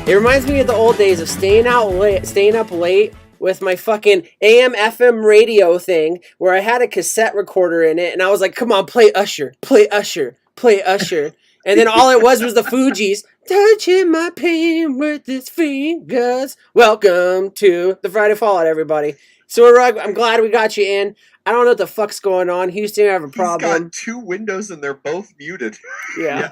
It reminds me of the old days of staying up late with my fucking AM FM radio thing where I had a cassette recorder in it and I was like, come on, play Usher, play Usher, play Usher. And then all it was the Fugees, touching my pain with his fingers. Welcome to the Friday Fallout, everybody. Sewer Rug, I'm glad we got you in. I don't know what the fuck's going on. Houston, I have a problem. He's got two windows and they're both muted. Yeah.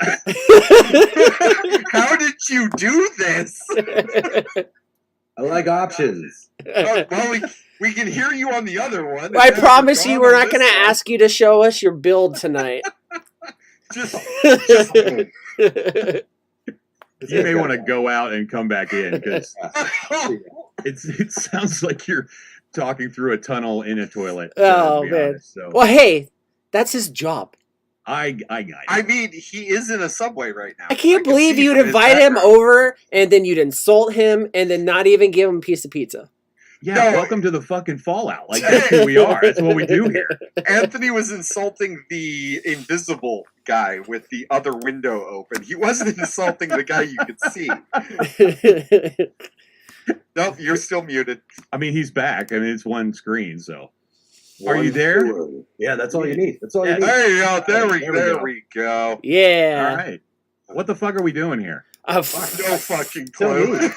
How did you do this? I like options. Well, we can hear you on the other one. I promise you we're not going to ask you to show us your build tonight. just You may want to go out and come back in because it sounds like you're talking through a tunnel in a toilet. Oh man! Honest, so. Well, hey, that's his job. I got it. I mean, he is in a subway right now. I can't believe you'd invite him over and then you'd insult him and then not even give him a piece of pizza. Yeah, welcome to the fucking Fallout. Like, that's who we are. That's what we do here. Anthony was insulting the invisible guy with the other window open. He wasn't insulting the guy you could see. Nope, you're still muted. I mean, he's back. I mean, it's one screen, so. Are you there? Yeah, that's all you need. That's all you need. There you go. There we go. Yeah. All right. What the fuck are we doing here? No fucking clue.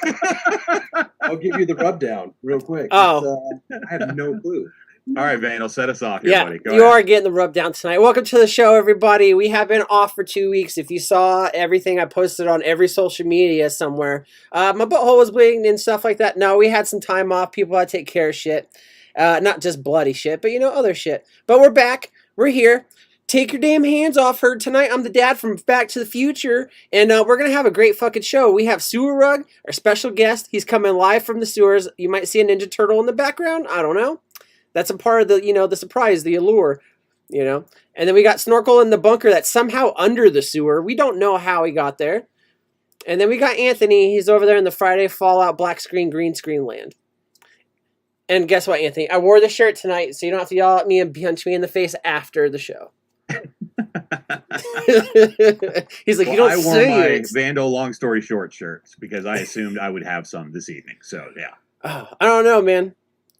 I'll give you the rundown real quick. Oh. I have no clue. All right, Vandal, set us off here, Yeah, buddy. Go you ahead. are getting the rub down tonight. Welcome to the show, everybody. We have been off for 2 weeks. If you saw everything I posted on every social media somewhere, my butthole was bleeding and stuff like that. No, we had some time off. People had to take care of shit. Not just bloody shit, but, other shit. But we're back. We're here. Take your damn hands off her tonight. I'm the dad from Back to the Future, and we're going to have a great fucking show. We have Sewer Rug, our special guest. He's coming live from the sewers. You might see a Ninja Turtle in the background. I don't know. That's a part of the, the surprise, the allure, And then we got Snorkel in the bunker that's somehow under the sewer. We don't know how he got there. And then we got Anthony. He's over there in the Friday Fallout black screen, green screen land. And guess what, Anthony? I wore the shirt tonight, so you don't have to yell at me and punch me in the face after the show. He's like, you don't I wore say my it. Vandal long story short shirts because I assumed I would have some this evening. So, yeah. Oh, I don't know, man.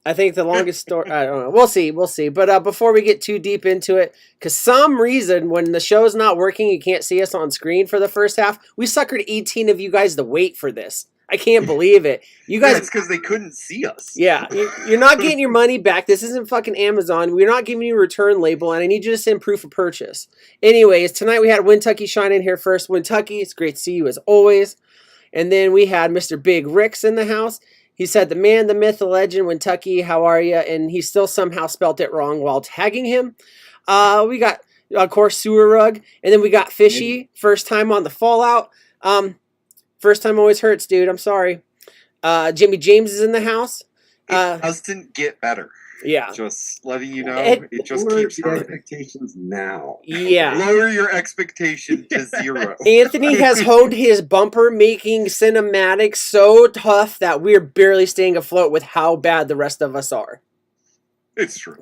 I think the longest story, I don't know. We'll see. But before we get too deep into it, because some reason when the show's not working, you can't see us on screen for the first half, we suckered 18 of you guys to wait for this. I can't believe it. You guys, it's because they couldn't see us. Yeah, you're not getting your money back. This isn't fucking Amazon. We're not giving you a return label, and I need you to send proof of purchase. Anyways, tonight we had Wintucky shine in here first. Wintucky, it's great to see you as always. And then we had Mr. Big Ricks in the house. He said, the man, the myth, the legend, Wintucky, how are you? And he still somehow spelt it wrong while tagging him. We got, of course, Sewer Rug. And then we got Fishy, first time on the Fallout. First time always hurts, dude. I'm sorry. Jimmy James is in the house. It doesn't get better. Yeah. Just letting you know, it just keeps hurting. Expectations now. Yeah. Lower your expectation to 0. Anthony has honed his bumper making cinematics so tough that we're barely staying afloat with how bad the rest of us are. It's true.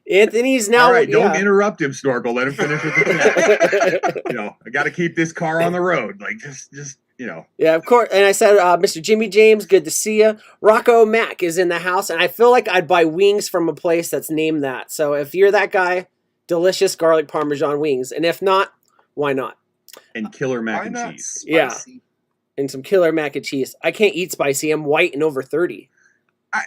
Anthony's now. All right, don't interrupt him, Snorkel. Let him finish with the thing. I got to keep this car on the road. Like, just. Yeah, of course. And I said, Mr. Jimmy James, good to see you. Rocco Mack is in the house, and I feel like I'd buy wings from a place that's named that. So if you're that guy, delicious garlic parmesan wings. And if not, why not? And killer mac and cheese. Spicy? Yeah, and some killer mac and cheese. I can't eat spicy. I'm white and over 30.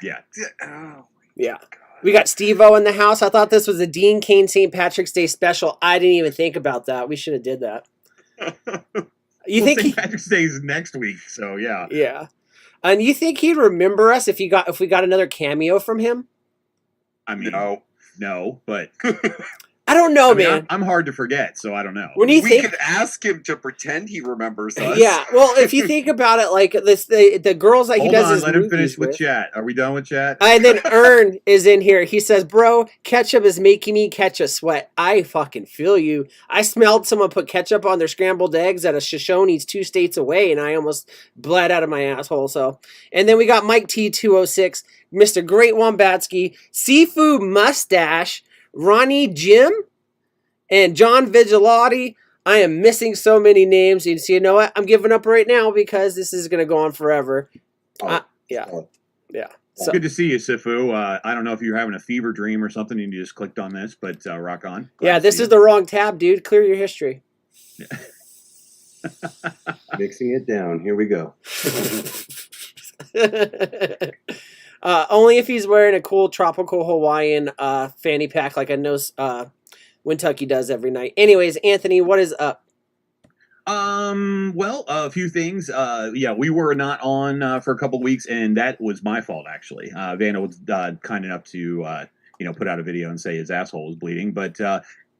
Yeah. Oh, yeah. God. We got Steve-O in the house. I thought this was a Dean Cain St. Patrick's Day special. I didn't even think about that. We should have did that. You think St. Patrick's Day is next week, so yeah. Yeah. And you think he'd remember us if we got another cameo from him? I mean, no, but I don't know, I mean, man. I'm hard to forget, so I don't know. When you We think could ask him to pretend he remembers us. Yeah, well, if you think about it, like the girls that he Hold does on, his let him movies finish with chat. Are we done with chat? And then Ern is in here. He says, "Bro, ketchup is making me catch a sweat." I fucking feel you. I smelled someone put ketchup on their scrambled eggs at a Shoshone's 2 states away, and I almost bled out of my asshole. So, and then we got Mike T206, Mr. Great Wombatsky, Seafood Mustache, Ronnie Jim, and John Vigilati. I am missing so many names. And so you know what? I'm giving up right now because this is going to go on forever. Yeah. It's So, good to see you, Sifu. I don't know if you're having a fever dream or something and you just clicked on this, but rock on. Glad yeah, to this see is you. the wrong tab, dude. Clear your history. Mixing it down. Here we go. Only if he's wearing a cool tropical Hawaiian fanny pack like I know Wintucky does every night. Anyways, Anthony, what is up? Well, a few things. Yeah, we were not on for a couple of weeks, and that was my fault actually. Vanna was kind enough to put out a video and say his asshole was bleeding, but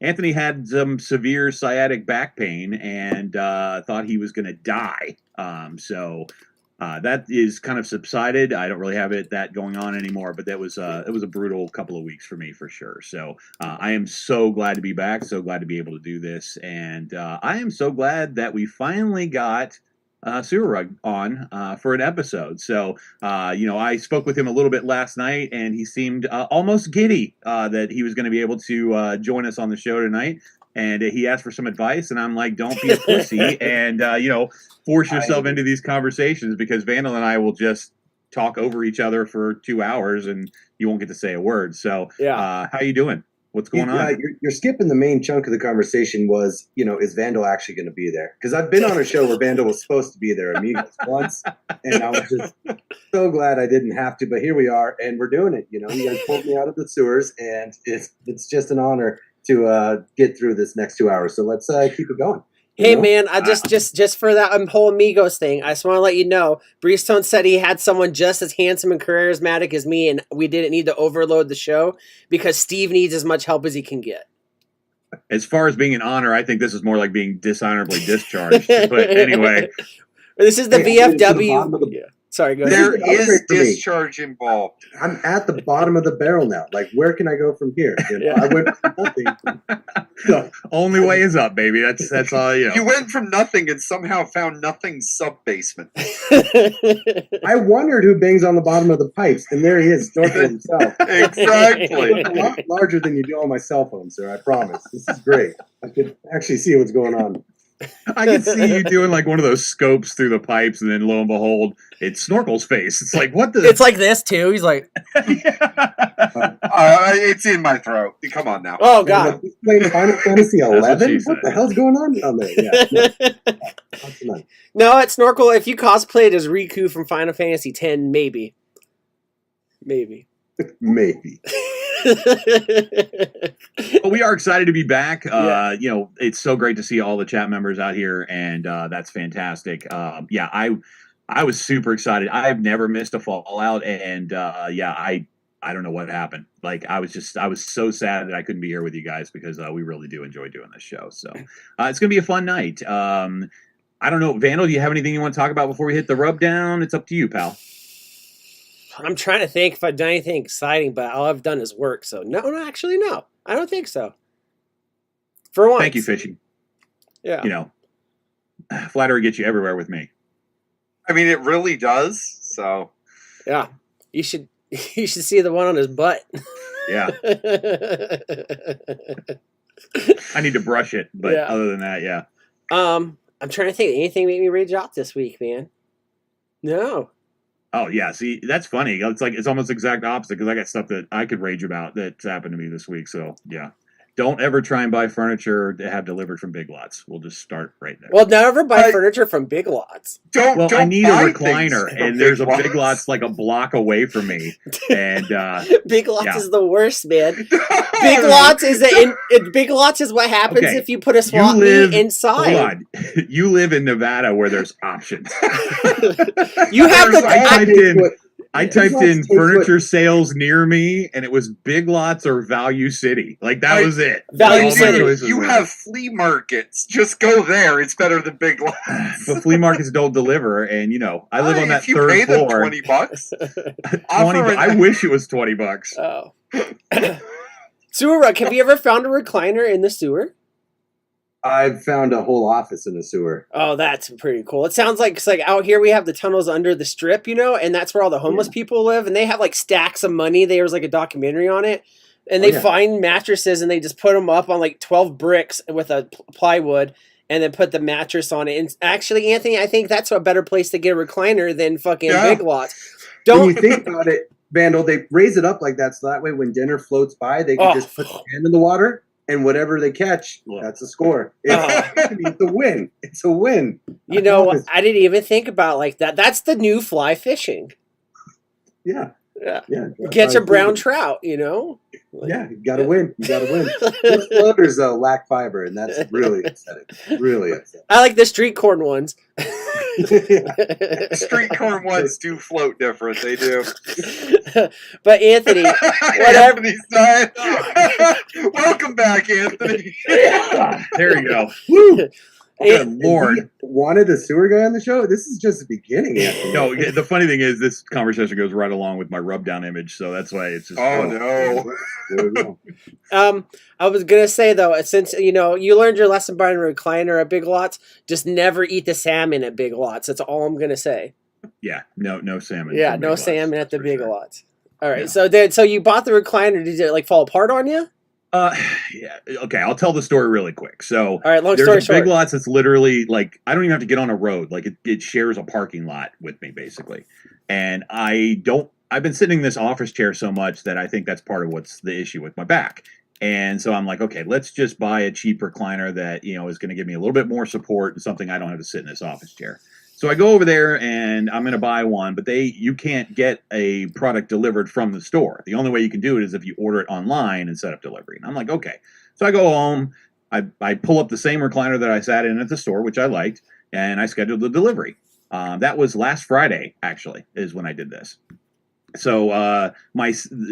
Anthony had some severe sciatic back pain and thought he was going to die. So that is kind of subsided. I don't really have that going on anymore, but it was a brutal couple of weeks for me for sure. So I am so glad to be back, so glad to be able to do this, and I am so glad that we finally got Sewer Rug on for an episode. So I spoke with him a little bit last night, and he seemed almost giddy that he was going to be able to join us on the show tonight. And he asked for some advice, and I'm like, don't be a pussy, and force yourself into these conversations, because Vandal and I will just talk over each other for 2 hours, and you won't get to say a word. So, Yeah. how you doing? What's going on? You're skipping the main chunk of the conversation. Was is Vandal actually going to be there? Because I've been on a show where Vandal was supposed to be there, Amigos, once, and I was just so glad I didn't have to. But here we are, and we're doing it. You guys pulled me out of the sewers, and it's just an honor to get through this next 2 hours. So let's keep it going. Hey man, I just for that whole Amigos thing, I just want to let you know, Breestone said he had someone just as handsome and charismatic as me, and we didn't need to overload the show because Steve needs as much help as he can get. As far as being an honor, I think this is more like being dishonorably discharged. But anyway, this is the VFW. Yeah. Sorry, go ahead. There is discharge involved. I'm at the bottom of the barrel now. Like, where can I go from here? I went from nothing. So, only way is up, baby. That's all. You went from nothing and somehow found nothing sub-basement. I wondered who bangs on the bottom of the pipes, and there he is, Snorkel himself. Exactly. A lot larger than you do on my cell phone, sir. I promise. This is great. I could actually see what's going on. I can see you doing like one of those scopes through the pipes, and then lo and behold, it's Snorkel's face. It's like, what the? It's like this too. He's like, it's in my throat. Come on now. oh god. He's playing Final Fantasy That's what 11. she What said. the hell's going on down there? Yeah. Not tonight. No, it's Snorkel. If you cosplayed as Riku from Final Fantasy X, maybe. Maybe. Well, we are excited to be back. It's so great to see all the chat members out here, and that's fantastic. I was super excited. I've never missed a Fallout, and I don't know what happened. Like, I was so sad that I couldn't be here with you guys, because we really do enjoy doing this show. So it's gonna be a fun night. I don't know, Vandal, do you have anything you want to talk about before we hit the rub down? It's up to you, pal. I'm trying to think if I've done anything exciting, but all I've done is work. So no, I don't think so. For once. Thank you, Fishy. Yeah. Flattery gets you everywhere with me. I mean, it really does. So Yeah. You should see the one on his butt. Yeah. I need to brush it, but Yeah. other than that, yeah. I'm trying to think. Anything made me rage out this week, man? No. Oh yeah, see, that's funny. It's almost exact opposite, because I got stuff that I could rage about that's happened to me this week. So yeah. don't ever try and buy furniture to have delivered from Big Lots. We'll just start right there. Well, never buy furniture from Big Lots. Don't I need a buy recliner, things from and there's a Big Big Lots like a block away from me, and Big Lots yeah. is the worst, man. Big Lots is Big Lots is what happens Okay, if you put a swap meet inside. Hold on. You live in Nevada where there's options. You have I typed in furniture sales near me, and it was Big Lots or Value City. Like, that was it. Value All my City. choices You were. have flea markets. Just go there. It's better than Big Lots. But flea markets don't deliver, and I live on that if you third pay them floor. $20. I wish it was $20. Oh. Sewer Rug, have you ever found a recliner in the sewer? I've found a whole office in the sewer. Oh, that's pretty cool. It sounds like, 'cause like out here we have the tunnels under the strip, and that's where all the homeless people live, and they have like stacks of money. There was like a documentary on it, and they find mattresses and they just put them up on like 12 bricks with a plywood, and then put the mattress on it. And actually, Anthony, I think that's a better place to get a recliner than fucking Big Lots. When you think about it, Vandal, they raise it up like that so that way when dinner floats by, they can just put their hand in the water. And whatever they catch, that's a score. It's a win. It's a win. I didn't even think about like that. That's the new fly fishing. Yeah. Catch a brown trout, Yeah, you got to win. You got to win. Those floaters, though, lack fiber, and that's really upsetting. Really upsetting. I like the street corn ones. Street corn ones do float different. They do. But Anthony, whatever. Anthony's dying. Welcome back, Anthony. There you go. Woo! Good Lord. Wanted a sewer guy on the show? This is just the beginning, Anthony. No, the funny thing is this conversation goes right along with my rub down image, so that's why it's just no. I was gonna say though, since you learned your lesson buying a recliner at Big Lots, just never eat the salmon at Big Lots. That's all I'm gonna say. Yeah, no salmon. Yeah, no salmon at the Big Lots. All right, so you bought the recliner. Did it like fall apart on you? Yeah. Okay, I'll tell the story really quick. So, all right, long there's story a short. Big Lots that's literally like I don't even have to get on a road. Like it shares a parking lot with me basically, and I've been sitting in this office chair so much that I think that's part of what's the issue with my back. And so I'm like, okay, let's just buy a cheap recliner that is going to give me a little bit more support and something I don't have to sit in this office chair. So I go over there and I'm going to buy one, but you can't get a product delivered from the store. The only way you can do it is if you order it online and set up delivery. And I'm like, okay. So I go home, I pull up the same recliner that I sat in at the store, which I liked, and I scheduled the delivery. That was last Friday, actually, is when I did this. So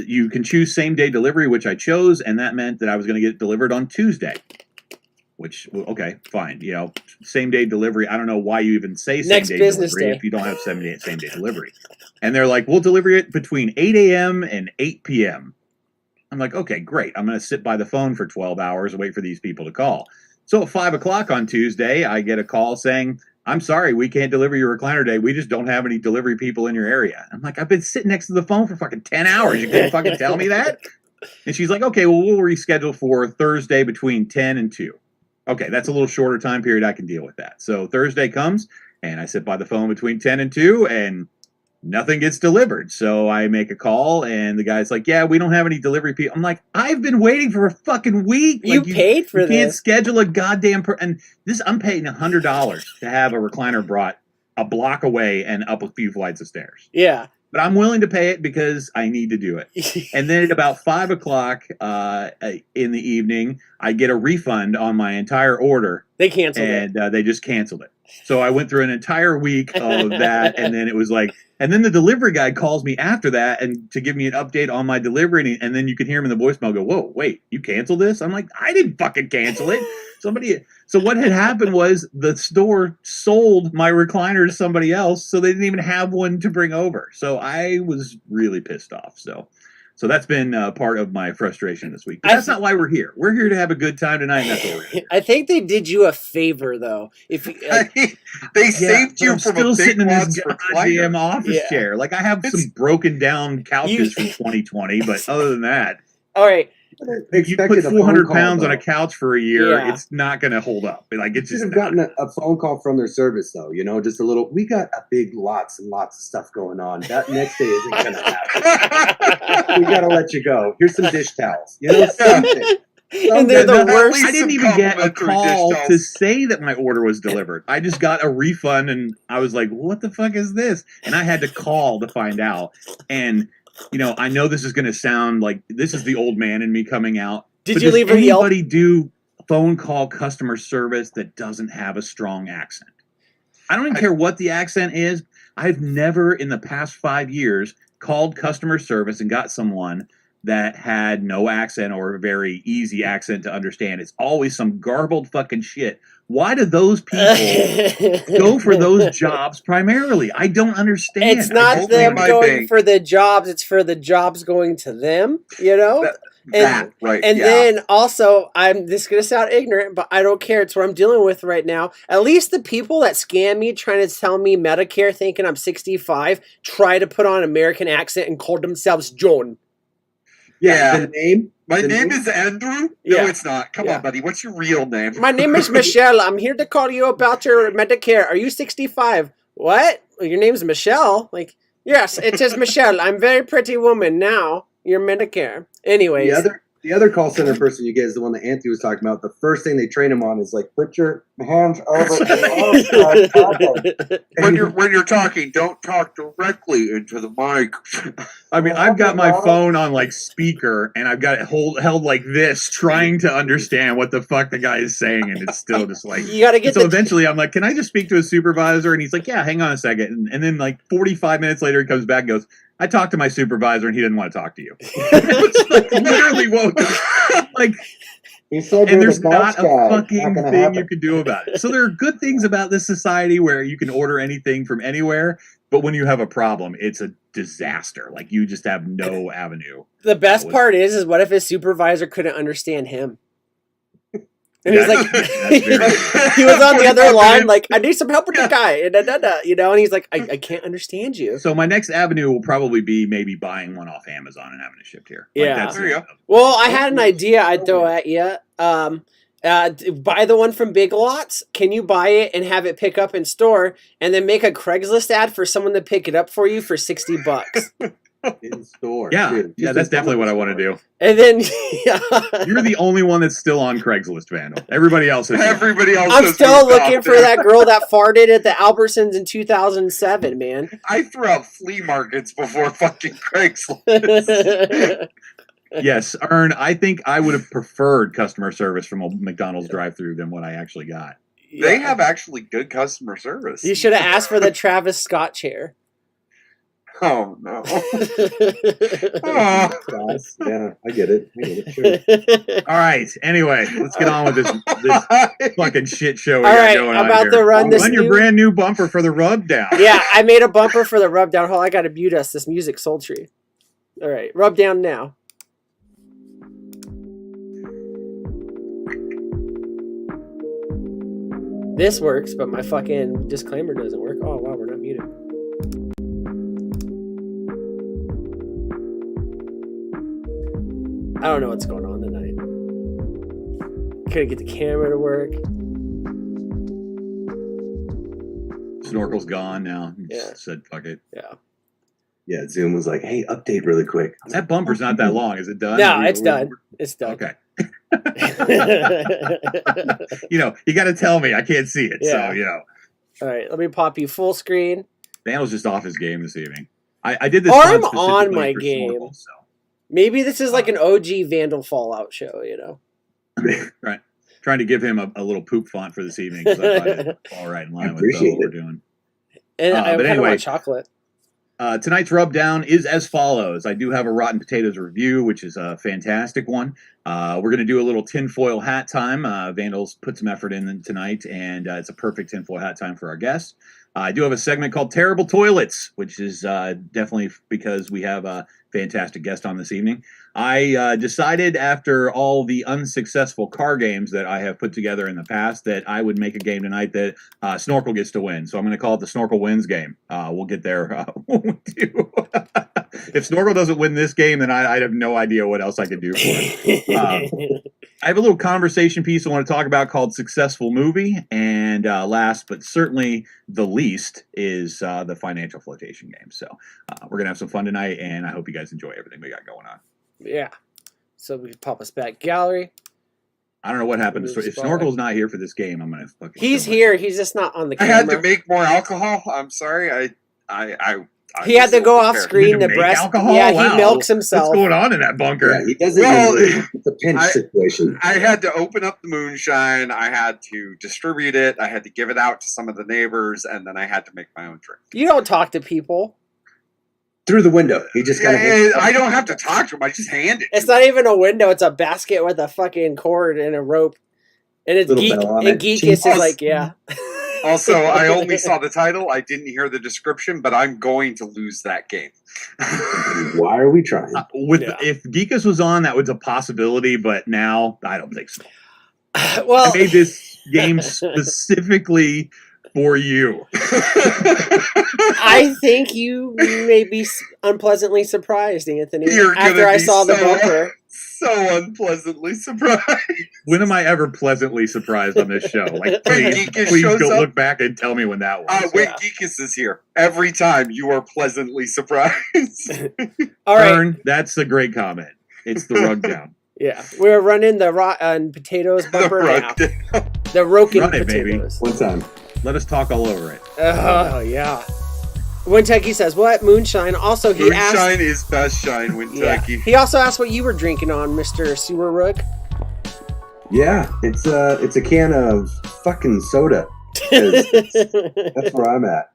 you can choose same day delivery, which I chose, and that meant that I was going to get it delivered on Tuesday. Which, okay, fine. Same day delivery. I don't know why you even say same day delivery if you don't have same day delivery. And they're like, we'll deliver it between 8 a.m. and 8 p.m. I'm like, okay, great. I'm going to sit by the phone for 12 hours and wait for these people to call. So at 5 o'clock on Tuesday, I get a call saying, I'm sorry, we can't deliver your recliner today. We just don't have any delivery people in your area. I'm like, I've been sitting next to the phone for fucking 10 hours. You can't fucking tell me that? And she's like, okay, well, we'll reschedule for Thursday between 10 and 2. Okay, that's a little shorter time period. I can deal with that. So Thursday comes, and I sit by the phone between 10 and 2, and nothing gets delivered. So I make a call, and the guy's like, yeah, we don't have any delivery people. I'm like, I've been waiting for a fucking week. You paid for this. You can't schedule a goddamn... and I'm paying $100 to have a recliner brought a block away and up a few flights of stairs. Yeah. But I'm willing to pay it because I need to do it. And then at about 5 o'clock in the evening, I get a refund on my entire order. They canceled it. And they just canceled it. So I went through an entire week of that. And then it was like, and then the delivery guy calls me after that and to give me an update on my delivery. And then you can hear him in the voicemail go, whoa, wait, you canceled this? I'm like, I didn't fucking cancel it. So what had happened was the store sold my recliner to somebody else, so they didn't even have one to bring over. So I was really pissed off. So that's been part of my frustration this week. But that's not why we're here. We're here to have a good time tonight, and that's what we're here. I think they did you a favor, though. If they saved you I'm from still a sitting Big in Lots this goddamn office chair. Like I have some broken down couches from 2020, but other than that, all right. You put 400 pounds on a couch for a year, it's not going to hold up. Like it's just have gotten a phone call from their service, though. Just a little. We got a big lots and lots of stuff going on. That next day isn't going to happen. We got to let you go. Here's some dish towels. Something. And they're the At worst. least I didn't some even get a complimentary call dish to towels. say that my order was delivered. I just got a refund, and I was like, "What the fuck is this?" And I had to call to find out. And I know this is going to sound like this is the old man in me coming out. Did but you does leave a Yelp? anybody do phone call customer service that doesn't have a strong accent? I don't even care what the accent is. I've never in the past 5 years called customer service and got someone that had no accent or a very easy accent to understand. It's always some garbled fucking shit. Why do those people go for those jobs primarily? I don't understand. It's not Only them my going bank. for the jobs, it's for the jobs going to them, you know? That, right. And yeah. then also, this is going to sound ignorant, but I don't care. It's what I'm dealing with right now. At least the people that scam me trying to tell me Medicare thinking I'm 65 try to put on an American accent and call themselves John. Yeah. Yeah. The name. My the name is Andrew. Yeah. No, it's not. Come Yeah. on, buddy. What's your real name? My name is Michelle. I'm here to call you about your Medicare. Are you 65? What? Well, your name's Michelle? Like, yes, it is Michelle. I'm a very pretty woman now. Your Medicare. Anyways. The other call center person you get is the one that Anthony was talking about. The first thing they train him on is like, put your hands over When you're talking, don't talk directly into the mic. I mean, I've got my phone on like speaker, and I've got it held like this, trying to understand what the fuck the guy is saying, and it's still just like. You got to get So eventually, I'm like, "Can I just speak to a supervisor?" And he's like, "Yeah, hang on a second." And then like 45 minutes later, he comes back and goes, "I talked to my supervisor, and he didn't want to talk to you." It's like, literally won't. Like, He said and there's not a fucking thing you can do about it. So there are good things about this society where you can order anything from anywhere, but when you have a problem, it's a disaster. Like, you just have no avenue. The best part is what if his supervisor couldn't understand him? And he's like, he was on the other line, like, I need some help with the guy, and and he's like, I can't understand you. So my next avenue will probably be maybe buying one off Amazon and having it shipped here. Like, Yeah. There you go. Well, I had an idea I'd throw at you. Buy the one from Big Lots. Can you buy it and have it pick up in store, and then make a Craigslist ad for someone to pick it up for you for $60? in store. Yeah, Dude, yeah, just that's in definitely what I store. want to do. And then You're the only one that's still on Craigslist, Vandal. Everybody else is. Everybody else. I'm has still moved looking off for there. that girl that farted at the Albertsons in 2007, man. I threw out flea markets before fucking Craigslist. Yes, Ern, I think I would have preferred customer service from a McDonald's drive-through than what I actually got. They have actually good customer service. You should have asked for the Travis Scott chair. Oh no. Guys, yeah, I get it. Sure. All right. Anyway, let's get on with this fucking shit show we All got right, going I'm on about here. to run this Run your new- brand new bumper for the rub down. Yeah, I made a bumper for the rub down. Hold on, I gotta mute us. This music sultry. All right, rub down now. This works, but my fucking disclaimer doesn't work. Oh wow, we're not muted. I don't know what's going on tonight. Couldn't get the camera to work. Snorkel's gone now. Yeah. Said fuck it. Yeah. Yeah, Zoom was like, hey, update really quick. That bumper's not that long. Is it done? No, it's done. It's done. Okay. You got to tell me. I can't see it. Yeah. So, All right, let me pop you full screen. Vandel's just off his game this evening. I did this. Or one I'm on specifically my for game. Snorkel, so. Maybe this is like an OG Vandal Fallout show, Right. Trying to give him a little poop font for this evening because I thought it would fall right in line with appreciate what we're it. doing. And I but kind of anyway. want chocolate. Tonight's rub down is as follows. I do have a Rotten Potatoes review, which is a fantastic one. We're going to do a little tinfoil hat time. Vandals put some effort in tonight, and it's a perfect tinfoil hat time for our guests. I do have a segment called Terrible Toilets, which is definitely because we have a fantastic guest on this evening. I decided after all the unsuccessful car games that I have put together in the past that I would make a game tonight that Snorkel gets to win. So I'm going to call it the Snorkel Wins game. We'll get there when we do. If Snorkel doesn't win this game, then I have no idea what else I could do for him. I have a little conversation piece I want to talk about called Successful Movie. And last but certainly the least is the financial flotation game. So we're going to have some fun tonight, and I hope you guys enjoy everything we got going on. Yeah. So we pop us back gallery. I don't know what happened. If Snorkel's not here for this game, I'm gonna fucking. He's here. He's just not on the I camera. had to make more alcohol. I'm sorry. He had to go off screen to make breast. alcohol? Yeah, Wow. he milks himself. What's going on in that bunker? Yeah, he doesn't. Well, It's a pinch situation. I had to open up the moonshine. I had to distribute it. I had to give it out to some of the neighbors, and then I had to make my own drink. You don't talk to people. Through the window. He just kind of. I don't have to talk to him. I just hand it. It's not even a window. It's a basket with a fucking cord and a rope. And it's Little bell on it. Geekus is like, yeah. Also, I only saw the title. I didn't hear the description, but I'm going to lose that game. Why are we trying? If Geekus was on, that was a possibility, but now I don't think so. Well, I made this game specifically for you. I think you may be unpleasantly surprised, Anthony, You're gonna after I be saw the so- bunker. So unpleasantly surprised. When am I ever pleasantly surprised on this show? Like, please shows go up- look back and tell me when that was. When Yeah. Geekus is here, every time you are pleasantly surprised. All right. Ern, that's a great comment. It's the rug down. Yeah. We're running the rotten potatoes bumper now. The roken Run it, baby. potatoes. One time. Let us talk all over it. Oh, yeah. Winteki says, what? Moonshine. Also, he asked... Moonshine is best shine, Yeah. Winteki. He also asked what you were drinking on, Mr. Sewer Rook. Yeah, it's a can of fucking soda. 'Cause that's where I'm at.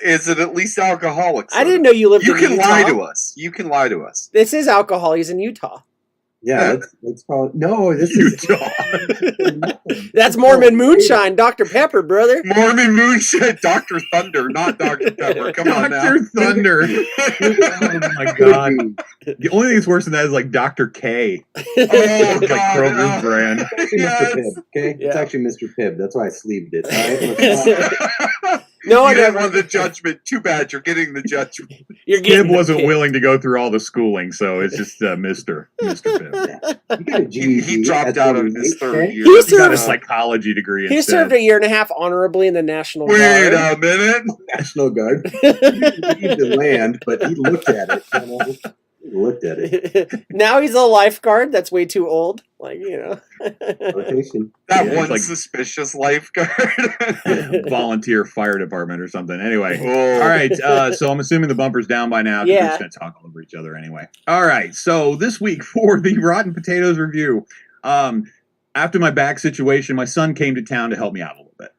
Is it at least alcoholic? I didn't know you lived You in can Utah. lie to us. You can lie to us. This is alcohol. He's in Utah. Yeah, that's probably no. This is That's Mormon moonshine, Dr. Pepper, brother. Mormon Moonshine, Dr. Thunder, not Dr. Pepper. Come on now. Dr. Thunder. Oh my god. The only thing that's worse than that is like Dr. K. Oh, Like God, Kroger's brand. Mr. Pibb. Okay, Yeah. it's actually Mr. Pibb. That's why I sleeved it. All right? No, I You didn't never. want the judgment. Too bad. You're getting the judgment. You're getting Pibb the wasn't pig. willing to go through all the schooling, so it's just Mr. Pibb. You got a He GED dropped at out of his 28, third okay? year. He He got a served- psychology degree He instead. served a year and a half honorably in the National Wait Guard. a minute. National Guard. He needed to land, but he looked at it. You know? He looked at it. Now he's a lifeguard. That's way too old. Like, you know. Rotation. That Yeah, it's one like- suspicious lifeguard. Volunteer fire department or something. Anyway. Oh. All right, so I'm assuming the bumper's down by now. 'Cause We're Yeah. just going to talk all over each other anyway. All right, so this week for the Rotten Potatoes review, after my back situation, my son came to town to help me out a little bit.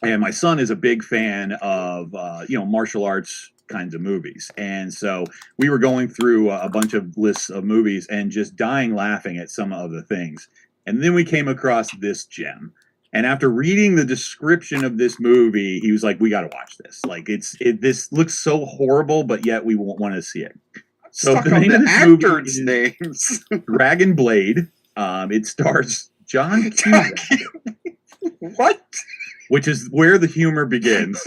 And my son is a big fan of, martial arts kinds of movies. And so we were going through a bunch of lists of movies and just dying laughing at some of the things. And then we came across this gem. And after reading the description of this movie, he was like, "We got to watch this. Like, this looks so horrible, but yet we won't want to see it." So Stuck the on name the of this movie actors' is names. Dragon Blade. It stars John Cusack, What? which is where the humor begins.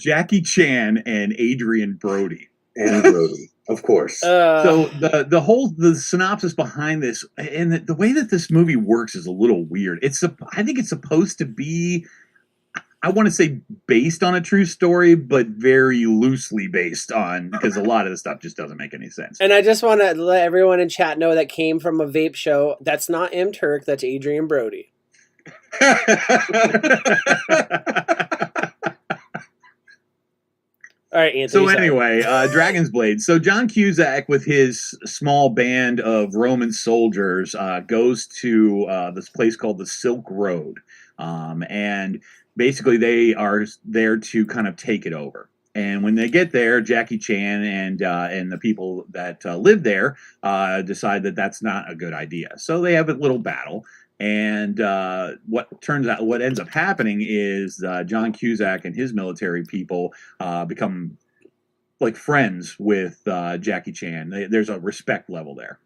Jackie Chan and Adrian Brody. And Brody, of course. So the synopsis behind this and the way that this movie works is a little weird. I think it's supposed to be, I want to say based on a true story, but very loosely based on, because a lot of the stuff just doesn't make any sense. And I just want to let everyone in chat know that came from a vape show. That's not M. Turk. That's Adrian Brody. All right, Anthony. So sorry. anyway, Dragon's Blade. So John Cusack, with his small band of Roman soldiers, goes to this place called the Silk Road, and basically they are there to kind of take it over. And when they get there, Jackie Chan and the people that live there decide that that's not a good idea. So they have a little battle. And what ends up happening is John Cusack and his military people become like friends with Jackie Chan. There's a respect level there.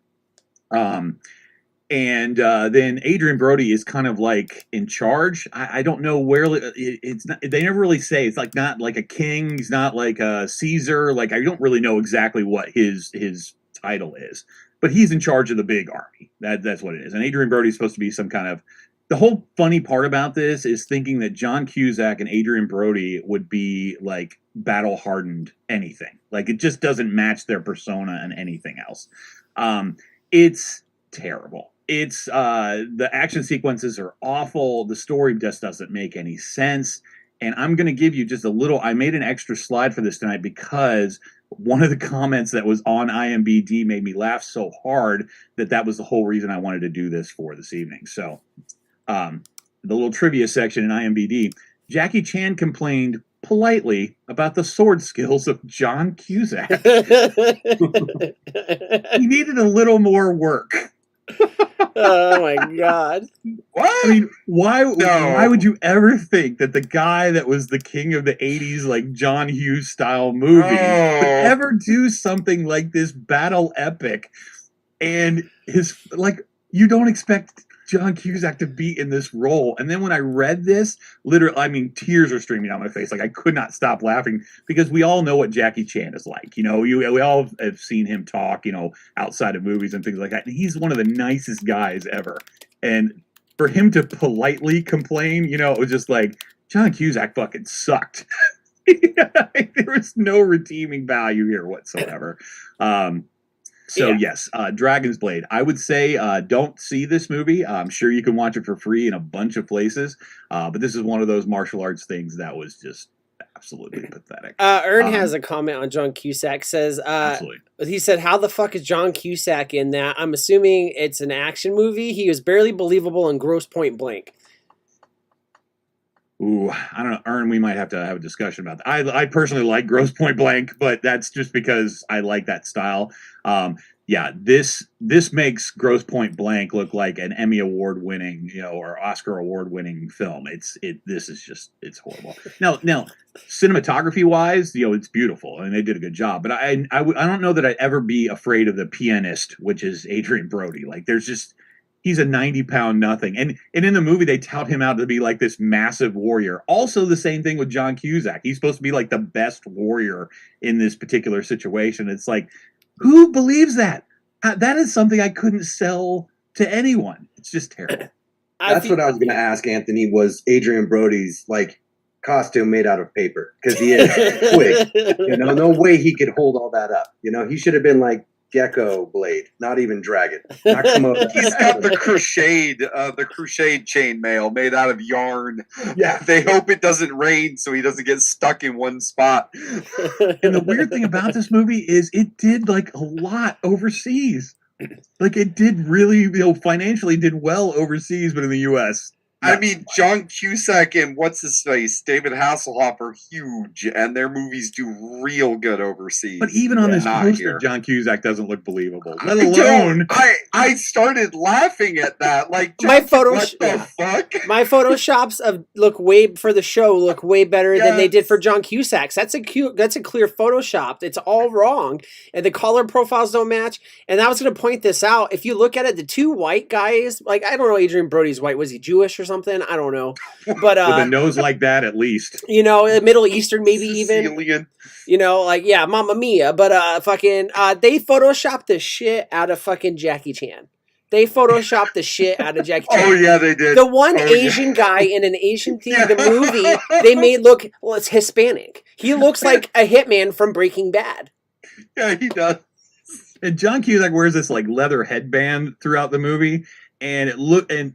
And then Adrian Brody is kind of like in charge. I don't know where it's not. They never really say. It's like not like a king. He's not like a Caesar. Like I don't really know exactly what his title is. But he's in charge of the big army. That's what it is. And Adrian Brody is supposed to be some kind of... The whole funny part about this is thinking that John Cusack and Adrian Brody would be like battle-hardened anything. Like it just doesn't match their persona and anything else. It's terrible. it's the action sequences are awful. The story just doesn't make any sense. And I'm going to give you just a little. I made an extra slide for this tonight because one of the comments that was on IMBD made me laugh so hard that was the whole reason I wanted to do this for this evening. So, the little trivia section in IMBD, Jackie Chan complained politely about the sword skills of John Cusack. He needed a little more work. Oh my god! What? I mean, why would you ever think that the guy that was the king of the 80s, like John Hughes style movie, would ever do something like this battle epic? And you don't expect John Cusack to be in this role. And then when I read this, literally, I mean, tears are streaming down my face. Like, I could not stop laughing because we all know what Jackie Chan is like. You know, we all have seen him talk, you know, outside of movies and things like that. And he's one of the nicest guys ever. And for him to politely complain, you know, it was just like, John Cusack fucking sucked. There was no redeeming value here whatsoever. Yes, Dragon's Blade. I would say don't see this movie. I'm sure you can watch it for free in a bunch of places. But this is one of those martial arts things that was just absolutely pathetic. Ern has a comment on John Cusack. Says, he said, how the fuck is John Cusack in that? I'm assuming it's an action movie. He was barely believable in Gross Point Blank. Ooh, I don't know, Ern, we might have to have a discussion about that. I personally like Gross Point Blank, but that's just because I like that style. This makes Gross Point Blank look like an Emmy Award winning, you know, or Oscar Award winning film. It's horrible. Now, cinematography wise, you know, it's beautiful and they did a good job. But I don't know that I'd ever be afraid of the pianist, which is Adrian Brody. Like, he's a 90-pound nothing. And in the movie, they tout him out to be like this massive warrior. Also, the same thing with John Cusack. He's supposed to be like the best warrior in this particular situation. It's like, who believes that? That is something I couldn't sell to anyone. It's just terrible. That's what I was going to ask, Anthony, was Adrian Brody's, like, costume made out of paper? Because he is quick. You know, no way he could hold all that up. You know, he should have been like Gecko Blade, not even Dragon. Not He's got the crocheted chainmail made out of yarn. Yeah, they hope it doesn't rain so he doesn't get stuck in one spot. And the weird thing about this movie is it did like a lot overseas. Like, it did really, you know, financially did well overseas, but in the U.S. I mean, John Cusack and what's his face, David Hasselhoff are huge, and their movies do real good overseas. But even on this poster, John Cusack doesn't look believable. Let alone, I started laughing at that. Like, what the fuck? My photoshops look way better than they did for John Cusack's. That's a clear Photoshop. It's all wrong, and the color profiles don't match. And I was going to point this out. If you look at it, the two white guys, like, I don't know, Adrian Brody's white. Was he Jewish or something? I don't know, but with a nose like that, at least, you know, Middle Eastern, maybe Sicilian. even, you know, like, yeah, Mamma Mia. But they photoshopped the shit out of fucking Jackie Chan. They photoshopped the shit out of Jackie Chan. Oh yeah, they did. The one Asian guy in an Asian themed movie they made look, well, it's Hispanic. He looks like a hitman from Breaking Bad. Yeah, he does. And John Cusack wears this like leather headband throughout the movie. And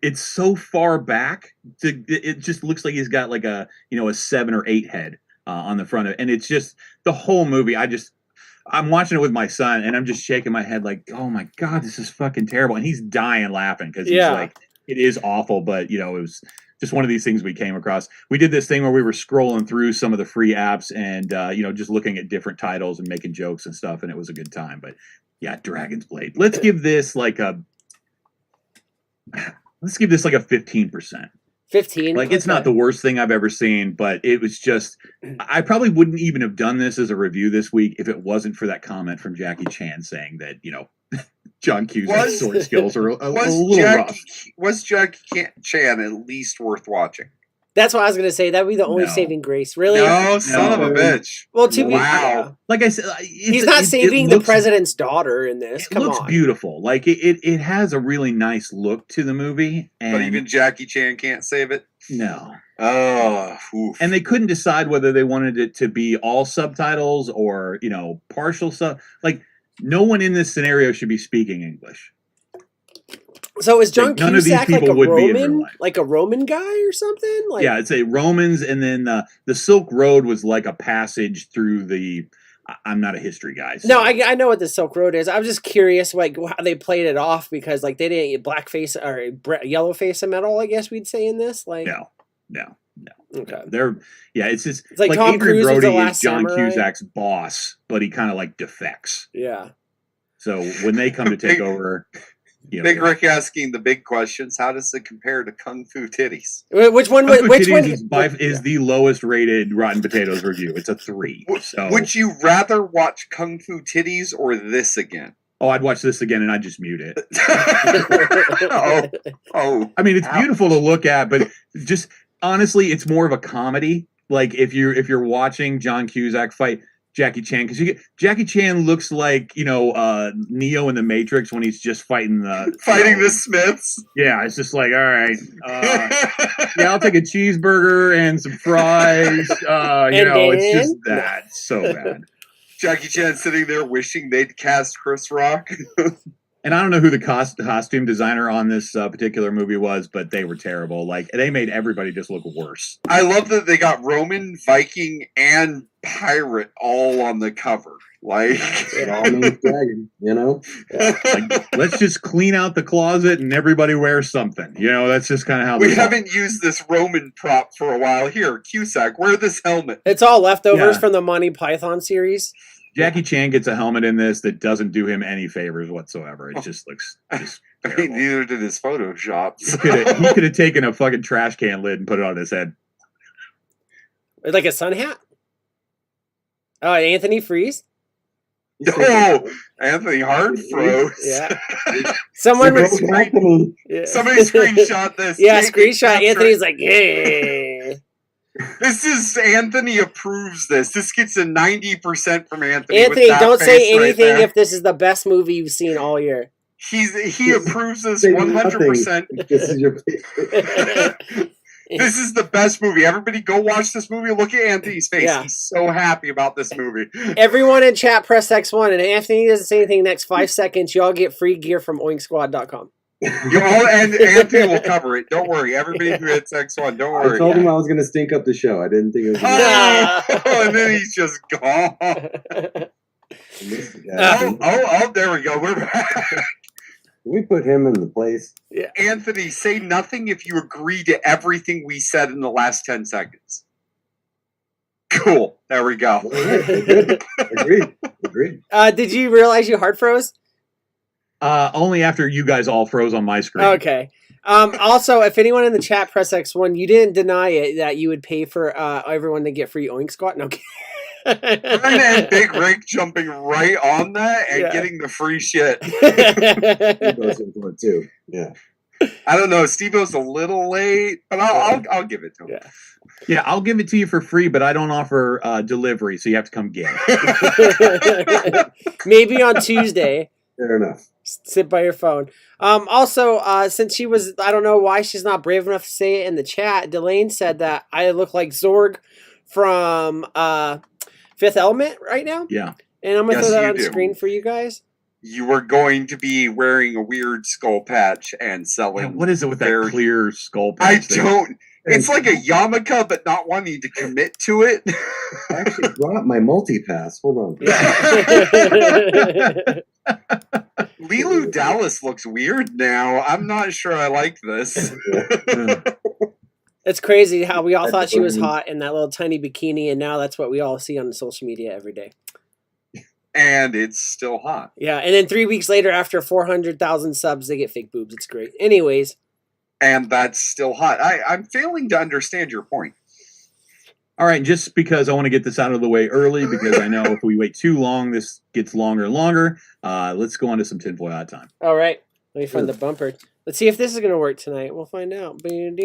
it's so far back, it just looks like he's got like a 7 or 8 head on the front of it. And it's just the whole movie. I'm watching it with my son, and I'm just shaking my head like, oh my god, this is fucking terrible. And he's dying laughing because he's like, it is awful. But you know, it was just one of these things we came across. We did this thing where we were scrolling through some of the free apps and just looking at different titles and making jokes and stuff, and it was a good time. But yeah, Dragon's Blade. Let's give this like a 15%. 15. Like, it's not the worst thing I've ever seen, but it was just, I probably wouldn't even have done this as a review this week if it wasn't for that comment from Jackie Chan saying that, you know, John Cusack's sword skills are a little rough. Was Jackie Chan at least worth watching? That's what I was going to say. That would be the only saving grace. Really? No, son of a bitch. Well, like I said, he's not saving the president's daughter in this. It looks beautiful. Like, it has a really nice look to the movie. But even Jackie Chan can't save it? No. Oh, oof. And they couldn't decide whether they wanted it to be all subtitles or, you know, partial sub. Like, no one in this scenario should be speaking English. So is John None of these Cusack like people a would be in real Roman, life. like a Roman guy or something? Like, Yeah, it's a Romans, and then the Silk Road was like a passage through the. I'm not a history guy. So. No, I know what the Silk Road is. I was just curious, like how they played it off because like they didn't blackface or yellowface him at all. I guess we'd say in this, like No. Okay. It's just It's like Tom Adrian Cruise was Brody the is Last John Samurai. Cusack's boss, but he kind of like defects. Yeah. So when they come to take over, Big Rick asking the big questions. How does it compare to Kung Fu Titties? Which one? Kung Fu Which one Titties is the lowest rated Rotten Potatoes review. It's a 3. So. Would you rather watch Kung Fu Titties or this again? Oh, I'd watch this again and I'd just mute it. oh. I mean, it's beautiful to look at, but just honestly, it's more of a comedy. Like if you're watching John Cusack fight Jackie Chan, because Jackie Chan looks like Neo in the Matrix when he's just fighting the Smiths. Yeah, it's just like, all right, yeah, I'll take a cheeseburger and some fries. It's just that so bad. Jackie Chan sitting there wishing they'd cast Chris Rock. And I don't know who the costume designer on this particular movie was, but they were terrible. Like, they made everybody just look worse. I love that they got Roman, Viking, and pirate all on the cover. Like, it all means dragon, Like, let's just clean out the closet and everybody wears something. That's just kind of how we haven't used this Roman prop for a while. Here, Cusack, wear this helmet. It's all leftovers from the Monty Python series. Jackie Chan gets a helmet in this that doesn't do him any favors whatsoever. It just looks terrible. Neither did his Photoshop. He could have taken a fucking trash can lid and put it on his head. Like a sun hat? Oh, Anthony Freeze? Oh, Anthony Hart froze. Yeah. Somebody screenshot this. Yeah, screenshot. Anthony's like, yeah. This is Anthony approves this. This gets a 90% from Anthony. Anthony, don't say anything if this is the best movie you've seen all year. He approves this 100%. This is your. This is the best movie. Everybody go watch this movie. Look at Anthony's face. Yeah. He's so happy about this movie. Everyone in chat, press X1. And if Anthony doesn't say anything next 5 seconds, y'all get free gear from oinksquad.com. And Anthony will cover it. Don't worry. Everybody who hits X1, don't worry. I told him I was going to stink up the show. I didn't think it was and then he's just gone. There we go. We're back. Can we put him in the place? Yeah. Anthony, say nothing if you agree to everything we said in the last 10 seconds. Cool. There we go. Agreed. Did you realize you hard froze? Only after you guys all froze on my screen. Okay. Also, if anyone in the chat press X1, you didn't deny it that you would pay for everyone to get free Oink Squat. No. And Big Rick jumping right on that and getting the free shit. Steve-O's in for it too. Yeah. I don't know. Steve-O's a little late, but I'll give it to him. Yeah, I'll give it to you for free, but I don't offer delivery, so you have to come get it. Maybe on Tuesday. Fair enough. Sit by your phone. Also, since she was, I don't know why she's not brave enough to say it in the chat, Delane said that I look like Zorg from Fifth Element right now. Yeah. And I'm going to throw that on screen for you guys. You were going to be wearing a weird skull patch and selling. Yeah, what is it with that clear skull patch? It's like a yarmulke, but not wanting to commit to it. I actually brought my multi-pass. Hold on. Lilu Dallas looks weird now. I'm not sure I like this. It's crazy how we all thought she was hot in that little tiny bikini, and now that's what we all see on social media every day. And it's still hot. Yeah, and then 3 weeks later, after 400,000 subs, they get fake boobs. It's great. Anyways. And that's still hot. I'm failing to understand your point. All right, just because I want to get this out of the way early, because I know if we wait too long, this gets longer and longer. Let's go on to some tinfoil hat time. All right. Let me find the bumper. Let's see if this is going to work tonight. We'll find out. I need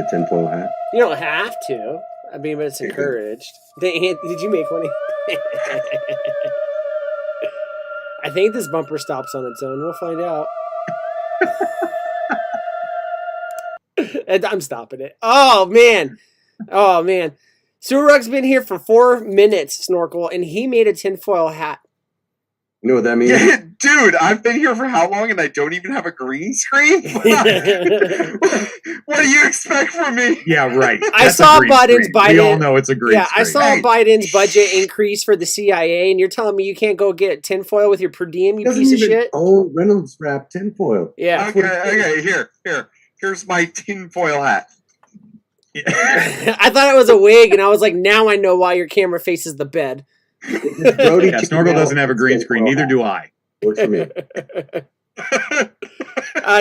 a tinfoil hat. You don't have to. I mean, but it's encouraged. Did you make one? I think this bumper stops on its own. We'll find out. I'm stopping it. Oh, man. Surug's been here for 4 minutes, Snorkel, and he made a tinfoil hat. You know what that means? Yeah, dude, I've been here for how long and I don't even have a green screen? What do you expect from me? Yeah, right. I That's a saw green Biden's screen. We all know it's a green Yeah, I screen. saw Hey. Biden's budget increase for the CIA, and you're telling me you can't go get tinfoil with your per diem, you Doesn't piece of even shit? own Reynolds wrap tinfoil. Yeah. Okay, here's my tinfoil hat. I thought it was a wig, and I was like, now I know why your camera faces the bed. Brody Yeah, Snorkel doesn't have a green screen. Neither do I. Works for me.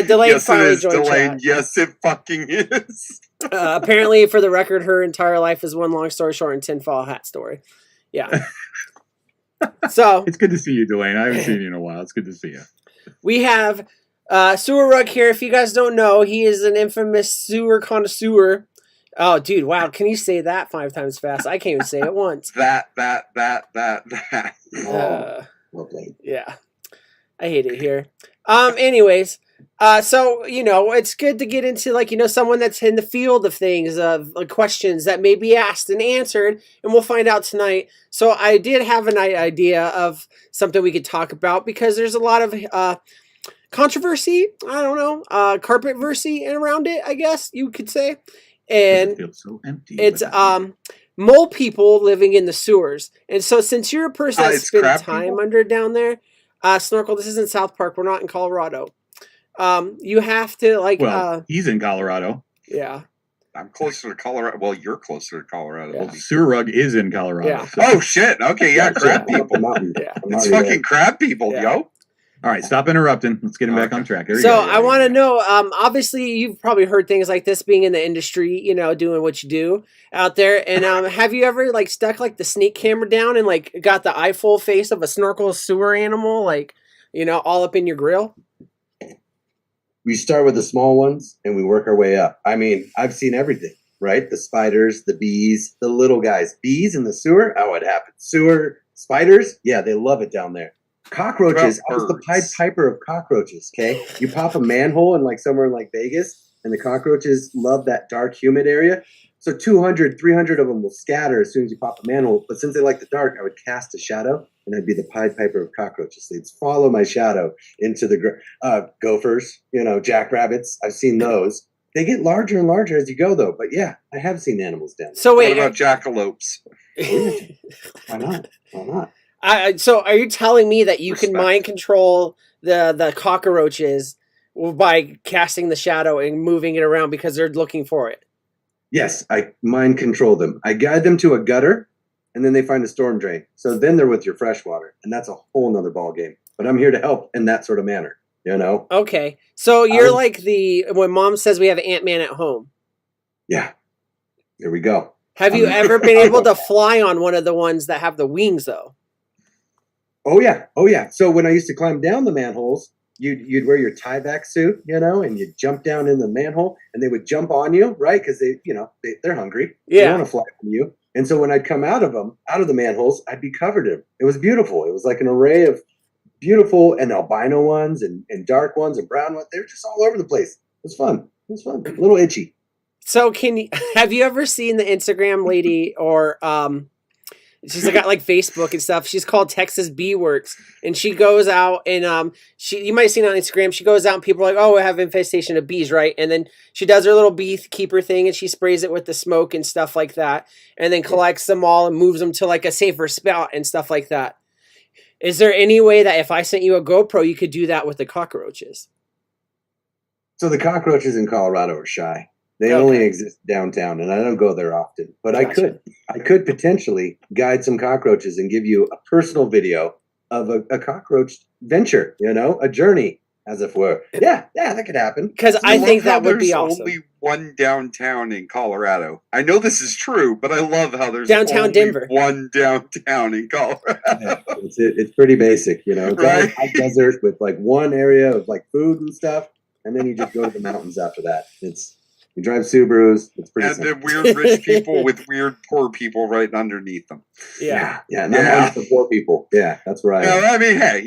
Delayed Yes, it finally is, joined Delane. chat. Yes, it fucking is. Apparently, for the record, her entire life is one long story short and tinfoil hat story. Yeah. So It's good to see you, Delane. I haven't seen you in a while. It's good to see you. we have Sewer Rug here. If you guys don't know, he is an infamous sewer connoisseur. Oh, dude, wow. Can you say that 5 times fast? I can't even say it once. That. Oh, okay. Yeah. I hate it here. Anyways, so, it's good to get into, someone that's in the field of things, of questions that may be asked and answered, and we'll find out tonight. So I did have an idea of something we could talk about because there's a lot of controversy, I don't know, carpet-versy around it, I guess you could say. And It feels so empty. it's mole people living in the sewers. And so since you're a person that It's spent crab time people? under down there, Snorkel, this isn't South Park. We're not in Colorado. You have to he's in Colorado. yeah. I'm closer to Colorado. Well, you're closer to Colorado. Yeah. Sewer Rug is in Colorado. Yeah. So. Oh shit! Okay, yeah, crab I'm up the people. mountain. Yeah. I'm It's already there. fucking crab people, Yeah. yo. All right, stop interrupting. Let's get him back on track. There you So go. I want to know, obviously you've probably heard things like this being in the industry, doing what you do out there. And have you ever stuck the snake camera down and got the eye full face of a snorkel sewer animal, all up in your grill? We start with the small ones and we work our way up. I mean, I've seen everything, right? The spiders, the bees, the little guys. Bees in the sewer? Oh, it happens. Sewer spiders? Yeah, they love it down there. Cockroaches. I was the Pied Birds. Piper of cockroaches, okay? You pop a manhole in somewhere in Vegas and the cockroaches love that dark, humid area. So 200, 300 of them will scatter as soon as you pop a manhole. But since they like the dark, I would cast a shadow and I'd be the Pied Piper of cockroaches. They'd follow my shadow into the gophers, jackrabbits. I've seen those. They get larger and larger as you go, though. But yeah, I have seen animals down there. So What wait, about jackalopes? Why not? Why not? so are you telling me that you can Respect. mind control the cockroaches by casting the shadow and moving it around because they're looking for it? Yes, I mind control them. I guide them to a gutter, and then they find a storm drain. So then they're with your fresh water, and that's a whole nother ball game. But I'm here to help in that sort of manner, Okay. So you're when mom says we have Ant-Man at home. Yeah. There we go. Have you ever been able to fly on one of the ones that have the wings, though? Oh yeah. So when I used to climb down the manholes, you'd wear your tie-back suit, and you'd jump down in the manhole, and they would jump on you, right? Because they're hungry. They Yeah. want to fly from you. And so when I'd come out of the manholes, I'd be covered in them. It was beautiful. It was like an array of beautiful and albino ones and dark ones and brown ones. They were just all over the place. It was fun. A little itchy. So have you ever seen the Instagram lady or she's got Facebook and stuff. She's called Texas Bee Works, and she goes out and you might have seen it on Instagram. She goes out and people are like, "Oh, we have infestation of bees," right? And then she does her little beekeeper thing and she sprays it with the smoke and stuff like that, and then collects them all and moves them to a safer spot and stuff like that. Is there any way that if I sent you a GoPro, you could do that with the cockroaches? So the cockroaches in Colorado are shy. They Okay. only exist downtown, and I don't go there often. But Gotcha. I could potentially guide some cockroaches and give you a personal video of a cockroach venture, a journey, as it were. Yeah, that could happen. Because I love think how that would be there's awesome. only one downtown in Colorado. I know this is true, but I love how there's Downtown only Denver. one downtown in Colorado. Yeah, it's pretty basic, It's all Right. high desert with one area of food and stuff, and then you just go to the mountains after that. You drive Subarus. It's pretty And simple. the weird rich people with weird poor people right underneath them. Yeah. Yeah, not much for poor people. Yeah, that's right. I mean, hey,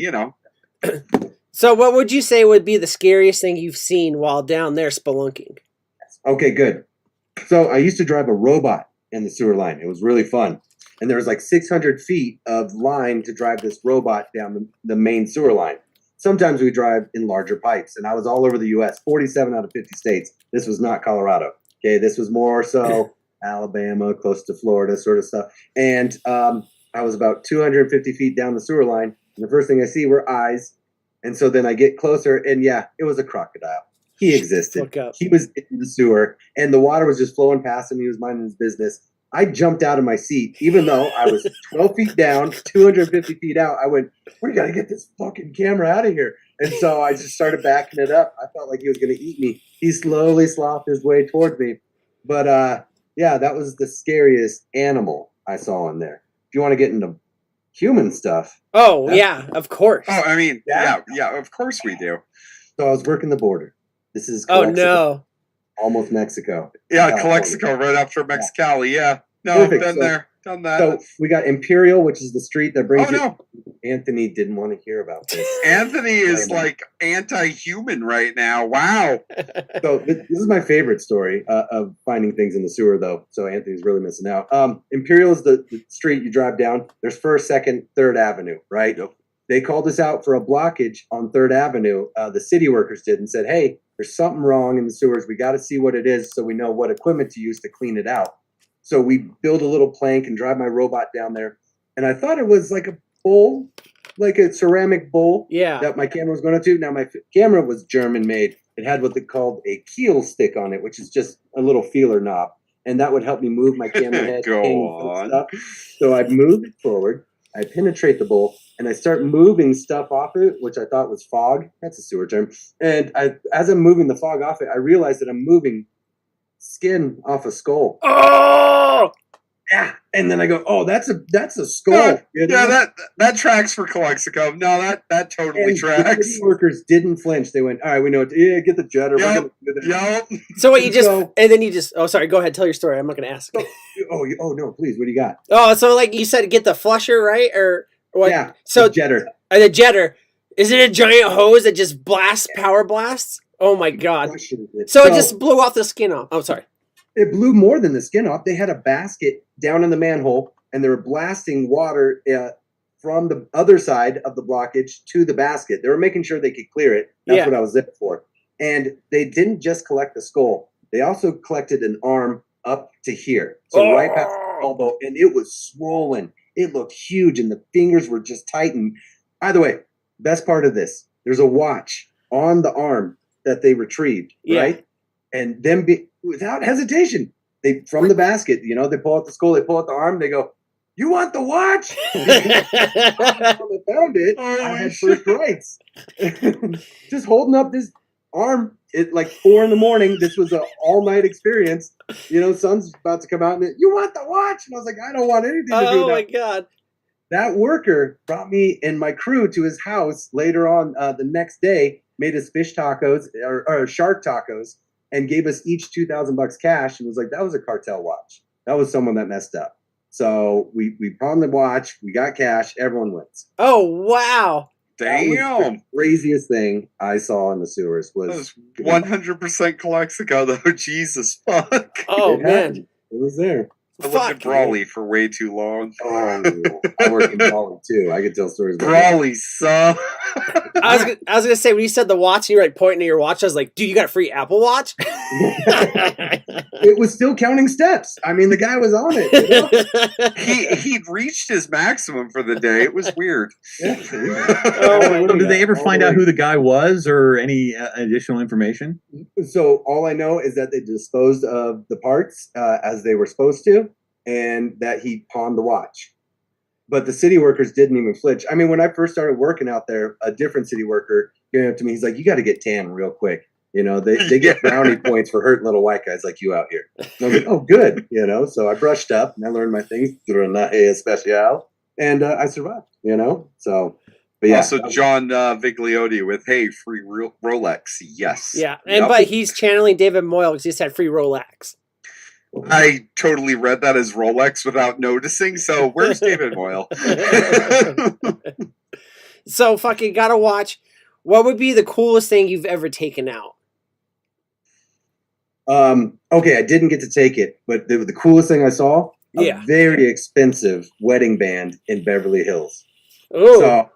So what would you say would be the scariest thing you've seen while down there spelunking? Okay, good. So I used to drive a robot in the sewer line. It was really fun. and there was like 600 feet of line to drive this robot down the main sewer line. Sometimes we drive in larger pipes, and I was all over the U.S., 47 out of 50 states. This was not Colorado. Okay, this was more so Alabama, close to Florida sort of stuff. And I was about 250 feet down the sewer line, and the first thing I see were eyes. And so then I get closer, and yeah, it was a crocodile. He existed. He was in the sewer, and the water was just flowing past him. He was minding his business. I jumped out of my seat, even though I was 12 feet down, 250 feet out. I went, we got to get this fucking camera out of here. And so I just started backing it up. I felt like he was going to eat me. He slowly sloughed his way towards me. But yeah, that was the scariest animal I saw in there. If you want to get into human stuff. Oh, yeah, of course. Oh, I mean, yeah, of course we do. So I was working the border. This is Oh, Calexico, no. almost Mexico. Yeah, Calexico, right after Mexicali. Yeah. No, Perfect. been So- there, done that. So we got Imperial, which is the street that brings Oh, no. Anthony didn't want to hear about this. Anthony is like anti-human right now. Wow. So this is my favorite story of finding things in the sewer, though. So Anthony's really missing out. Imperial is the street you drive down. There's 1st, 2nd, 3rd Avenue, right? Yep. They called us out for a blockage on 3rd Avenue. The city workers did and said, hey, there's something wrong in the sewers. We got to see what it is so we know what equipment to use to clean it out. So we build a little plank and drive my robot down there. And I thought it was like a bowl, like a ceramic bowl Yeah. that my camera was going to. Now, my camera was German made. It had what they called a keel stick on it, which is just a little feeler knob. And that would help me move my camera head. Go and on. stuff. So I'd move it forward. I penetrate the bowl, and I start moving stuff off it, which I thought was fog. That's a sewer term. And as I'm moving the fog off it, I realize that I'm moving skin off a skull. Oh! Yeah. And then I go, oh, that's a skull. You know? Yeah, that tracks for Calexico. No, that totally And the tracks. city workers didn't flinch. They went, all right, we know. Get the jetter. We're Yep. gonna do this." Yep. So what, you just, So- and then you just, oh, sorry, go ahead, tell your story. I'm not going to ask. Oh, no, please. What do you got? Oh, so like you said, get the flusher, right? Or what? Yeah. So the jetter. the jetter, is it a giant hose that just blasts, power blasts? Oh my God. So it just blew off the skin off. Oh, sorry. It blew more than the skin off. They had a basket down in the manhole, and they were blasting water from the other side of the blockage to the basket. They were making sure they could clear it. That's Yeah. what I was there for. And they didn't just collect the skull. They also collected an arm up to here. So right past the elbow, and it was swollen. It looked huge, and the fingers were just tightened. By the way, best part of this, there's a watch on the arm that they retrieved, Yeah. right? And then without hesitation, they from the basket, they pull out the skull, they pull out the arm, they go, "You want the watch?" When I found it, I had first rights. Just holding up this arm at like 4 a.m. This was an all-night experience. Sun's about to come out, and you want the watch? And I was like, I don't want anything to do Oh with my that. God. That worker brought me and my crew to his house later on the next day, made us fish tacos or shark tacos, and gave us each $2,000 cash, and was like, that was a cartel watch. That was someone that messed up. So we pawned the watch, we got cash, everyone wins. Oh, wow. That was Damn. the craziest thing I saw in the sewers That was was 100% Calexico, though. Jesus fuck. Oh, it man. happened. It was there. I lived in Fuck. Brawley for way too long. Oh, I work in Bali too. I could tell stories about Brawley, son. I was gonna say when you said the watch and you were like pointing at your watch, I was like, dude, you got a free Apple Watch? that. It was still counting steps. I mean, the guy was on it. He'd reached his maximum for the day. It was weird. Oh my So did they ever All find the out way. who the guy was or any additional information? So all I know is that they disposed of the parts as they were supposed to, and that he pawned the watch. But the city workers didn't even flinch. I mean, when I first started working out there, a different city worker came up to me. He's like, "You got to get tan real quick. They get brownie points for hurting little white guys like you out here." And I was like, "Oh, good." So I brushed up and I learned my things through a especial, and I survived. So. But yeah, Also, John Vigliotti with, hey, free Rolex. Yes. Yeah, and but he's channeling David Moyle because he just had free Rolex. I totally read that as Rolex without noticing. So where's David Moyle? So fucking gotta watch. What would be the coolest thing you've ever taken out? Okay, I didn't get to take it, but the coolest thing I saw a very expensive wedding band in Beverly Hills. Oh. So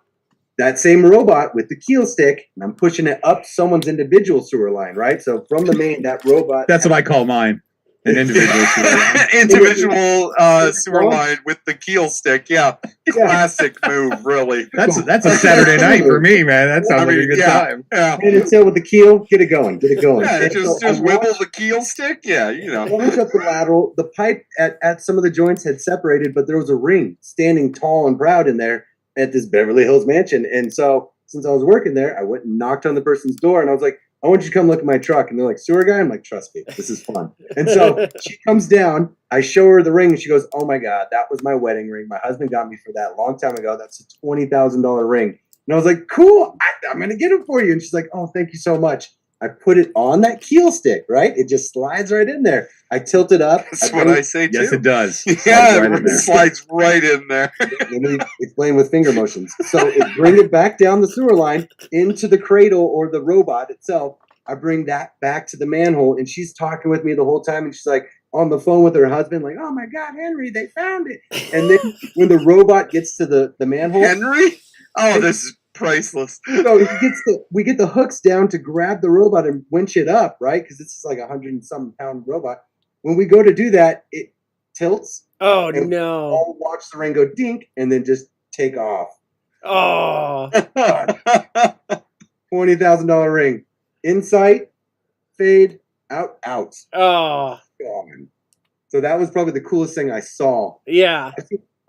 that same robot with the keel stick, and I'm pushing it up someone's individual sewer line, right? So from the main, that robot. That's what I call mine. An individual sewer line. Individual sewer line with the keel stick. Yeah. Classic move, really. That's a Saturday night for me, man. That sounds like a good time. Yeah. And until with the keel, get it going. Yeah, And just so I wiggle launched- the keel stick. Yeah, you know. launch up the lateral. The pipe at some of the joints had separated, but there was a ring standing tall and proud in there at this Beverly Hills mansion. And so since I was working there, I went and knocked on the person's door, and I was like, I want you to come look at my truck. And they're like, sewer guy? I'm like, trust me, this is fun. And so she comes down. I show her the ring, and she goes, oh, my God, that was my wedding ring. My husband got me for that a long time ago. That's a $20,000 ring. And I was like, cool, I'm going to get it for you. And she's like, oh, thank you so much. I put it on that keel stick, right? It just slides right in there. I tilt it up. That's what I say, too. Yes, it does. Yeah, right in there. it slides right in there. Let me explain with finger motions. So bring it back down the sewer line into the cradle or the robot itself. I bring that back to the manhole, and she's talking with me the whole time, and she's like on the phone with her husband, like, oh my God, Henry, they found it. And then when the robot gets to the manhole, Henry? Oh, this is priceless. so we get the hooks down to grab the robot and winch it up, right? Because this is like 100 and some pound robot. When we go to do that, it tilts. Oh, and no. I'll watch the ring go dink and then just take off. Oh. $20,000 ring. Insight, fade, out. Oh. Gone. So that was probably the coolest thing I saw. Yeah.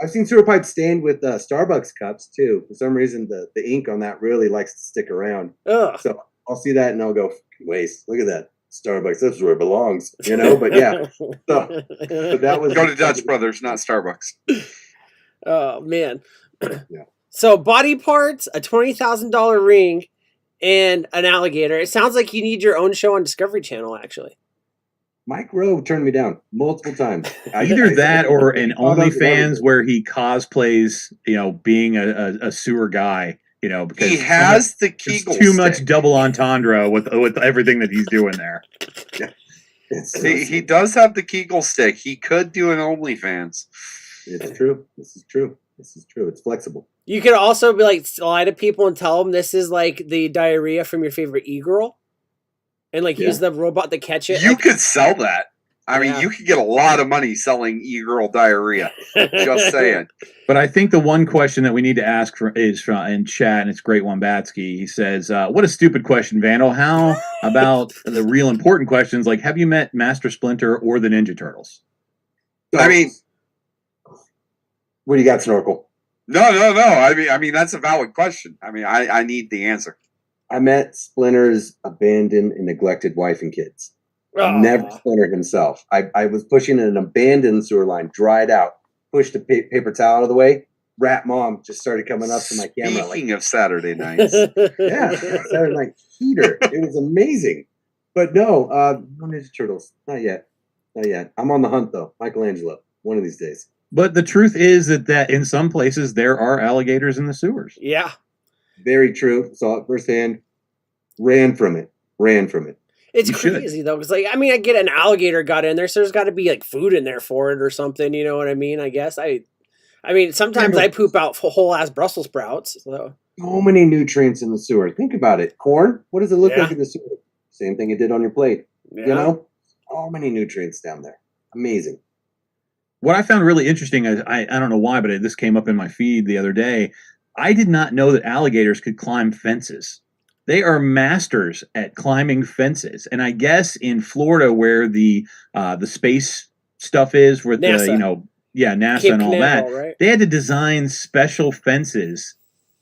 I've seen sewer pipes stained with Starbucks cups too. For some reason, the ink on that really likes to stick around. Ugh. So I'll see that and I'll go, waste. Look at that. Starbucks, that's where it belongs. You know, but yeah. So, but that was Go to Dutch Brothers, not Starbucks. Oh, man. Yeah. So body parts, a $20,000 ring, and an alligator. It sounds like you need your own show on Discovery Channel, actually. Mike Rowe turned me down multiple times. Either that or an caught on to OnlyFans everything. where he cosplays, being a sewer guy, because He has the there's Kegel too much stick. double entendre with everything that he's doing there. It's, He does have the Kegel stick. He could do an OnlyFans. It's true. This is true. It's flexible. You could also be like lie to people and tell them this is like the diarrhea from your favorite e-girl, and like use the robot to catch it. You Like, could sell that. I mean, Yeah. you could get a lot of money selling e-girl diarrhea. Just saying. But I think the one question that we need to ask is from in chat, and it's Great Wombatsky. He says, "What a stupid question, Vandal. How about the real important questions like have you met Master Splinter or the Ninja Turtles?" So, I mean, what do you got, Snorkel? no. I mean, that's a valid question. I mean, I need the answer. I met Splinter's abandoned and neglected wife and kids. Aw. Never Splinter himself. I was pushing an abandoned sewer line, dried out, pushed the paper towel out of the way. Rat mom just started coming up to my camera. Like, Speaking of Saturday nights, yeah, Saturday Night Heater. It was amazing. But no Ninja Turtles. Not yet. I'm on the hunt, though. Michelangelo. One of these days. But the truth is that in some places there are alligators in the sewers. Yeah. Very true. Saw it firsthand. Ran from it. It's You should. crazy though, because I get an alligator got in there, so there's got to be like food in there for it or something. You know what I mean? I guess I mean sometimes I poop out whole ass Brussels sprouts. So So many nutrients in the sewer. Think about it. Corn. What does it look Yeah. like in the sewer? Same thing it did on your plate. yeah. You know, so many nutrients down there. Amazing. What I found really interesting, I don't know why, but this came up in my feed the other day. I did not know that alligators could climb fences. They are masters at climbing fences, and I guess in Florida, where the space stuff is, with NASA. NASA Cape and all that, Canaveral, right? they had to design special fences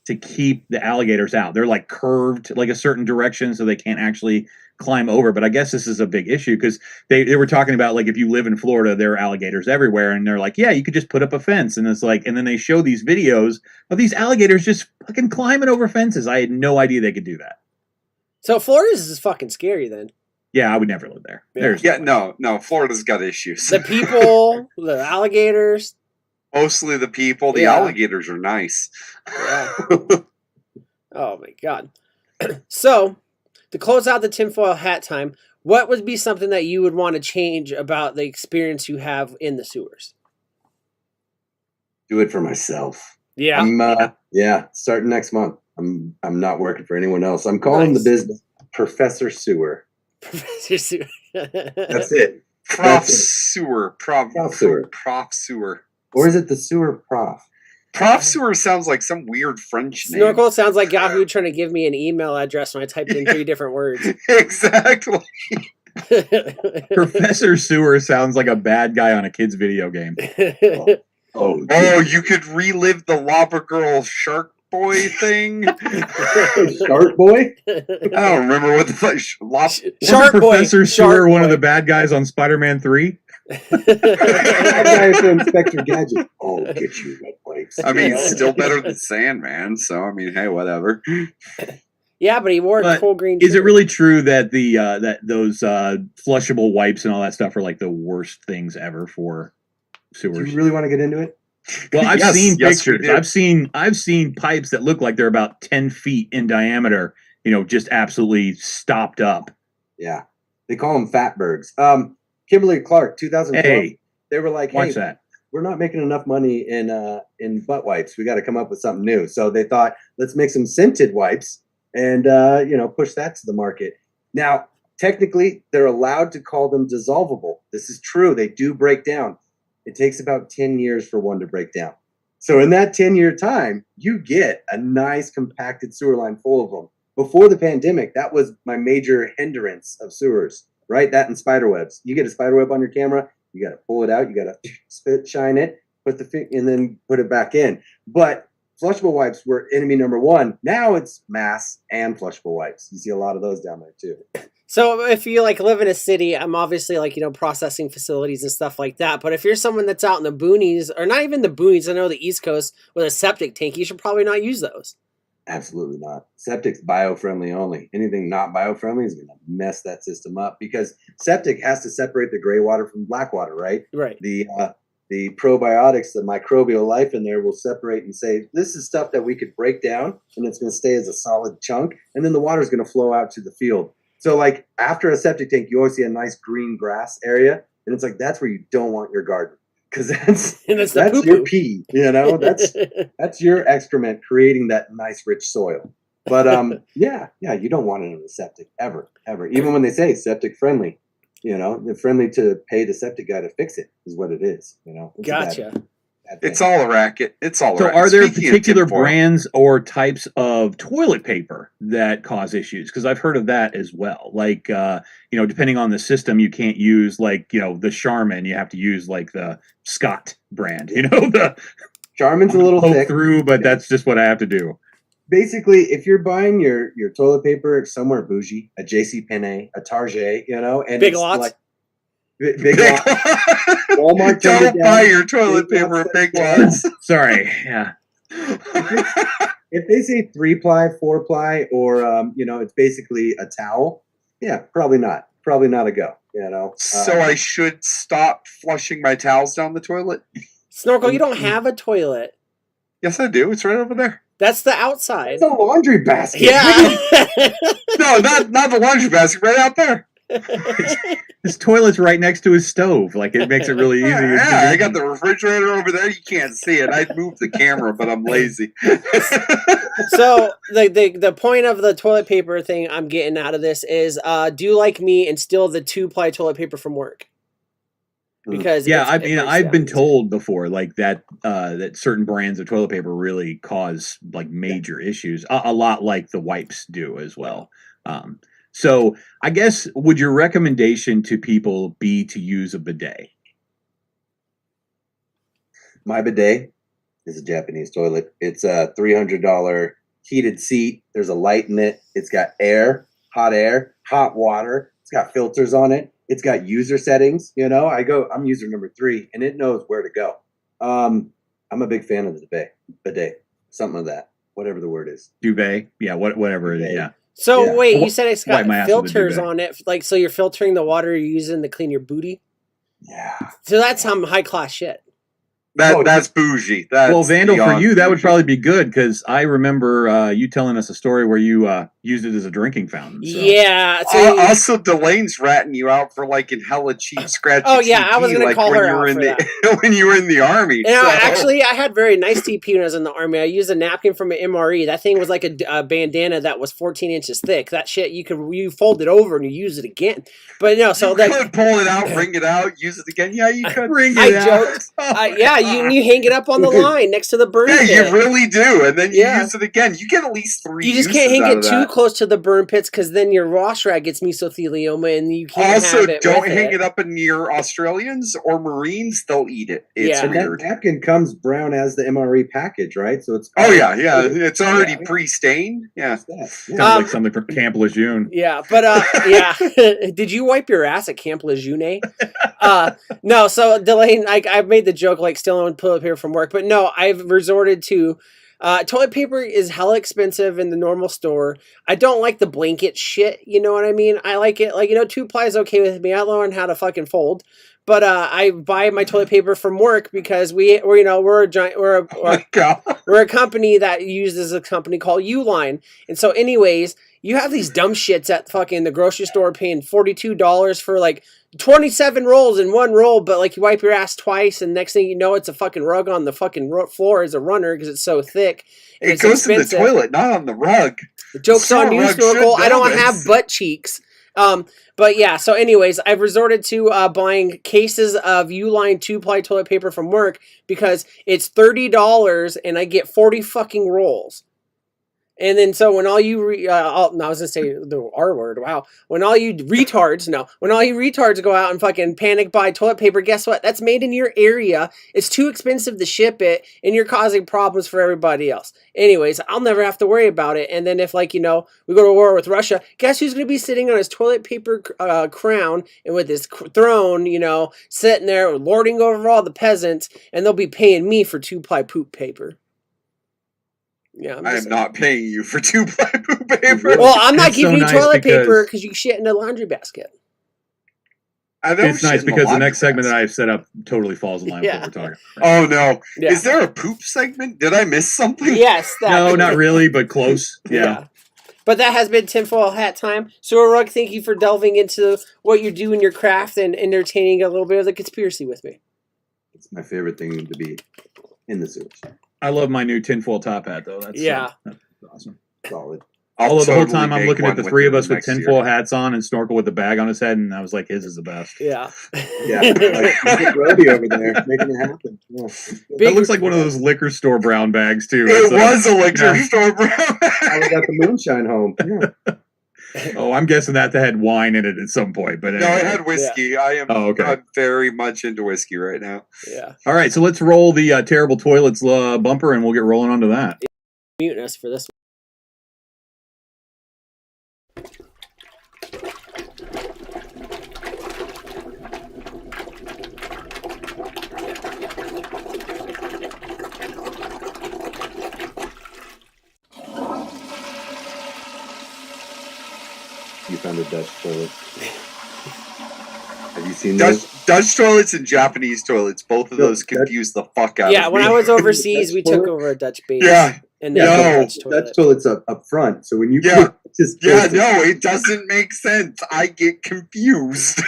to keep the alligators out. They're like curved like a certain direction, so they can't actually climb over. But I guess this is a big issue because they were talking about like if you live in Florida, there are alligators everywhere, and they're like, yeah, you could just put up a fence, and it's like, and then they show these videos of these alligators just fucking climbing over fences. I had no idea they could do that. So Florida's is fucking scary then. Yeah, I would never live there. Yeah. There's yeah, no way. no. Florida's got issues. The people, the alligators. Mostly the people. The Yeah. alligators are nice. Yeah. Oh my god. So, to close out the tinfoil hat time, what would be something that you would want to change about the experience you have in the sewers? Do it for myself. Yeah. Starting next month. I'm not working for anyone else. I'm calling the business Professor Sewer. Professor Sewer. That's it. Prof Sewer. Prof Sewer. Prof Sewer. Or is it the Sewer Prof? Prof Sewer sounds like some weird French name. Snorkel sounds like Yahoo trying to give me an email address when I typed in 3 different words. Exactly. Professor Sewer sounds like a bad guy on a kid's video game. Oh, you could relive the Lava Girl Shark Boy thing. Shark Boy? I don't remember what the fuck. Shark Boy. Professor Sewer one of the bad guys on Spider-Man 3? That guy from Inspector Gadget. Oh, get you red wipes. I mean, it's still better than Sandman, so I mean, hey, whatever. Yeah, but he wore a cool green shirt. Is it really true that those flushable wipes and all that stuff are like the worst things ever for sewers? Do you really want to get into it? Well, I've seen pictures. I've seen pipes that look like they're about 10 feet in diameter, just absolutely stopped up. Yeah. They call them fatbergs. Kimberly Clark, 2012. Hey, they were like, watch that. We're not making enough money in butt wipes. We got to come up with something new. So they thought, let's make some scented wipes and push that to the market. Now, technically, they're allowed to call them dissolvable. This is true. They do break down. It takes about 10 years for one to break down. So in that 10-year time, you get a nice compacted sewer line full of them. Before the pandemic, that was my major hindrance of sewers, right? That and spider webs. You get a spider web on your camera, you got to pull it out, you got to shine it, and then put it back in. But flushable wipes were enemy number one. Now it's mass and flushable wipes. You see a lot of those down there too. So if you live in a city, I'm obviously processing facilities and stuff like that. But if you're someone that's out in the boonies, or not even the boonies, I know the East Coast with a septic tank, you should probably not use those. Absolutely not. Septic's bio-friendly only. Anything not bio-friendly is going to mess that system up because septic has to separate the gray water from black water, right? Right. The probiotics, the microbial life in there will separate and say, this is stuff that we could break down and it's going to stay as a solid chunk. And then the water is going to flow out to the field. So after a septic tank, you always see a nice green grass area. And it's that's where you don't want your garden. Because that's your pee, that's your excrement creating that nice rich soil. But you don't want it in the septic ever. Even when they say septic friendly, they're friendly to pay the septic guy to fix it is what it is. Gotcha. It's all a racket. It's all. So, are there particular brands or types of toilet paper that cause issues? Because I've heard of that as well. Depending on the system, you can't use the Charmin. You have to use the Scott brand. The Charmin's a little thick through, but that's just what I have to do. Basically, if you're buying your toilet paper somewhere bougie, a JCPenney, a Target, and Big Lots. Big Lots. Walmart. Don't buy your toilet paper at Big Lots. Sorry. Yeah. If they say 3-ply, 4-ply, or it's basically a towel, yeah, probably not. Probably not a go. So I should stop flushing my towels down the toilet. Snorkel, you don't have a toilet. Yes, I do. It's right over there. That's the outside. It's a laundry basket. Yeah. No, not the laundry basket. Right out there. His toilet's right next to his stove. It makes it really easy. Yeah, I got the refrigerator over there. You can't see it. I'd move the camera, but I'm lazy. So the point of the toilet paper thing I'm getting out of this is do like me and steal the 2-ply toilet paper from work. Because I've been told before that certain brands of toilet paper really cause major issues, a lot like the wipes do as well. So I guess, would your recommendation to people be to use a bidet? My bidet is a Japanese toilet. It's a $300 heated seat. There's a light in it. It's got air, hot water. It's got filters on it. It's got user settings. I'm user number 3 and it knows where to go. I'm a big fan of the bidet, something like that, whatever the word is. Duvet. Yeah. Whatever it is. Yeah. So wait, you said it's got filters on it, so you're filtering the water you're using to clean your booty? Yeah. So that's some high class shit. That's bougie. That's well, Vandal, for beyond you, that would bougie. probably be good because I remember you telling us a story where you used it as a drinking fountain. So. Yeah. So Also, Delane's ratting you out for liking hella cheap, scratchy. Oh, yeah, I was TP, gonna call when her you were out in for the when you were in the army. You know, so. actually, I had very nice TP when I was in the army. I used a napkin from an MRE. That thing was like a bandana that was 14 inches thick. That shit, you fold it over and you use it again. But no, so you like, could pull it out, bring it out, use it again. Yeah, you could Bring it I out. joked. Yeah, you hang it up on the line next to the burn Yeah, pit. you really do, and then you Yeah. use it again. You get at least 3 You just uses can't hang out it of too that. close to the burn pits because then your wash rag gets mesothelioma and you can't Also, have it don't with hang it up near Australians or Marines. They'll eat it. It's Yeah. And that weird. napkin comes brown as the MRE package, right? So it's Oh yeah, it's already Yeah. pre-stained. Yeah. Sounds like something from Camp Lejeune. Yeah, but yeah. Did you wipe your ass at Camp Lejeune? No, so Delane, I've made the joke like stealing toilet paper from work, but no, I've resorted to toilet paper is hella expensive in the normal store. I don't like the blanket shit, you know what I mean? I like it like 2-ply is okay with me. I learned how to fucking fold. But I buy my toilet paper from work because we're a giant Oh my God. we're a company that uses a company called Uline. And so anyways, you have these dumb shits at fucking the grocery store paying $42 for like 27 rolls in one roll, but like you wipe your ass twice and next thing you know it's a fucking rug on the fucking floor as a runner because it's so thick. And It it's goes expensive. in the toilet, not on the rug. The joke's Some on you, rug Snorkel. should I don't know have this. butt cheeks. But yeah, so anyways, I've resorted to buying cases of Uline 2-ply toilet paper from work because it's $30 and I get 40 fucking rolls. And then so when all you I was gonna say the R word. Wow. When all you retards go out and fucking panic buy toilet paper, guess what? That's made in your area. It's too expensive to ship it, and you're causing problems for everybody else. Anyways, I'll never have to worry about it. And then if we go to war with Russia, guess who's gonna be sitting on his toilet paper crown and with his throne, sitting there lording over all the peasants, and they'll be paying me for 2-ply poop paper. Yeah, I am not paying you for 2-ply poop paper. Well, I'm not It's giving so you nice toilet paper because- because you shit in a laundry basket. It's nice because the next segment that I've set up totally falls in line with Yeah. what we're talking about. Oh no! Yeah. Is there a poop segment? Did I miss something? Yes. No, not really, but close. Yeah. But that has been tinfoil hat time. So, Rug, thank you for delving into what you do in your craft and entertaining a little bit of the conspiracy with me. It's my favorite thing to be in the sewers. I love my new tinfoil top hat, though. That's that's awesome. Solid. Although the whole totally time I'm make looking at one the with three him of us with next year. tinfoil hats on and Snorkel with the bag on his head, and I was like, his is the best. Yeah. Yeah, like Brody over there making it happen. Yeah. That looks like one of those liquor store brown bags, too. It That's was a liquor yeah. store, bro. I got the moonshine home. Yeah. Oh, I'm guessing that had wine in it at some point. But No, anyway. it had whiskey. I am. Oh, okay. I'm very much into whiskey right now. Yeah. All right, so let's roll the Terrible Toilets bumper, and we'll get rolling onto that. Mute us for this. You found a Dutch toilet. Have you seen those? Dutch toilets and Japanese toilets, both of No, those confuse the fuck out Yeah, of when me. I was overseas, we Dutch took toilet? over a Dutch base. Yeah. And No. then Dutch toilet. Dutch toilet's up front, so when you Yeah. just Yeah, no, it doesn't make sense. I get confused.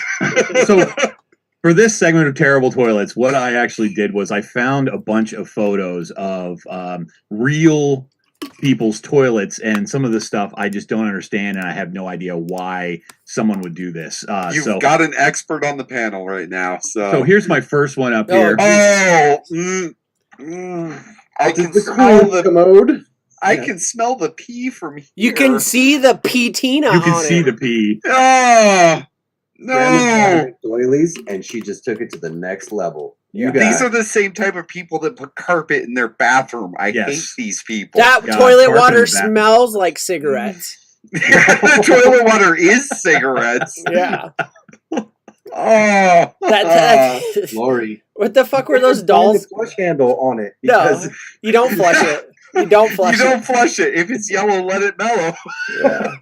So, for this segment of Terrible Toilets, what I actually did was I found a bunch of photos of real people's toilets, and some of the stuff I just don't understand, and I have no idea why someone would do this. You've got an expert on the panel right now. So here's my first one up Oh, here. I can the smell queen the commode. I can smell the pee from here. You can see the patina You can on see it. the pee. Oh, Grandma's no. doilies, and she just took it to the next level. You These got are the same type of people that put carpet in their bathroom. I Yes. hate these people. That God, toilet carpet water in the bathroom. smells like cigarettes. The toilet water is cigarettes. Yeah. Oh, That Lori. what the fuck were those Find dolls? the flush handle on it No. because You don't flush it. You don't flush You don't flush it. If it's yellow, let it mellow. Yeah.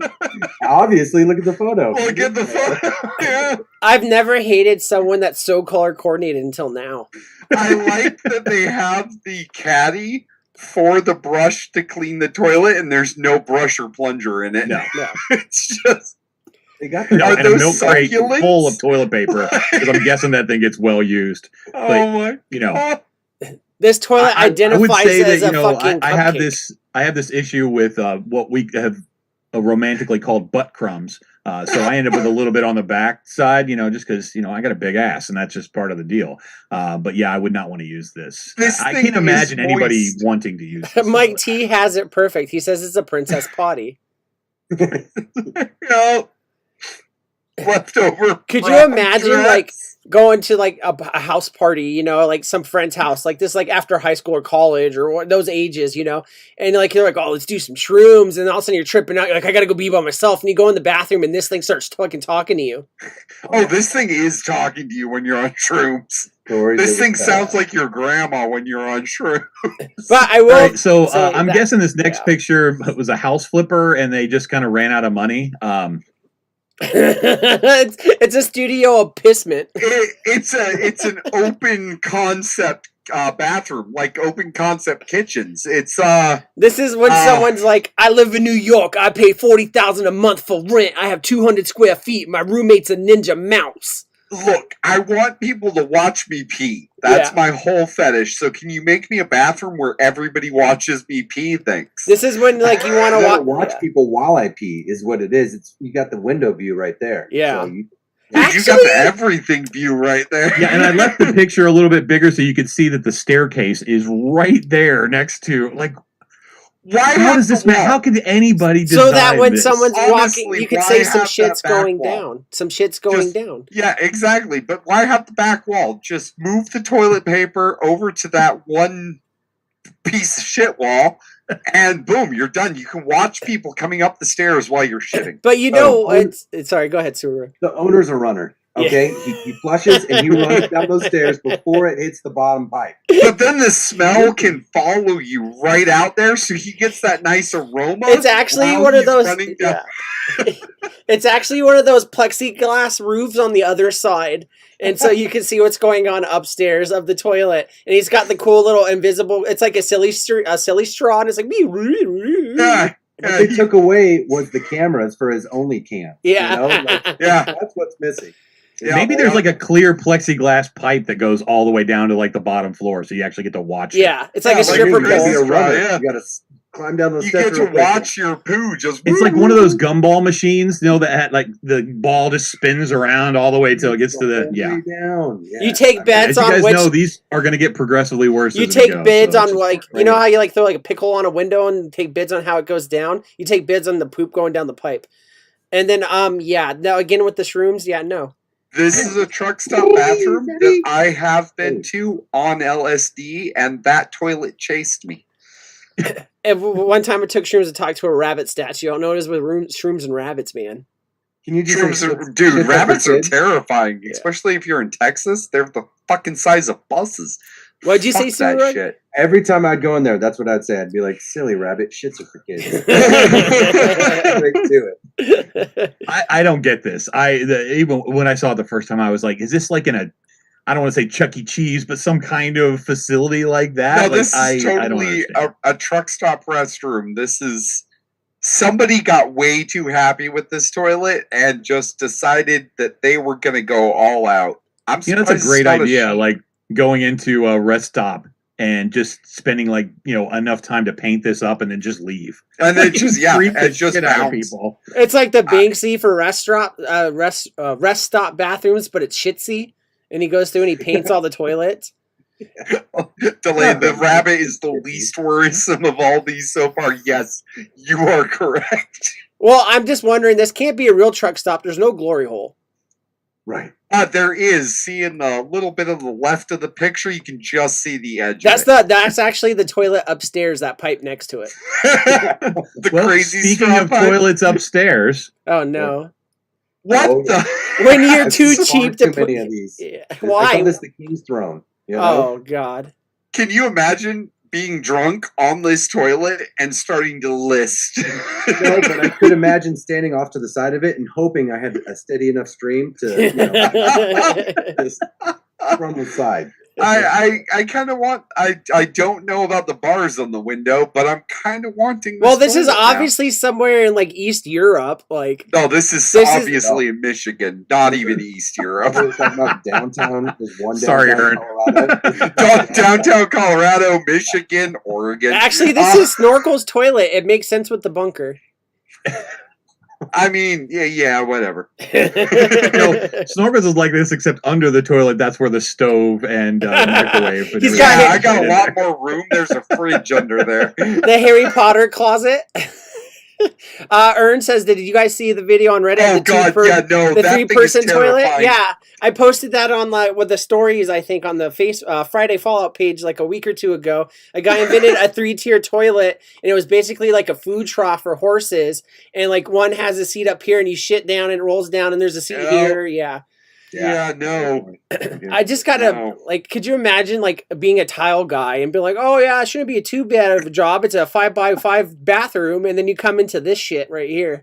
Obviously, look at the photo. Look at the photo. Yeah. I've never hated someone that's so color coordinated until now. I like that they have the caddy for the brush to clean the toilet, and there's no brush or plunger in it. No. It's just They got No, Are and a those milk crate succulents? full of toilet paper because I'm guessing that thing gets well used. oh my. You know, This toilet I would identifies say as that, a fucking I have cupcake. I have this issue with what we have romantically called butt crumbs. So I end up with a little bit on the back side, just because I got a big ass, and that's just part of the deal. But yeah, I would not want to use this. This I thing can't imagine is anybody moist. wanting to use this. Mike T has it perfect. He says it's a princess potty. No. Leftover. Could you brown imagine, dress. like, going to like a house party, like some friend's house, like this, like after high school or college or those ages, and like you're like, oh, let's do some shrooms, and all of a sudden you're tripping out, you're like, I gotta go be by myself, and you go in the bathroom and this thing starts talking to you. Oh, this thing is talking to you when you're on shrooms. This thing sounds like your grandma when you're on shrooms. But I will. All right, so say I'm that- guessing this next yeah. picture was a house flipper, and they just kind of ran out of money. it's a studio of pissment. It's an open concept bathroom, like open concept kitchens. It's This is when someone's like, I live in New York. I pay $40,000 a month for rent. I have 200 square feet. My roommate's a ninja mouse. look, I want people to watch me pee. That's Yeah. my whole fetish. So can you make me a bathroom where everybody watches me pee? Thanks. This is when like you want I to gotta watch. watch people while I pee is what it is. It's you got the window view right there. Yeah. So Dude, you got Actually- the everything view right there. Yeah, and I left the picture a little bit bigger so you could see that the staircase is right there next to, like, Why how have does this the man? wall? How could anybody So that design when this? someone's Honestly, walking, you could why say some have shit's that back going wall? down. Some shit's going Just- down. Yeah, exactly. But why have the back wall? Just move the toilet paper over to that one piece of shit wall, and boom, you're done. You can watch people coming up the stairs while you're shitting. But you know, it's sorry. Go ahead, Suru. the owner's a runner. Okay, he flushes and he runs down those stairs before it hits the bottom pipe. But then the smell can follow you right out there, so he gets that nice aroma. It's actually while one of he's those. running down. Yeah. It's actually one of those plexiglass roofs on the other side, and so you can see what's going on upstairs of the toilet. And he's got the cool little invisible. It's like a silly straw, and it's like Yeah, What yeah, they took away was the cameras for his only cam. yeah. You know? Like, yeah. that's what's missing. Yeah, Maybe there's like a clear plexiglass pipe that goes all the way down to like the bottom floor, so you actually get to watch it. Yeah, it's like Yeah, a like stripper you gotta be a pole. runner. Yeah. You gotta climb down those You steps. get to real quick. watch your poo just. It's like one of those gumball machines, that had like the ball just spins around all the way till it gets to the All yeah. way down. Yeah. You take I mean, bets As you on guys which know, these are going to get progressively worse. you as take we go, bids so on, it's- like, you know how you like throw like a pickle on a window and take bids on how it goes down. You take bids on the poop going down the pipe, and then yeah. Now again with the shrooms, yeah, no. This is a truck stop bathroom that I have been to on LSD, and that toilet chased me. And one time I took shrooms to talk to a rabbit statue. I don't know what it is with shrooms and rabbits, man. Can you do some Shrooms are, shit- dude, shit rabbits for are kids? terrifying, Yeah. especially if you're in Texas. They're the fucking size of buses. What'd you Fuck say, that Suru? shit. Every time I'd go in there, that's what I'd say. I'd be like, "Silly rabbit, shits are for kids." Straight to it. I don't get this. Even when I saw it the first time, I was like, "Is this like in a? I don't want to say Chuck E. Cheese, but some kind of facility like that." No, Like, this is I don't totally understand. a truck stop restroom. This is somebody got way too happy with this toilet and just decided that they were going to go all out. I'm That's a surprised it's great not a idea. sheet. Like going into a rest stop and just spending like enough time to paint this up and then just leave. and then just Freak the and just shit out of bounce. people. It's like the Banksy for rest stop bathrooms, but it's shitsy. And he goes through and he paints all the toilets. Delayed. The rabbit is the least worrisome of all these so far. Yes, you are correct. Well, I'm just wondering, this can't be a real truck stop. There's no glory hole. Right. There is. See in the little bit of the left of the picture, you can just see the edge. That's actually the toilet upstairs, that pipe next to it. The Well, crazy speaking straw of pipe. toilets upstairs, Oh no. What Oh, the? When you're I've too spawned cheap to too put many of these. Yeah. I Why? call this the king's throne. You know? Oh god. Can you imagine being drunk on this toilet and starting to list. No, but I could imagine standing off to the side of it and hoping I had a steady enough stream to, just from the side. I kind of want. I don't know about the bars on the window, but I'm kind of wanting. Well, this is toilet now. obviously somewhere in like East Europe. Like, No, this is obviously in Michigan, not even East I Europe. was talking about downtown. There's one Sorry, downtown Ern. Colorado. Downtown Colorado, Michigan, Oregon. actually, this is Snorkel's toilet. It makes sense with the bunker. I mean, yeah, whatever. Snorkel's is like this, except under the toilet, that's where the stove and microwave. And He's Yeah, got I got a lot more room. There's a fridge under there. The Harry Potter closet. Ern says, "Did you guys see the video on Reddit? Oh the God, yeah, no, the that thing is 3-person toilet. terrifying. Yeah, I posted that on like with the stories. I think on the Friday Fallout page like a week or two ago. A guy invented a 3-tier toilet, and it was basically like a food trough for horses. And like one has a seat up here, and you shit down, and it rolls down, and there's a seat here. Yeah, Yeah, no. I just gotta No. like. Could you imagine like being a tile guy and be like, oh yeah, it shouldn't be too bad of a job. It's a 5x5 bathroom, and then you come into this shit right here.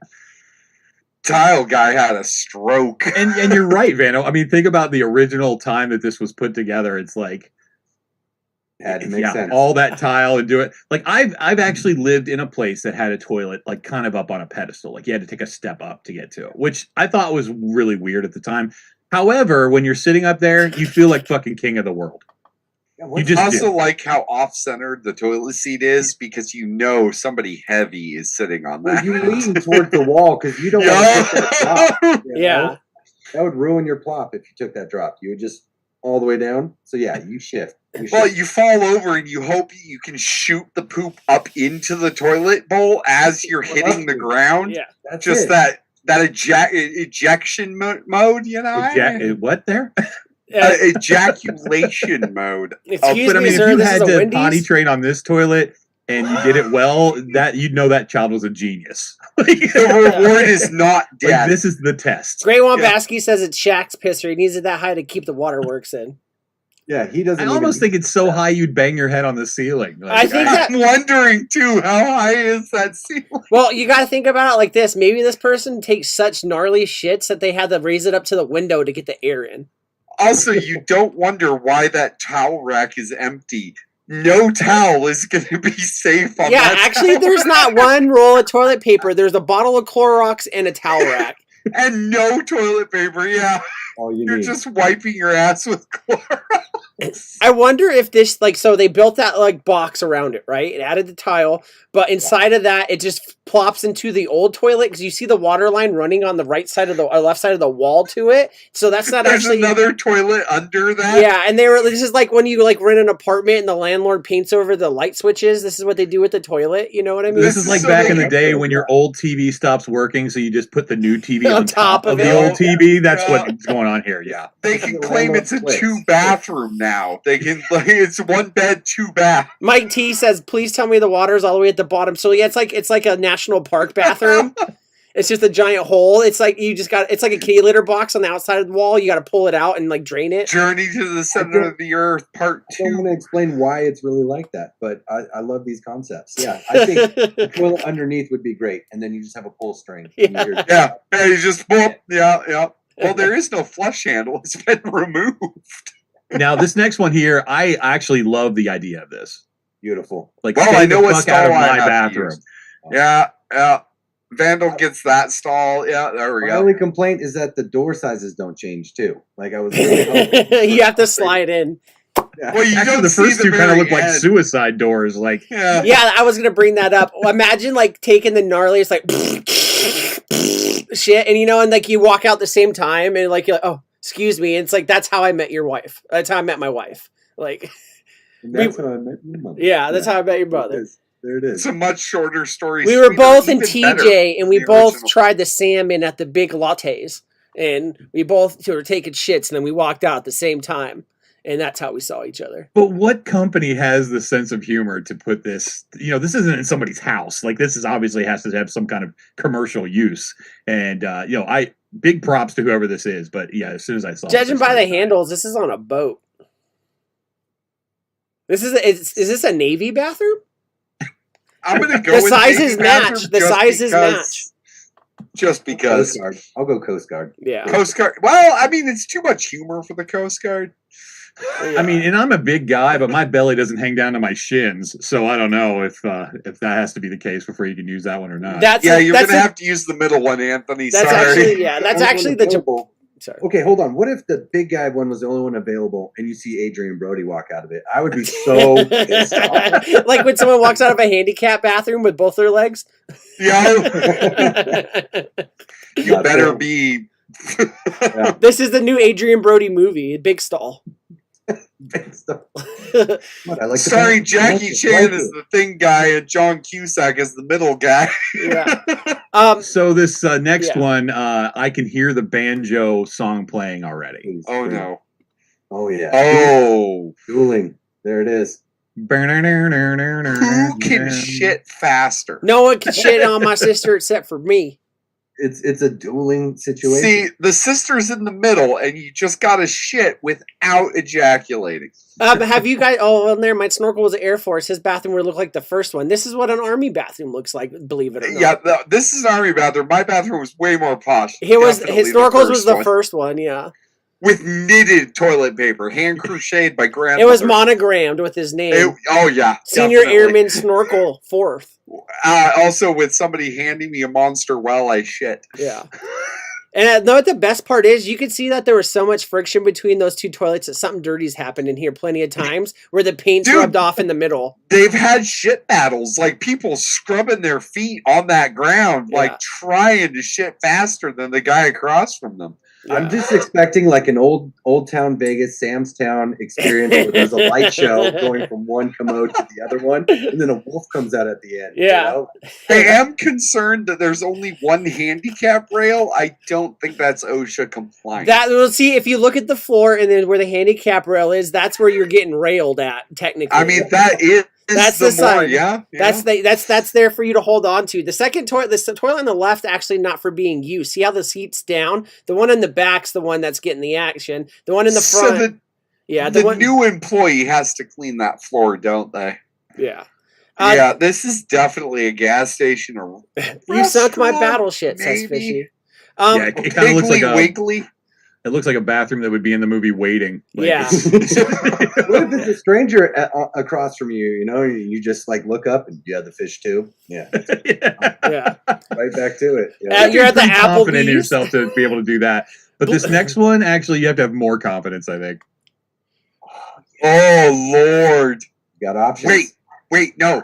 Tile guy had a stroke. And you're right, Vano. I mean, think about the original time that this was put together. It's like, Had to make sense. all that tile and do it. Like I've actually lived in a place that had a toilet like kind of up on a pedestal. Like you had to take a step up to get to it, which I thought was really weird at the time. However, when you're sitting up there, you feel like fucking king of the world. Yeah, You just Also, do. like how off-centered the toilet seat is because you know somebody heavy is sitting on Well, that. you lean towards the wall because you don't want to take that drop. you know? Yeah. That would ruin your plop if you took that drop. You would just all the way down. So yeah, you shift. Well, you fall over and you hope you can shoot the poop up into the toilet bowl as you're hitting the ground. Yeah. That's Just it. that ejection mode, you know? What there? Ejaculation mode. Excuse But I me, mean, sir. if you This had is a to Wendy's. potty train on this toilet and you did it well, that you'd know that child was a genius. The reward is not Like, death. this is the test. Grey Wombaski says it's Shaq's pisser. He needs it that high to keep the waterworks in. Yeah, he doesn't. I almost even, think it's so high you'd bang your head on the ceiling. Like, I think that- I'm wondering too, how high is that ceiling? Well, you got to think about it like this. Maybe this person takes such gnarly shits that they had to raise it up to the window to get the air in. Also, you don't wonder why that towel rack is empty. No towel is going to be safe on Yeah, that actually, towel there's rack. not one roll of toilet paper. There's a bottle of Clorox and a towel rack. And no toilet paper, yeah. all you You're need. just wiping your ass with Clorox. I wonder if this, like, so they built that, like, box around it, right? It added the tile, but inside of that, it just plops into the old toilet because you see the water line running on the right side of the, or left side of the wall to it. So that's not There's actually... another toilet under that. Yeah, and this is like when you, like, rent an apartment and the landlord paints over the light switches. This is what they do with the toilet, you know what I mean? This is like So back they- in the day when your old TV stops working, so you just put the new TV on top of it. the old TV. That's Yeah. what's going on here. Yeah. They This is can the claim landlord it's a splits. 2-bathroom now. They can, like, it's 1 bed, 2 bath. Mike T says, "Please tell me the water's all the way at the bottom." So yeah, it's like a national park bathroom. It's just a giant hole. It's like it's like a kitty litter box on the outside of the wall. You got to pull it out and like drain it. Journey to the center of the earth, part I don't 2. want to explain why it's really like that, but I love these concepts. Yeah, I think the toilet underneath would be great, and then you just have a pull string. And you hear- Yeah, and you just boop. Yeah. Well, there is no flush handle. It's been removed. Now, this next one here, I actually love the idea of this. Beautiful. Like, Well, stay I know the what fuck out stall of I my have to bathroom. use. Yeah. Vandal gets that stall. Yeah, there we My go. only complaint is that the door sizes don't change too. Like I was really hoping. You have to slide in. Yeah. Well, you Actually, don't the see first the two kind of very look like end. suicide doors. Like, Yeah. Yeah, I was gonna bring that up. Imagine like taking the gnarliest like shit, and and like you walk out the same time, and like you're like, oh, excuse me. And it's like that's how I met your wife. That's how I met my wife. Like, And that's how I met your mother. yeah, that's how I met your There it brother. is. There it It's is. a much shorter story. We were sweeter, both in even better TJ, and we than the both original. tried the salmon at the big lattes, and we both were taking shits, and then we walked out at the same time, and that's how we saw each other. but what company has the sense of humor to put this? This isn't in somebody's house. Like, this is obviously has to have some kind of commercial use. And I big props to whoever this is. But yeah, as soon as I saw, Judging this, by the handles, this is on a boat. Is this a Navy bathroom? I'm gonna go. The with sizes Navy match. bathroom The just sizes because- match. Just because. Coast Guard. I'll go Coast Guard. Yeah. Coast Guard. Well, I mean, it's too much humor for the Coast Guard. Yeah. I mean, and I'm a big guy, but my belly doesn't hang down to my shins, so I don't know if that has to be the case before you can use that one or not. That's Yeah, you're gonna have to use the middle one, Anthony. That's Sorry. actually that's Only actually one the. available. Sorry. Okay, hold on. What if the big guy one was the only one available and you see Adrian Brody walk out of it? I would be so pissed off. Like when someone walks out of a handicap bathroom with both their legs. Yeah, you better be. This is the new Adrian Brody movie, Big Stall. What, I like the Starring fact- Jackie I like Chan it. as the thing guy and John Cusack as the middle guy. Yeah. So this next Yeah. one, I can hear the banjo song playing already. Please, Oh please. no. Oh yeah. Oh. Dueling. There it is. Who can shit faster? No one can shit on my sister except for me. It's a dueling situation. See, the sister's in the middle, and you just gotta shit without ejaculating. Have you guys? Oh, well, never mind. Snorkel was Air Force. His bathroom would look like the first one. This is what an Army bathroom looks like. Believe it or not. Yeah, this is an army bathroom. My bathroom was way more posh. His Definitely Snorkel's was the one. first one. Yeah, With knitted toilet paper, hand crocheted by it grandmother. was monogrammed with his name. Oh yeah, Senior definitely. Airman Snorkel, 4th. Also, with somebody handing me a monster while I shit. Yeah. And I know what the best part is? You could see that there was so much friction between those two toilets that something dirty's happened in here plenty of times where the paint's Dude. rubbed off in the middle. They've had shit battles, like people scrubbing their feet on that ground, Yeah. like trying to shit faster than the guy across from them. I'm just expecting like an old town Vegas, Sam's Town experience where there's a light show going from one commode to the other one, and then a wolf comes out at the end. Yeah. You know? I am concerned that there's only one handicap rail. I don't think that's OSHA compliant. Well, see, if you look at the floor and then where the handicap rail is, that's where you're getting railed at, technically. I mean, that is That's the the more, sign. yeah. That's there for you to hold on to. The second toilet, the toilet on the left, actually not for being used. See how the seat's down? The one in the back's the one that's getting the action. The one in the front, So yeah, the one, new employee has to clean that floor, don't they? yeah. Yeah, this is definitely a gas station or You sunk my restaurant, battle shit, says maybe. Fishy. Yeah, it kind of looks like a Wiggly. it looks like a bathroom that would be in the movie Waiting. Like, Yeah. What if it's a stranger across from you? You know, you just like look up and you have the fish too. Yeah, Yeah. right back to it. Yeah. You're at the pretty confident in Applebee's. yourself to be able to do that. But this next one, actually, you have to have more confidence, I think. Oh Lord! You got options. Wait, no.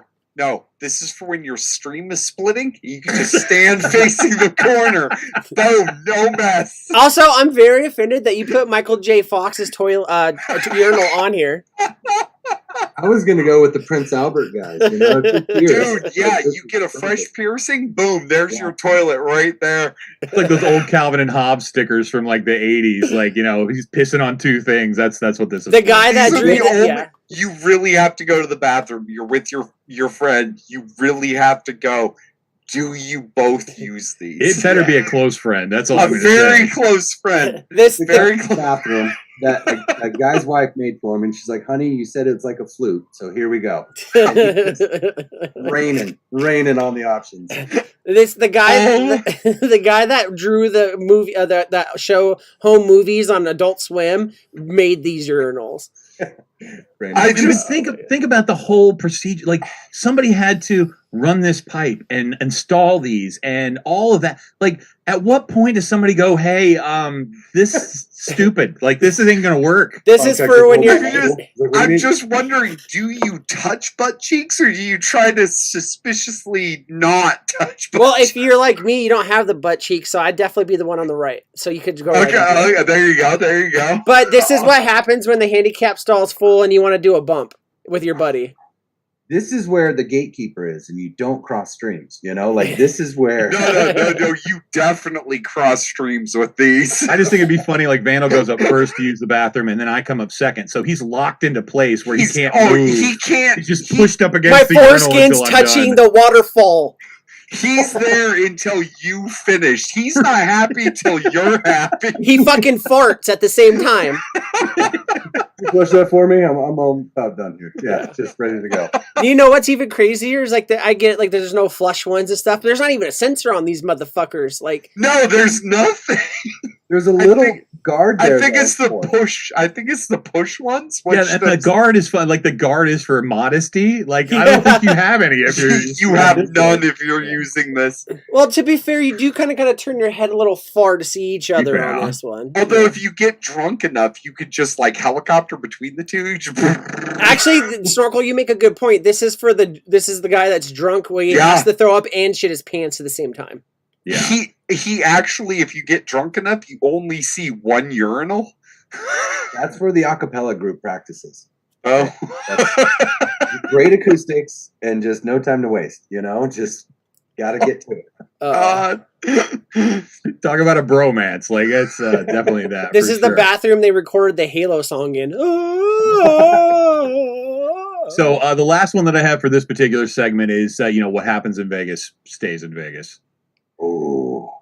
This is for when your stream is splitting. You can just stand facing the corner. Boom, no mess. Also, I'm very offended that you put Michael J. Fox's toilet urinal on here. I was gonna go with the Prince Albert guys. You know, Dude, yeah, you get a fresh piercing. Boom, there's your toilet right there. It's like those old Calvin and Hobbes stickers from like the 80s. Like, you know, he's pissing on two things. That's what this is. The guy that These are drew the that, only- yeah. You really have to go to the bathroom. You're with your friend. You really have to go. Do you both use these? It better be a close friend. That's all A I'm going to very say. close friend. This Very the bathroom that a guy's wife made for him, and she's like, "Honey, you said it's like a flute, so here we go." Raining on the options. the guy that drew the movie that show home movies on Adult Swim made these urinals. Raining. I I just- mean, think about the whole procedure. Like somebody had to run this pipe and install these and all of that. Like, at what point does somebody go, "Hey, this is stupid. Like, this ain't gonna work." This is for when you're. I'm just wondering, do you touch butt cheeks or do you try to suspiciously not touch butt Well, if cheeks? you're like me, you don't have the butt cheek, so I'd definitely be the one on the right. So you could go. Right into it. Okay, there you go. But this is what happens when the handicap stall's full and you want to do a bump with your buddy. This is where the gatekeeper is, and you don't cross streams. You know, like this is where. No, you definitely cross streams with these. I just think it'd be funny. Like Vandal goes up first to use the bathroom, and then I come up second. So he's locked into place where he can't move. He can't. He's just pushed up against My the urinal foreskin's until I'm touching done. the waterfall. He's there until you finish. He's not happy until you're happy. He fucking farts at the same time. You flush that for me. I'm all about done here. Yeah, just ready to go. You know what's even crazier is like I get like there's no flush ones and stuff. But there's not even a sensor on these motherfuckers. Like No, there's nothing. There's a little guard there. I think it's the for it. push. I think it's the push ones. Yeah, and the guard is fun. Like the guard is for modesty. Like I don't think you have any if you're You have none if you're using this. Well, to be fair, you do kind of turn your head a little far to see each other Yeah. on this one. Although if you get drunk enough, you could just like helicopter between the two. Actually, Snorkel, you make a good point. This is the guy that's drunk where he has to throw up and shit his pants at the same time. Yeah. He actually, if you get drunk enough, you only see one urinal. That's where the acapella group practices. Oh. Great acoustics and just no time to waste. You know, just gotta get to it. Talk about a bromance. Like it's definitely that. This for is sure. the bathroom they recorded the Halo song in. So the last one that I have for this particular segment is what happens in Vegas stays in Vegas. Oh,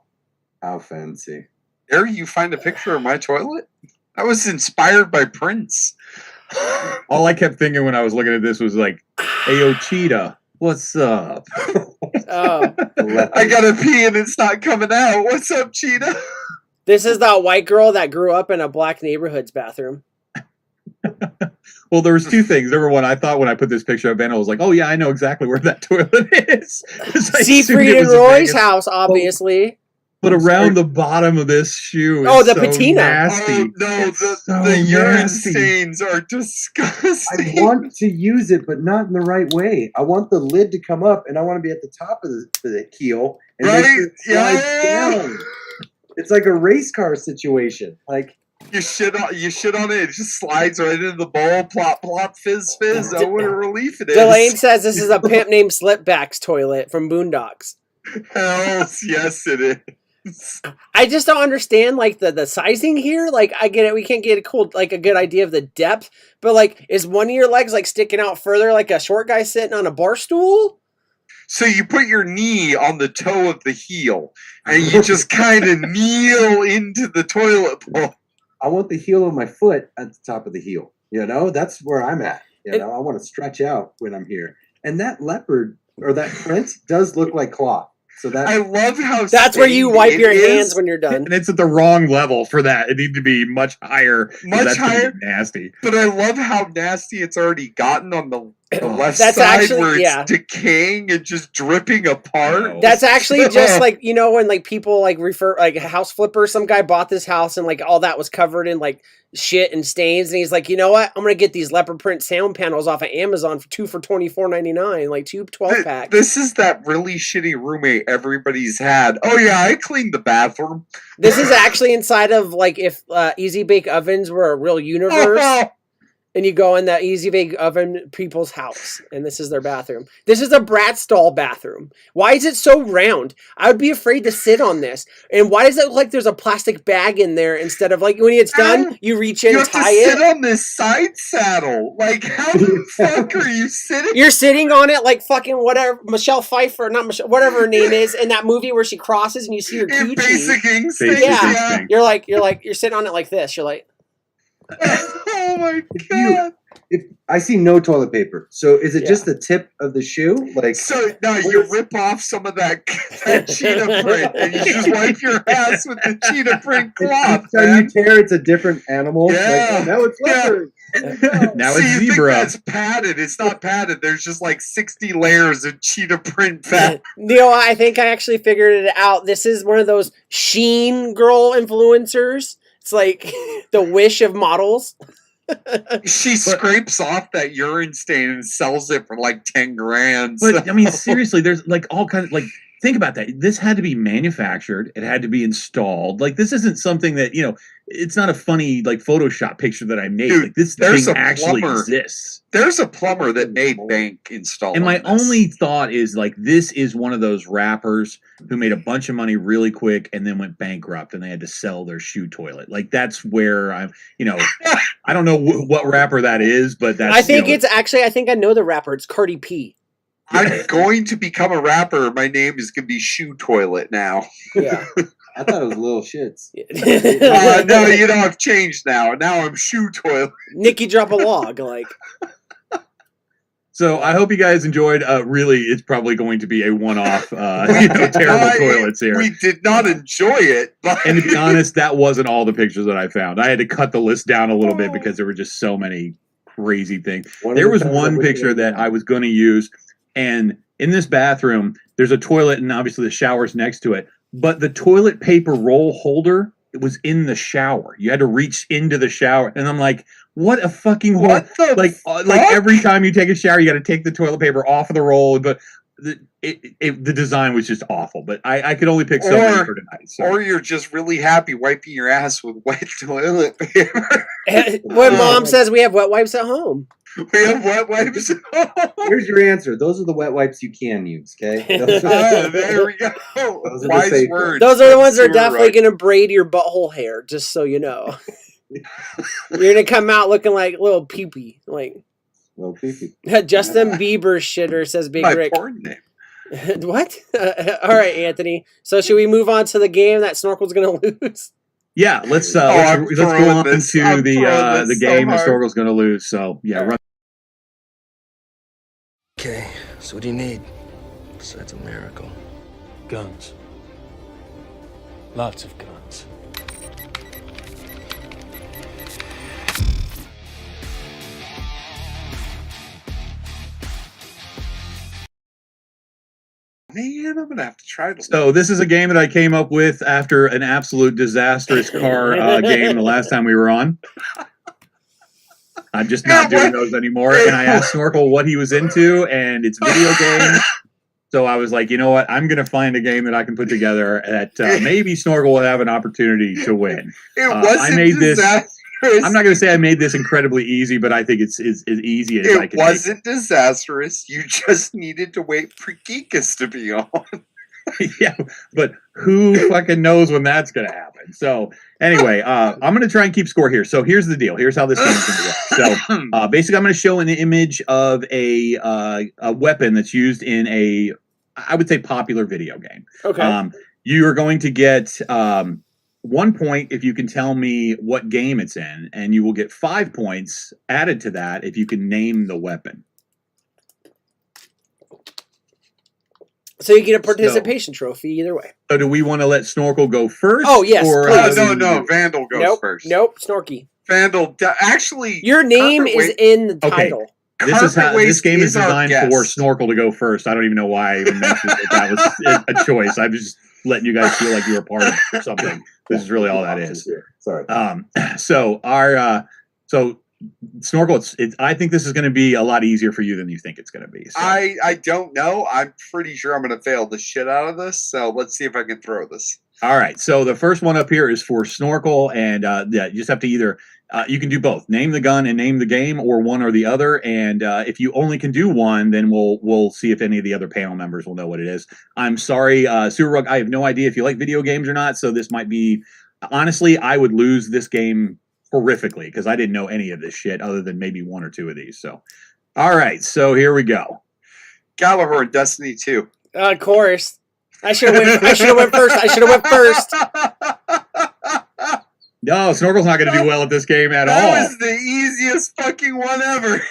how fancy! There you find a picture of my toilet? I was inspired by Prince. All I kept thinking when I was looking at this was like, "Ayo, Cheetah, what's up?" Oh. I gotta pee and it's not coming out. What's up, Cheetah? This is that white girl that grew up in a black neighborhood's bathroom. Well, there was two things. Number one, I thought when I put this picture of Ben, I was like, "Oh yeah, I know exactly where that toilet is." Siegfried and Roy's house, obviously. But around the bottom of this shoe is the so patina. nasty. Oh no, So the urine nasty. stains are disgusting. I want to use it, but not in the right way. I want the lid to come up, and I want to be at the top of the keel, and make sure it slides down. It's like a race car situation. Like You shit on it, it just slides right into the bowl, plop, plop, fizz, fizz. Oh, what a relief it is. Delane says this is a pimp named Slipback's toilet from Boondocks. Hells, yes, it is. I just don't understand like the sizing here. Like I get it, we can't get a good idea of the depth, but like is one of your legs like sticking out further like a short guy sitting on a bar stool? So you put your knee on the toe of the heel, and you just kind of kneel into the toilet bowl. I want the heel of my foot at the top of the heel. You know, that's where I'm at. You know, I want to stretch out when I'm here. And that leopard or that print does look like cloth. So that I love how That's where you stained wipe it your is. hands when you're done. And it's at the wrong level for that. It needs to be much higher. 'cause Much that's gonna be higher? nasty. But I love how nasty it's already gotten on the left That's side actually- where it's yeah. decaying and just dripping apart. No. That's actually just like, you know, when like people like refer like a house flipper, some guy bought this house and like all that was covered in like shit and stains, and he's like, you know what? I'm gonna get these leopard print sound panels off of Amazon for $24.99, like 12 pack. This is that really shitty roommate everybody's had. Oh yeah, I cleaned the bathroom. This is actually inside of like if Easy Bake Ovens were a real universe. And you go in that Easy Bake Oven people's house, and this is their bathroom. This is a brat stall bathroom. Why is it so round? I would be afraid to sit on this. And why does it look like there's a plastic bag in there instead of like when it's done, you reach in You and have to tie sit it? on this side saddle. Like, how the fuck are you sitting? You're sitting on it like fucking whatever Michelle Pfeiffer, not Michelle, whatever her name is, in that movie where she crosses and you see her In coochie. Basic Instinct. Basic Yeah. Instinct. You're sitting on it like this. You're like, Oh my you- god. if I see no toilet paper. So is it Yeah. just the tip of the shoe? Like So now you rip off some of that cheetah print and you just wipe your ass with the cheetah print cloth. each time Man. you tear, it's a different animal. Yeah. Like, now it's Yeah. leopard. Now See, it's you think zebra. that's padded. It's not padded. There's just like 60 layers of cheetah print fat. Neil, I think I actually figured it out. This is one of those Sheen girl influencers. It's like the Wish of models. She scrapes off that urine stain and sells it for like 10 grand. But I mean, seriously, there's like all kinds of like. Think about that. This had to be manufactured. It had to be installed. Like this isn't something that it's not a funny like Photoshop picture that I made. Dude, like this there's thing a actually plumber. exists. There's a plumber that made bank installing And my this. only thought is like this is one of those rappers who made a bunch of money really quick and then went bankrupt and they had to sell their shoe toilet. Like that's where I'm. I don't know what rapper that is, but that's. I think it's actually. I think I know the rapper. It's Cardi P. I'm going to become a rapper. My name is going to be Shoe Toilet now. Yeah. I thought it was little shits. No, you know, I've changed now. Now I'm shoe toilet. Nikki drop a log, like. So I hope you guys enjoyed. Really, it's probably going to be a one-off. Terrible toilets here. We did not enjoy it. But... And to be honest, that wasn't all the pictures that I found. I had to cut the list down a little bit because there were just so many crazy things. There was one picture that I was going to use, and in this bathroom, there's a toilet, and obviously the shower's next to it. But the toilet paper roll holder, it was in the shower. You had to reach into the shower, and I'm like, what a fucking what the like every time you take a shower, you got to take the toilet paper off of the roll. But the design was just awful. But I could only pick so many for tonight. So. Or you're just really happy wiping your ass with wet toilet paper. When Mom says we have wet wipes at home. We have wet wipes. Here's your answer. Those are the wet wipes you can use, okay? There we go. Wise words. Those are the ones that are definitely going to braid your butthole hair, just so you know. You're going to come out looking like little pee-pee. Like, little pee-pee. Justin Bieber shitter, says Big My Rick. porn name. What? All right, Anthony. So should we move on to the game that Snorkel's going to lose? Yeah, let's go on to the game that Snorkel's going to lose. So, yeah, run. Okay, so what do you need besides a miracle? Guns. Lots of guns. Man, I'm gonna have to try to. So this is a game that I came up with after an absolute disastrous car game the last time we were on. I'm just not doing those anymore. And I asked Snorkel what he was into, and it's video games. So I was like, you know what? I'm going to find a game that I can put together that maybe Snorkel will have an opportunity to win. I made this. I'm not going to say I made this incredibly easy, but I think it's as easy as I can. It wasn't disastrous. You just needed to wait for Geekus to be on. Yeah, but who fucking knows when that's going to happen? So anyway, I'm going to try and keep score here. So here's the deal. Here's how this game's going to go. So basically, I'm going to show an image of a weapon that's used in I would say, popular video game. Okay. You are going to get 1 point if you can tell me what game it's in, and you will get 5 points added to that if you can name the weapon. So you get a participation trophy either way. So do we want to let Snorkel go first? Oh, yes, or, no. Vandal goes first. Nope, Snorky. Vandal, actually... Your name is in the title. This game is designed for Snorkel to go first. I don't even know why I even mentioned that was a choice. I was just letting you guys feel like you were part of something. This is really all that is. Sorry. So Snorkel, I think this is going to be a lot easier for you than you think it's going to be. So. I don't know. I'm pretty sure I'm going to fail the shit out of this. So let's see if I can throw this. All right. So the first one up here is for Snorkel, and you just have to either you can do both, name the gun and name the game, or one or the other. And if you only can do one, then we'll see if any of the other panel members will know what it is. I'm sorry, Sewer Rug. I have no idea if you like video games or not. So this might be honestly, I would lose this game horrifically because I didn't know any of this shit other than maybe one or two of these. So, all right. So here we go. Gallagher, Destiny 2. Of course. I should have went first. No, Snorkel's not going to do well at this game at all. That was the easiest fucking one ever.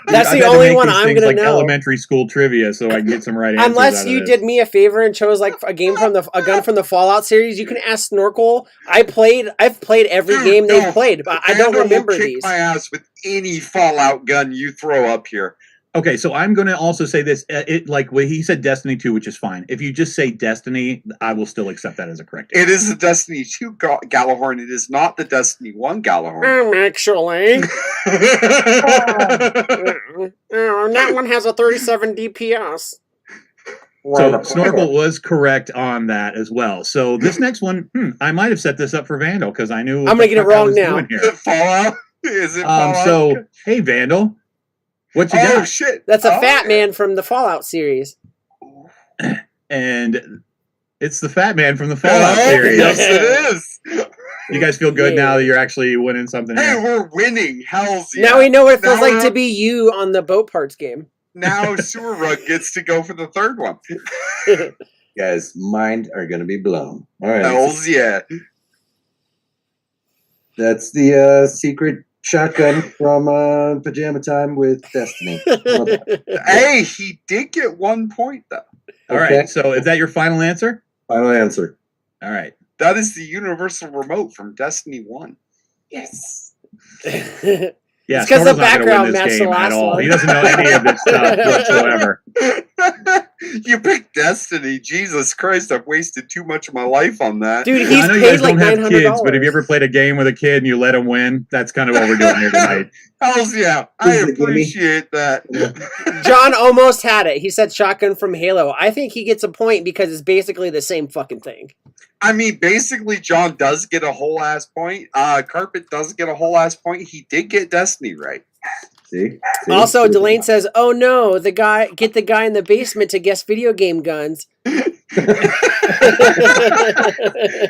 That's the only one I'm going to know. Elementary school trivia, so I can get some right answers. Unless you did me a favor and chose like a gun from the Fallout series, you can ask Snorkel. I've played every game they've played, but I don't remember kick these. My ass with any Fallout gun you throw up here. Okay, so I'm going to also say this. He said Destiny 2, which is fine. If you just say Destiny, I will still accept that as a correct answer. It is the Destiny 2 Gallahorn. It is not the Destiny 1 Gallahorn. Actually. That one has a 37 DPS. So Snorkel was correct on that as well. So this next one, I might have set this up for Vandal because I knew I'm going to get it wrong now. Is it Fallout? Is it Fallout? So, hey, Vandal. What you got? Oh, shit. That's a Fat Man from the Fallout series. And it's the Fat Man from the Fallout series. Yes, it is. You guys feel good now that you're actually winning something Hey, here? we're winning. Hell's yeah. Now we know what it feels like to be you on the boat parts game. Now Sewer Rug gets to go for the third one. Guys, mind are going to be blown. All right. Hells yeah. That's the secret shotgun from Pajama Time with Destiny. Hey, he did get 1 point, though. All Okay. right. So is that your final answer? Final answer. All right. That is the universal remote from Destiny 1. Yes. Yeah, It's 'cause the Snorkel's not gonna background win this matched the game at last all. one. He doesn't know any of this stuff whatsoever. You picked Destiny. Jesus Christ, I've wasted too much of my life on that. Dude, Now, he's I know you paid guys like don't have $900. kids, but have you ever played a game with a kid and you let him win? That's kind of what we're doing here tonight. Hells yeah. I appreciate that. John almost had it. He said shotgun from Halo. I think he gets a point because it's basically the same fucking thing. I mean, basically, John does get a whole ass point. Carpet does get a whole ass point. He did get Destiny right. See? Also, Delane says, "Oh no, get the guy in the basement to guess video game guns."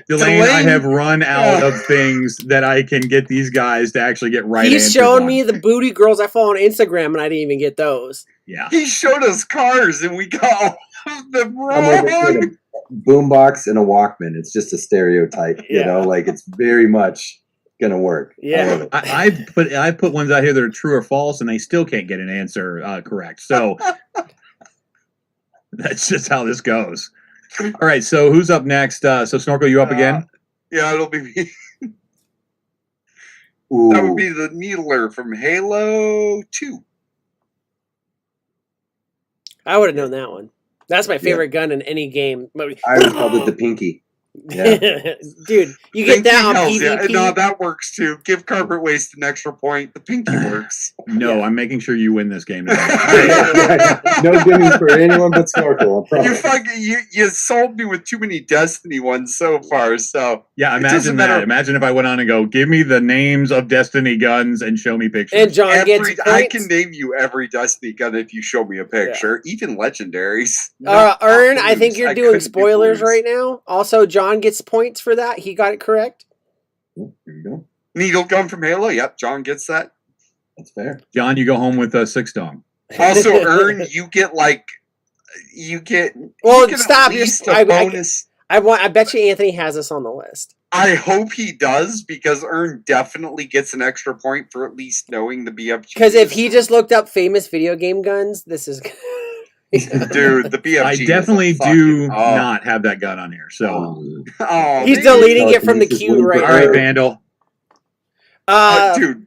Delane, I have run out of things that I can get these guys to actually get right. He's answers showing on. me the booty girls I follow on Instagram, and I didn't even get those. Yeah. He showed us cars, and we got all of them I'm like wrong. a boombox and a Walkman. It's just a stereotype, you know, like it's very much gonna work. I love it. I put ones out here that are true or false, and they still can't get an answer correct. So that's just how this goes. All right, so who's up next? So Snorkel, you up again? Yeah, it'll be me. Ooh. That would be the Needler from Halo 2. I would have known that one. That's my favorite gun in any game. I would call it the Pinky. Yeah. Dude, you get that on Pinky hells, PvP. yeah. No, that works too. Give Carpet Waste an extra point. The Pinky works. No, I'm making sure you win this game tonight. No gimmies for anyone but Snorkel. I promise. You sold me with too many Destiny ones so far. So Yeah, it doesn't imagine that. matter. Imagine if I went on and go, give me the names of Destiny guns and show me pictures. And John gets points. I can name you every Destiny gun if you show me a picture, even legendaries. Ern, I think you're doing couldn't do spoilers points. right now. Also, John gets points for that. He got it correct. There you go. Needle gun from Halo. Yep, John gets that. That's fair. John, you go home with a 6 dong. Also, Ern, you get Well, you get stop. at least I a bonus. I bet you Anthony has this on the list. I hope he does, because Ern definitely gets an extra point for at least knowing the BFG. Because if he just looked up famous video game guns, this is. Dude, the BFG. I is a definitely fucking- do oh. not have that gun on here. So, Oh, He's man. deleting it from the queue right all now. right, Vandal. Dude.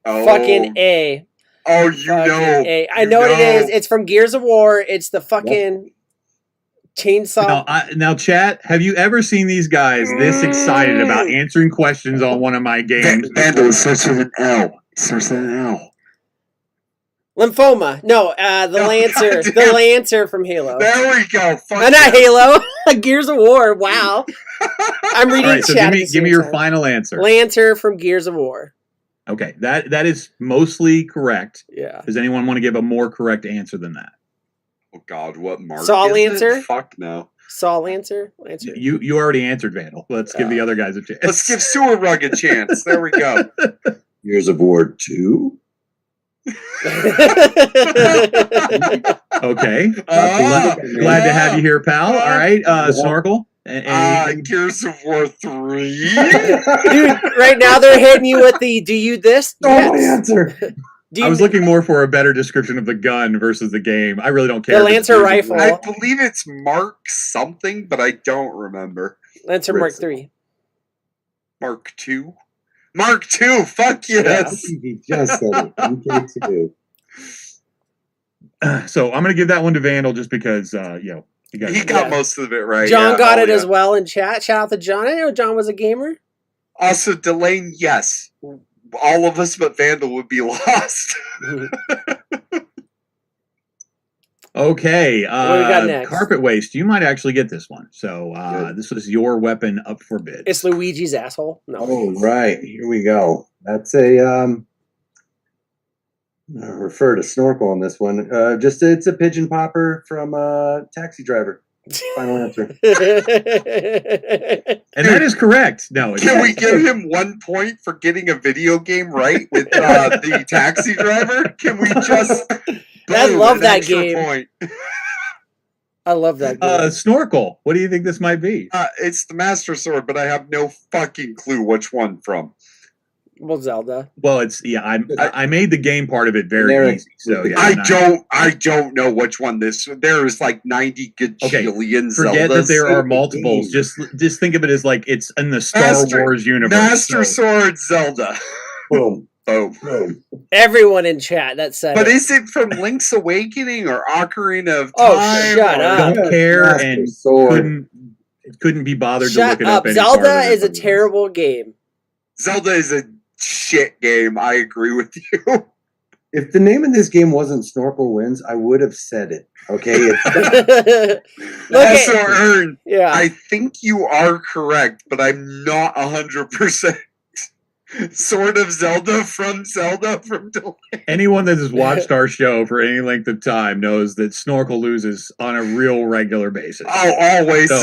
Oh. Fucking A. Oh, you Fucking know. A. I know what it is. It's from Gears of War. It's the fucking chainsaw. Now, chat, have you ever seen these guys this excited about answering questions on one of my games? Vandal starts with an L. Starts with an L. Lymphoma. No, the Lancer. The goddamn. Lancer from Halo. There we go. Fuck Not yeah. Halo. Gears of War. Wow. I'm All reading right, so chat. give me your final answer. Lancer from Gears of War. Okay, that is mostly correct. Yeah. Does anyone want to give a more correct answer than that? Oh, God, what mark Saw is Lancer? it? Fuck no. Saw Lancer. Lancer. You already answered, Vandal. Let's give the other guys a chance. Let's give Sewer Rug a chance. There we go. Years of War 2. Okay. Ah. Glad to have you here, pal. All right, Snorkel. Gears of War 3. Dude, right now they're hitting you with the do you this? Oh, my Yes. answer. Do you, I was looking more for a better description of the gun versus the game. I really don't care. The if it's Lancer Gears of War. rifle. I believe it's Mark something, but I don't remember. Lancer Mark III. Mark 2? Mark 2! Fuck yes! He just said it. MK2. So I'm going to give that one to Vandal just because, you guys. He got most of it right. John yeah. got Oh, it yeah. as well in chat. Shout out to John. I know John was a gamer. Also, Delane, yes. All of us but Vandal would be lost. Okay. What we got next? Carpet waste. You might actually get this one. So this was your weapon up for bid. It's Luigi's asshole. No. Oh, right. Here we go. That's a I'll refer to Snorkel on this one. It's a pigeon popper from Taxi Driver. Final answer. And that is correct. No, it's Can we give him 1 point for getting a video game right with the Taxi Driver? Can we just... I boom, love an that extra game. Point. I love that game. Snorkel. What do you think this might be? It's the Master Sword, but I have no fucking clue which one from. Well, Zelda. Well, it's I made the game part of it very Generic. easy. So yeah, I don't know which one this. There's like 90 gajillion forget Zeldas. that there are multiples. Just think of it as like it's in the Star Wars universe. Master so. Sword Zelda. Boom. Boom. Boom. Everyone in chat that said But it. is it from Link's Awakening or Ocarina of Time? Oh, shut up. Don't care Master and Sword. couldn't be bothered to Shut look it up. up. Any part Zelda of it is a from this. terrible game. Zelda is a shit game. I agree with you. If the name of this game wasn't Snorkel Wins, I would have said it. Okay. Look Also, at, Ern, yeah. I think you are correct, but I'm not 100%. Sword of Zelda from Delay. Anyone that has watched our show for any length of time knows that Snorkel loses on a real regular basis. Oh, always. So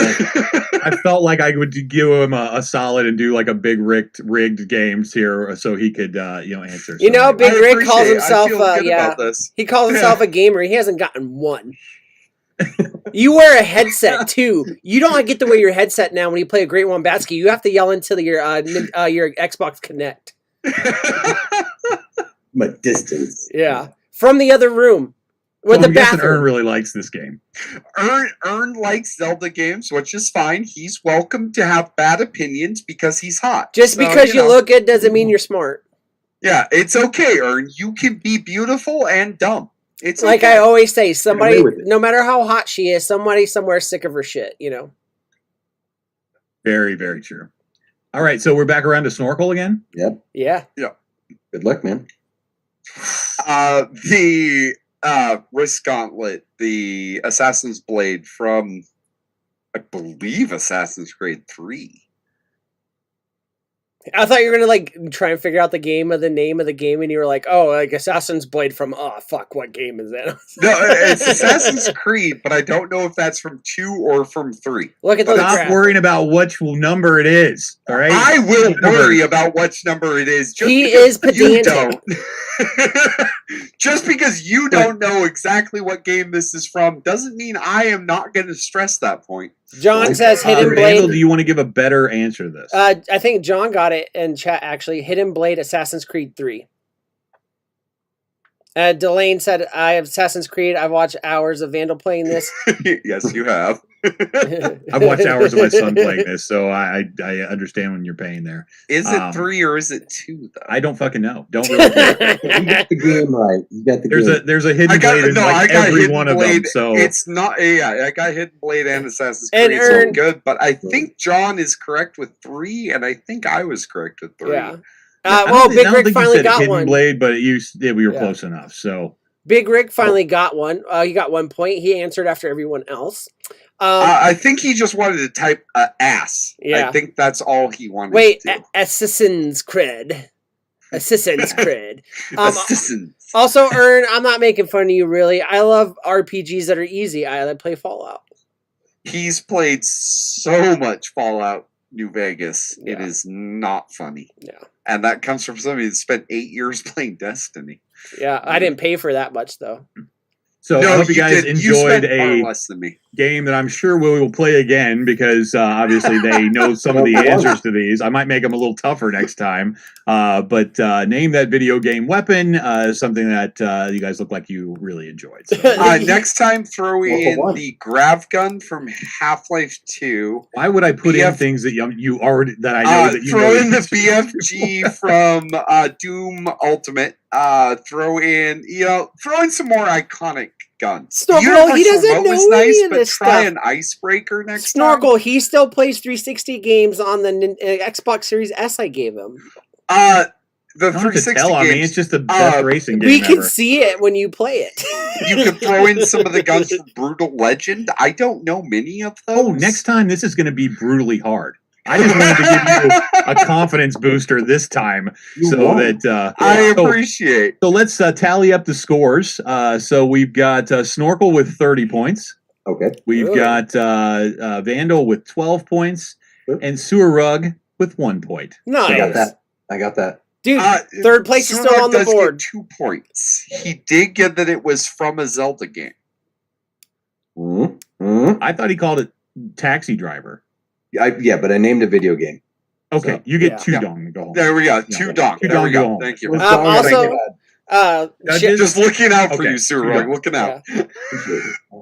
I felt like I would give him a solid and do like a big rigged games here so he could answer. You know, Big I Rick calls appreciate it. himself I feel good about this. he calls himself a gamer. He hasn't gotten one. You wear a headset too. You don't get to wear your headset now when you play a Great One Basket. You have to yell into your Xbox Connect. My distance. Yeah, from the other room with the I'm guessing Ern bathroom. really likes this game. Ern likes Zelda games, which is fine. He's welcome to have bad opinions because he's hot. Just So, because you know. look good doesn't mean you're smart. Yeah, it's okay, Ern. You can be beautiful and dumb. It's Like okay. I always say, somebody, away with it. no matter how hot she is, somebody somewhere is sick of her shit. You know. Very, very true. All right, so we're back around to Snorkel again. Yep. Yeah. Good luck, man. The Wrist Gauntlet, the Assassin's Blade from, I believe, Assassin's Creed 3. I thought you were gonna try and figure out the name of the game, and you were like, "Oh, like Assassin's Blade from fuck, what game is that?" No, it's Assassin's Creed, but I don't know if that's from 2 or from 3. Look at those Stop graphs. worrying about which number it is. All right, I will worry about which number it is. Just He because is you pedantic. don't. Just because you don't know exactly what game this is from doesn't mean I am not going to stress that point. John says Hidden Randall, do Blade. you want to give a better answer to this? I think John got it in chat actually. Hidden Blade, Assassin's Creed 3. Delane said, "I have Assassin's Creed. I've watched hours of Vandal playing this." Yes, you have. I've watched hours of my son playing this, so I understand when you're paying there. Is it 3 or is it 2 though? I don't fucking know. Don't really care. You got the game right. You got the game. There's a hidden blade in every Hidden one of Blade. them. So It's not. Yeah, I got Hidden Blade and Assassin's And Creed, so Ern- I'm good. But I think John is correct with 3, and I think I was correct with 3. Yeah. I don't Well, think- Big I don't Rick think you finally said got hidden one. blade, but we were Yeah. close enough. So Big Rick finally got one. He got 1 point. He answered after everyone else. I think he just wanted to type ass. Yeah. I think that's all he wanted Wait, to do. Assassin's Creed. Assassin's Creed. Assassin. Also, Ern, I'm not making fun of you, really. I love RPGs that are easy. I play Fallout. He's played so much Fallout New Vegas. It Yeah. is not funny. Yeah. And that comes from somebody that spent 8 years playing Destiny. Yeah, I didn't pay for that much, though. I hope you guys did. You enjoyed spent far a less than me. game that I'm sure we will play again because obviously they know some of the answers to these. I might make them a little tougher next time. But name that video game weapon, something that you guys look like you really enjoyed. So. Next time, throw in one. the grav gun from Half-Life 2. Why would I put in BF things that you already that I know that you throw know in the you- BFG from Doom Ultimate. Throw in some more iconic guns. Snorkel, he Universal doesn't Remote know was nice, any of but this try stuff. an icebreaker next Snorkel, he still plays 360 games on the Xbox Series S I gave him. time. The You don't have to 360 tell. I mean, games. it's just the best racing game We can ever. see it when you play it. You could throw in some of the guns from Brutal Legend. I don't know many of those. Oh, next time this is going to be brutally hard. I just wanted to give you a confidence booster this time, You so won. that I so- appreciate. So let's tally up the scores. So we've got Snorkel with 30 points. Okay. We've Ooh. got Vandal with 12 points, and Sewer Rug with 1 point. Nice. I got that. Dude, third place is still Surag on the does board. Get 2 points. He did get that it was from a Zelda game. Mm-hmm. I thought he called it Taxi Driver. Yeah, but I named a video game. Okay, So, you get yeah. two Yeah. dong to go home. There we go. Yeah. Two dong. Two There we dong, go go. home. Thank you. We're sorry, also, Judges? Just looking out for Okay. you, Sue Roy. Looking out. yeah.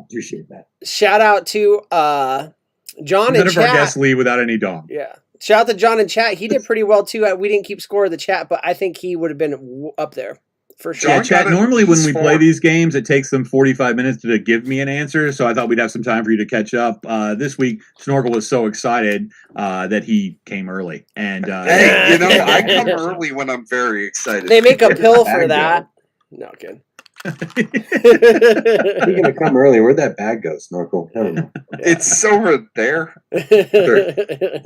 Appreciate that. Shout out to John None in of our chat. guests leave without any dong. Yeah. Shout out to John in chat. He did pretty well too. We didn't keep score of the chat, but I think he would have been up there for sure. Yeah, John chat. got it Normally, when we PS4. play these games, it takes them 45 minutes to give me an answer. So I thought we'd have some time for you to catch up. This week, Snorkel was so excited that he came early. And Hey, you know, I come early when I'm very excited. They make a pill for Bag that. No, good. Speaking of come early, where'd that bag go, Snorkel? I don't know. It's over there.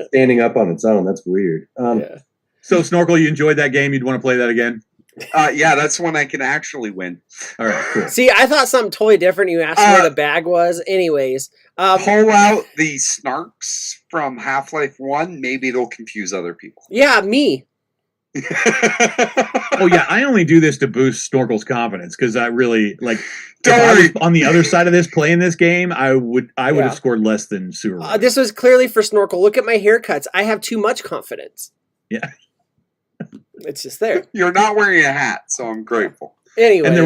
Standing up on its own. That's weird. Yeah. so, Snorkel, you enjoyed that game? You'd want to play that again? Yeah, that's when I can actually win. All right, cool. See, I thought something totally different. You asked where the bag was. Anyways, Pull out the snarks from Half-Life 1. Maybe it'll confuse other people. yeah, me. Oh yeah, I only do this to boost Snorkel's confidence because I really like. Don't if I worry. was on the other side of this playing this game, I would Yeah. have scored less than Sewer. This was clearly for Snorkel. Look at my haircuts. I have too much confidence. Yeah. It's just there. You're not wearing a hat, so I'm grateful. Anyways. And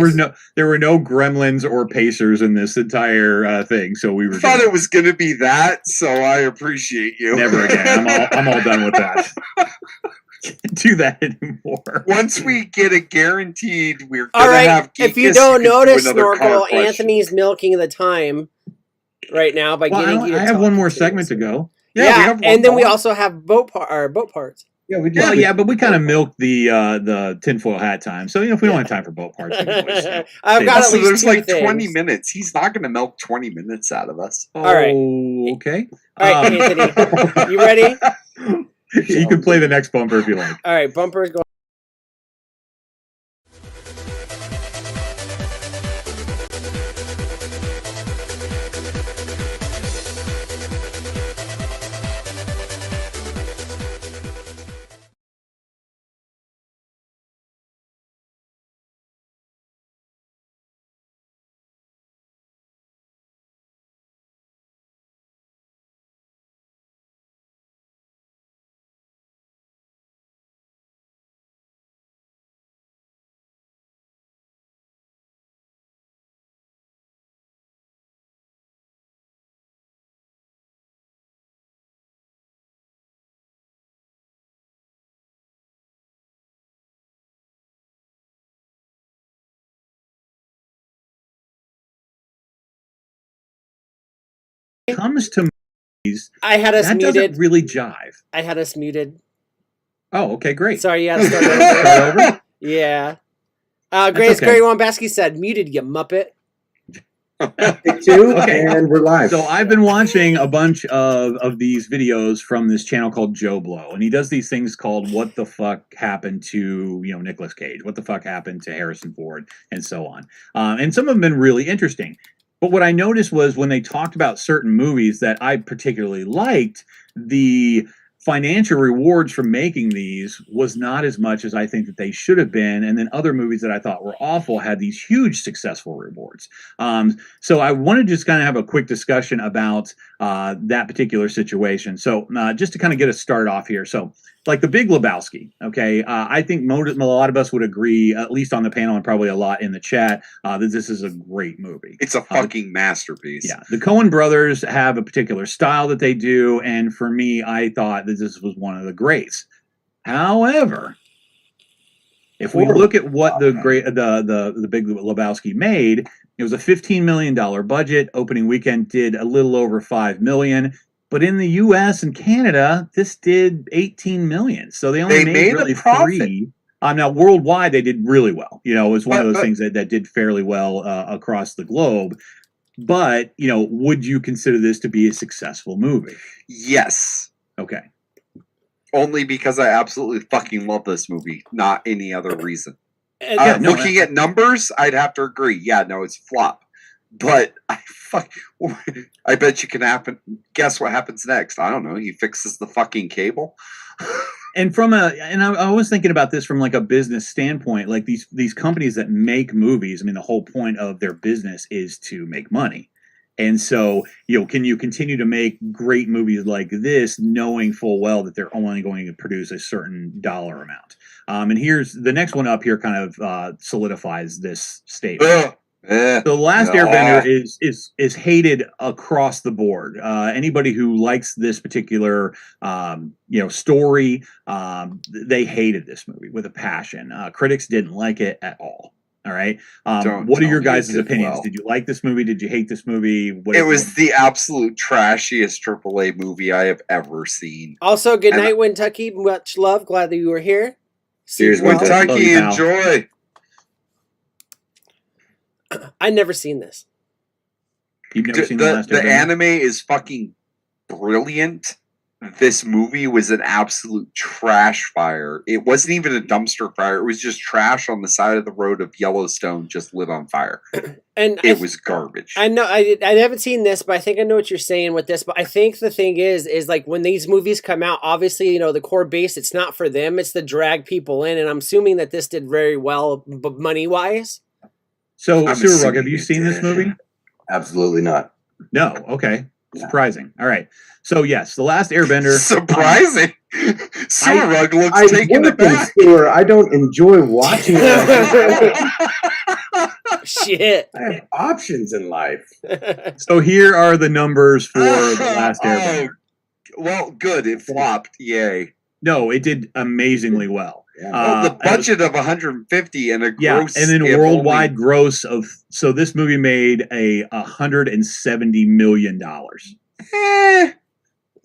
there were no gremlins or pacers in this entire thing, so we were I thought it was going to be that, so I appreciate you. never again. I'm all done with that. Can't do that anymore. Once we get it guaranteed, we're All going to right, have Geekus. if you don't can do notice, another Snorkel, card question. Anthony's milking the time right now by Well, getting you to I have talk one more to segment to us. go. Yeah, Yeah, we have one and then we more. also have boat parts. Yeah, we Well, did. yeah, but we kind of milked the tinfoil hat time. So if we don't have time for boat parts, we can always, I've got at Also, least there's two like things. 20 minutes. He's not going to milk 20 minutes out of us. All right. Oh, okay. All right, Anthony, you ready? You can play the next bumper if you like. All right, bumpers go. Comes to movies, I had us that muted. doesn't really jive. I had us muted. Oh, okay, great. Sorry, you had to start over. Start over? Yeah. Grace okay. Gary Wambasky said, muted, you muppet. Take two, Okay. and we're live. So I've been watching a bunch of these videos from this channel called Joe Blow, and he does these things called "What the fuck happened to Nicolas Cage? What the fuck happened to Harrison Ford?" and so on. And some of them have been really interesting. But what I noticed was when they talked about certain movies that I particularly liked, the financial rewards from making these was not as much as I think that they should have been. And then other movies that I thought were awful had these huge successful rewards. So I wanted to just kind of have a quick discussion about that particular situation. So just to kind of get us started off here. So like The Big Lebowski, okay, I think a lot of us would agree, at least on the panel and probably a lot in the chat, that this is a great movie. It's a fucking masterpiece. Yeah, the Coen brothers have a particular style that they do, and for me, I thought that this was one of the greats. However, if we look at what the Big Lebowski made, it was a $15 million budget. Opening weekend did a little over $5 million. But in the U.S. and Canada, this did $18 million. So they only made a really profit. $3. Now, worldwide, they did really well. It was one of those But- things that did fairly well across the globe. But, would you consider this to be a successful movie? Yes. Okay. Only because I absolutely fucking love this movie, not any other reason. And- Looking at numbers, I'd have to agree. Yeah, no, it's flop. But I bet you can happen. Guess what happens next? I don't know. He fixes the fucking cable. And I was thinking about this from like a business standpoint, like these companies that make movies. I mean, the whole point of their business is to make money. And so, can you continue to make great movies like this, knowing full well that they're only going to produce a certain dollar amount? And here's the next one up here, kind of solidifies this statement. So The Last Airbender is hated across the board. Anybody who likes this particular story, they hated this movie with a passion. Critics didn't like it at all. All right. What are your guys' opinions? Did you like this movie? Did you hate this movie? It was the absolute trashiest AAA movie I have ever seen. Also, good night, Kentucky. Much love. Glad that you were here. Cheers, Kentucky. Enjoy. I never seen this. You've never seen The Last Airbender? The anime is fucking brilliant. This movie was an absolute trash fire. It wasn't even a dumpster fire. It was just trash on the side of the road of Yellowstone just lit on fire. And it was garbage. I know I haven't seen this, but I think I know what you're saying with this. But I think the thing is like when these movies come out, obviously, the core base, it's not for them. It's to drag people in. And I'm assuming that this did very well money-wise. So, Sewer Rug, have you seen this movie? Absolutely not. No. Okay. Surprising. All right. So, yes, The Last Airbender. Surprising. Sewer Rug looks taken aback. Sewer. I don't enjoy watching it. Shit. I have options in life. So here are the numbers for The Last Airbender. Well, good. It flopped. Yay. No, it did amazingly well. Yeah. The budget of 150 and a gross, and then worldwide gross of this movie made $170 million.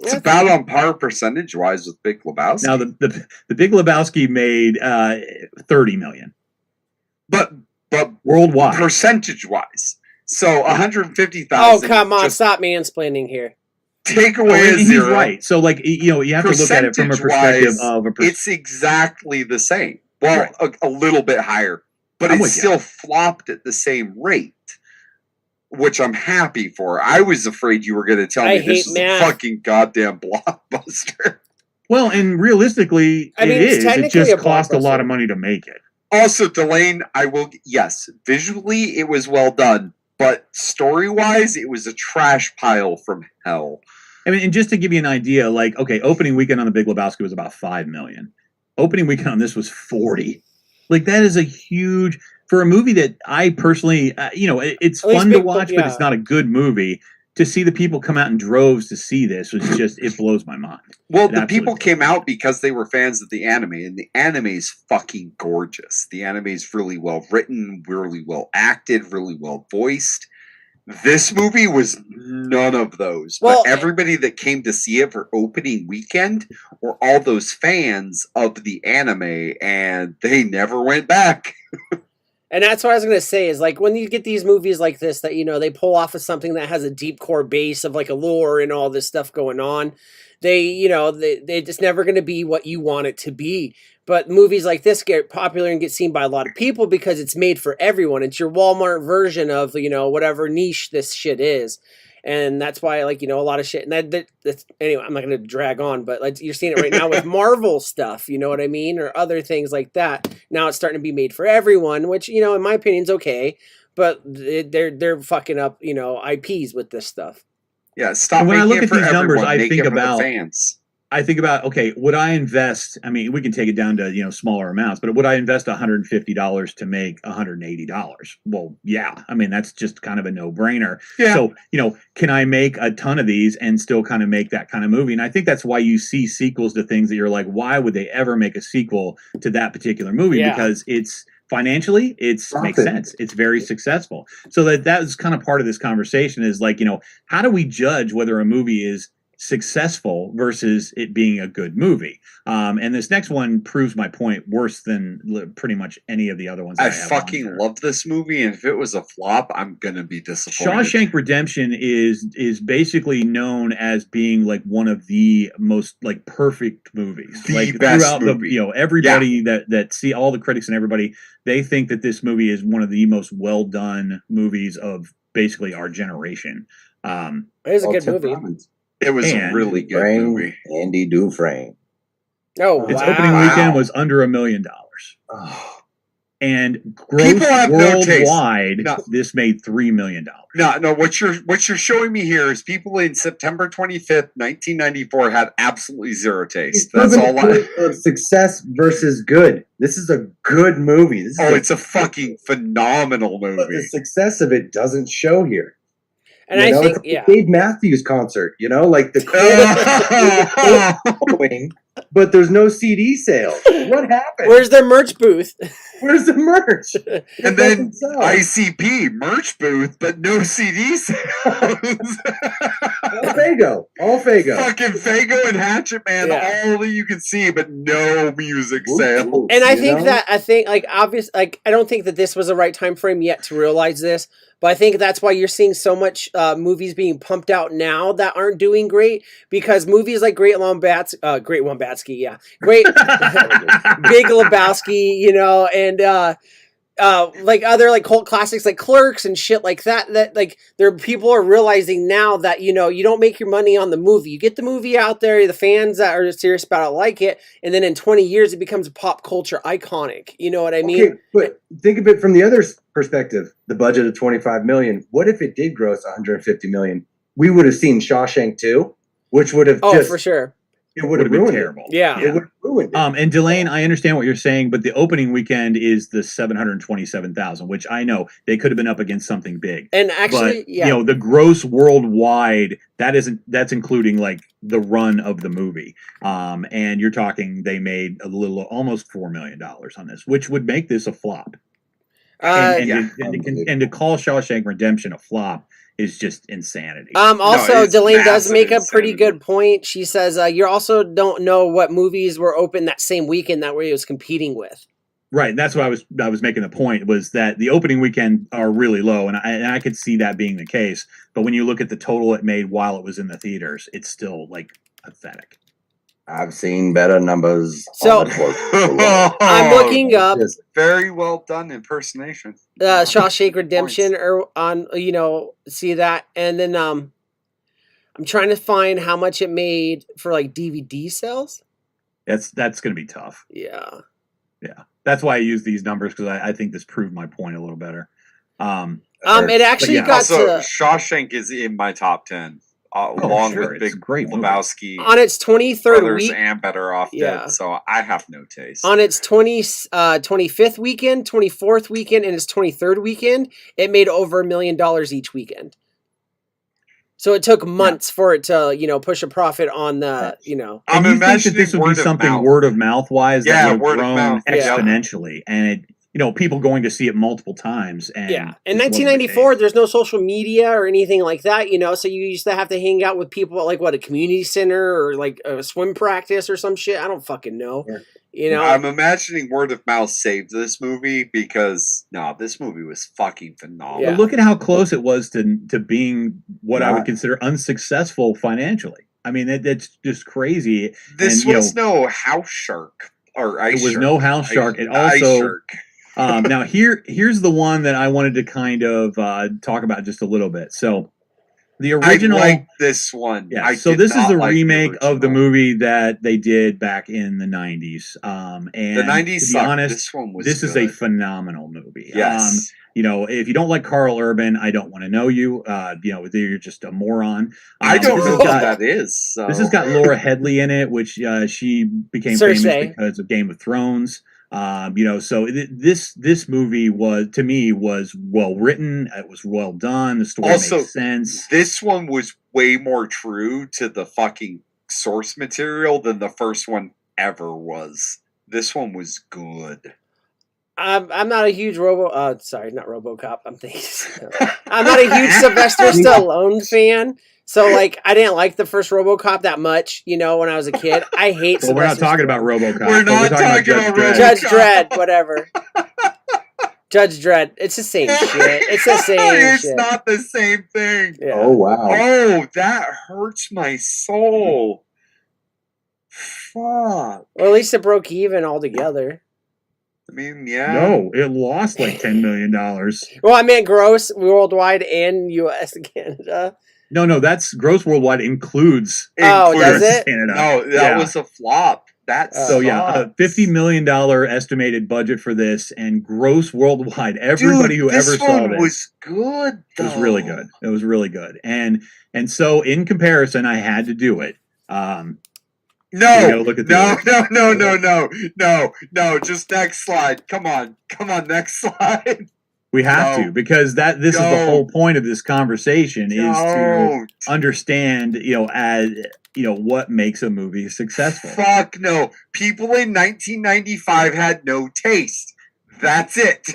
It's about on par percentage wise with Big Lebowski. Now the Big Lebowski made $30 million, but worldwide percentage wise. So 150,000. Oh come on! Stop mansplaining here. Take away he's zero. Right. So, you have to look at it from a perspective of a it's exactly the same. Well, right. a little bit higher, but it still flopped at the same rate, which I'm happy for. I was afraid you were going to tell me this is a fucking goddamn blockbuster. Well, and realistically, it is. It just cost a lot of money to make it. Also, Delane, yes, visually it was well done. But story-wise, it was a trash pile from hell. I mean, and just to give you an idea, opening weekend on The Big Lebowski was about $5 million. Opening weekend on this was $40. That is a huge for a movie that I personally, it's fun to watch, but it's not a good movie. To see the people come out in droves to see this was it blows my mind. Well, the people came out because they were fans of the anime, and the anime is fucking gorgeous. The anime is really well written, really well acted, really well voiced. This movie was none of those. But everybody that came to see it for opening weekend were all those fans of the anime, and they never went back. And that's what I was going to say is when you get these movies like this that, they pull off of something that has a deep core base of a lore and all this stuff going on, they're just never going to be what you want it to be. But movies like this get popular and get seen by a lot of people because it's made for everyone. It's your Walmart version of, whatever niche this shit is. And that's why, a lot of shit. And that's anyway, I'm not going to drag on, but you're seeing it right now with Marvel stuff, you know what I mean? Or other things like that. Now it's starting to be made for everyone, which, in my opinion is okay. But they're fucking up, IPs with this stuff. Yeah, stop. And when I look at these everyone. numbers, I Make think it for about the fans. I think about, okay, would I invest, I mean, we can take it down to, smaller amounts, but would I invest $150 to make $180? Well, yeah. I mean, that's just kind of a no-brainer. Yeah. So, can I make a ton of these and still kind of make that kind of movie? And I think that's why you see sequels to things that you're like, why would they ever make a sequel to that particular movie? Yeah. Because it's financially, makes sense. It's very successful. So that was kind of part of this conversation is how do we judge whether a movie is successful versus it being a good movie? And this next one proves my point worse than pretty much any of the other ones. I fucking love this movie, and if it was a flop, I'm gonna be disappointed. Shawshank Redemption is basically known as being one of the most perfect movies. The best movie. Everybody that see all the critics and everybody, they think that this movie is one of the most well done movies of basically our generation. It is a good movie. It was a really good movie. Andy Dufresne. Oh, its opening weekend was under $1 million. Oh. And gross People have no taste. worldwide, No. this made $3 million. No. What you're showing me here is people in September 25th, 1994 had absolutely zero taste. That's all. Of success versus good. This is a good movie. This is It's a fucking phenomenal but the movie. success of it doesn't show here. And You know, I think, it's like the Dave Matthews concert. You know, like the following, but there's no CD sales. What happened? where's their merch booth? Where's the merch? And then ICP merch booth, but no CD sales. All Fago. Fucking Fago and Hatchet Man, all that you can see, but no music sales. And I think like obvious, like I don't think that this was the right time frame yet to realize this, but I think that's why you're seeing so much movies being pumped out now that aren't doing great, because movies like Great Big Lebowski, you know, and like other like cult classics like Clerks and shit like that like people are realizing now that, you know, you don't make your money on the movie. You get the movie out there, the fans that are serious about it like it, and then in 20 years it becomes a pop culture iconic. You know what I mean? Okay, but think of it from the other perspective. The budget of $25 million. What if it did gross $150 million? We would have seen Shawshank 2, which would have for sure. It would have ruined terrible. it. Yeah. It would have ruined it. And Delane, I understand what you're saying, but the opening weekend is the 727,000, which I know they could have been up against something big. And actually, you know, the gross worldwide, that's including like the run of the movie. And you're talking they made almost $4 million on this, which would make this a flop. And to call Shawshank Redemption a flop is just insanity. Also, Delane does make a pretty good point. She says you also don't know what movies were open that same weekend that he was competing with. Right, and that's what I was making the point, was that the opening weekend are really low, and I could see that being the case. But when you look at the total it made while it was in the theaters, it's still like pathetic. I've seen better numbers. So I'm looking up very well done impersonation. Shawshank Redemption or on, you know, see that, and then I'm trying to find how much it made for like DVD sales. That's going to be tough. Yeah. That's why I use these numbers, because I think this proved my point a little better. It actually got also, to Shawshank is in my top 10. Along with Big Lebowski, on its 23rd week, and Better Off Dead, so I have no taste. On its 25th weekend, 24th weekend, and its 23rd weekend, it made over $1 million each weekend. So it took months for it to, you know, push a profit on the, you know. I'm imagining this would be something word of mouth wise that would have grown exponentially, and it. You know, people going to see it multiple times. And in 1994, there's no social media or anything like that, you know, so you used to have to hang out with people at, like, what, a community center or, like, a swim practice or some shit. I don't fucking know. Yeah. You know? I'm imagining word of mouth saved this movie because, this movie was fucking phenomenal. Yeah. But look at how close it was to being what I would consider unsuccessful financially. I mean, that's just crazy. This was no house shark. Or ice it was shark. No house shark. It also... now here's the one that I wanted to kind of talk about just a little bit. So the original, I like this one. Yeah. So this is the remake of the movie that they did back in the 90s. And the 90s, to be honest, this one was this good. is a phenomenal movie. Yes. You know, if you don't like Carl Urban, I don't want to know you. You know, you're just a moron. I don't know who that is. So. This has got Laura Headley in it, which she became famous because of Game of Thrones. You know, so this movie was well written. It was well done. The story made sense. This one was way more true to the fucking source material than the first one ever was. This one was good. I'm not a huge not RoboCop. I'm not a huge Sylvester Stallone fan. So, like, I didn't like the first RoboCop that much, you know, when I was a kid. I hate Well, we're not talking about RoboCop. We're not talking about Judge Dredd, whatever. Judge Dredd. It's the same shit. It's the same It's shit. not the same thing. Yeah. Oh, wow. Oh, that hurts my soul. Fuck. Well, at least it broke even altogether. I mean, yeah. No, it lost like $10 million. Well, I meant gross worldwide and U.S. and Canada. No, that's gross worldwide includes. Does it? Canada. No, that was a flop. So yeah, $50 million estimated budget for this, and gross worldwide. Everybody who ever saw this was good. It was really good. It was really good. And so in comparison, I had to do it. No, look at no. Just next slide. Come on, next slide. We have to, because this is the whole point of this conversation is to understand, what makes a movie successful. Fuck no. People in 1995 had no taste. That's it.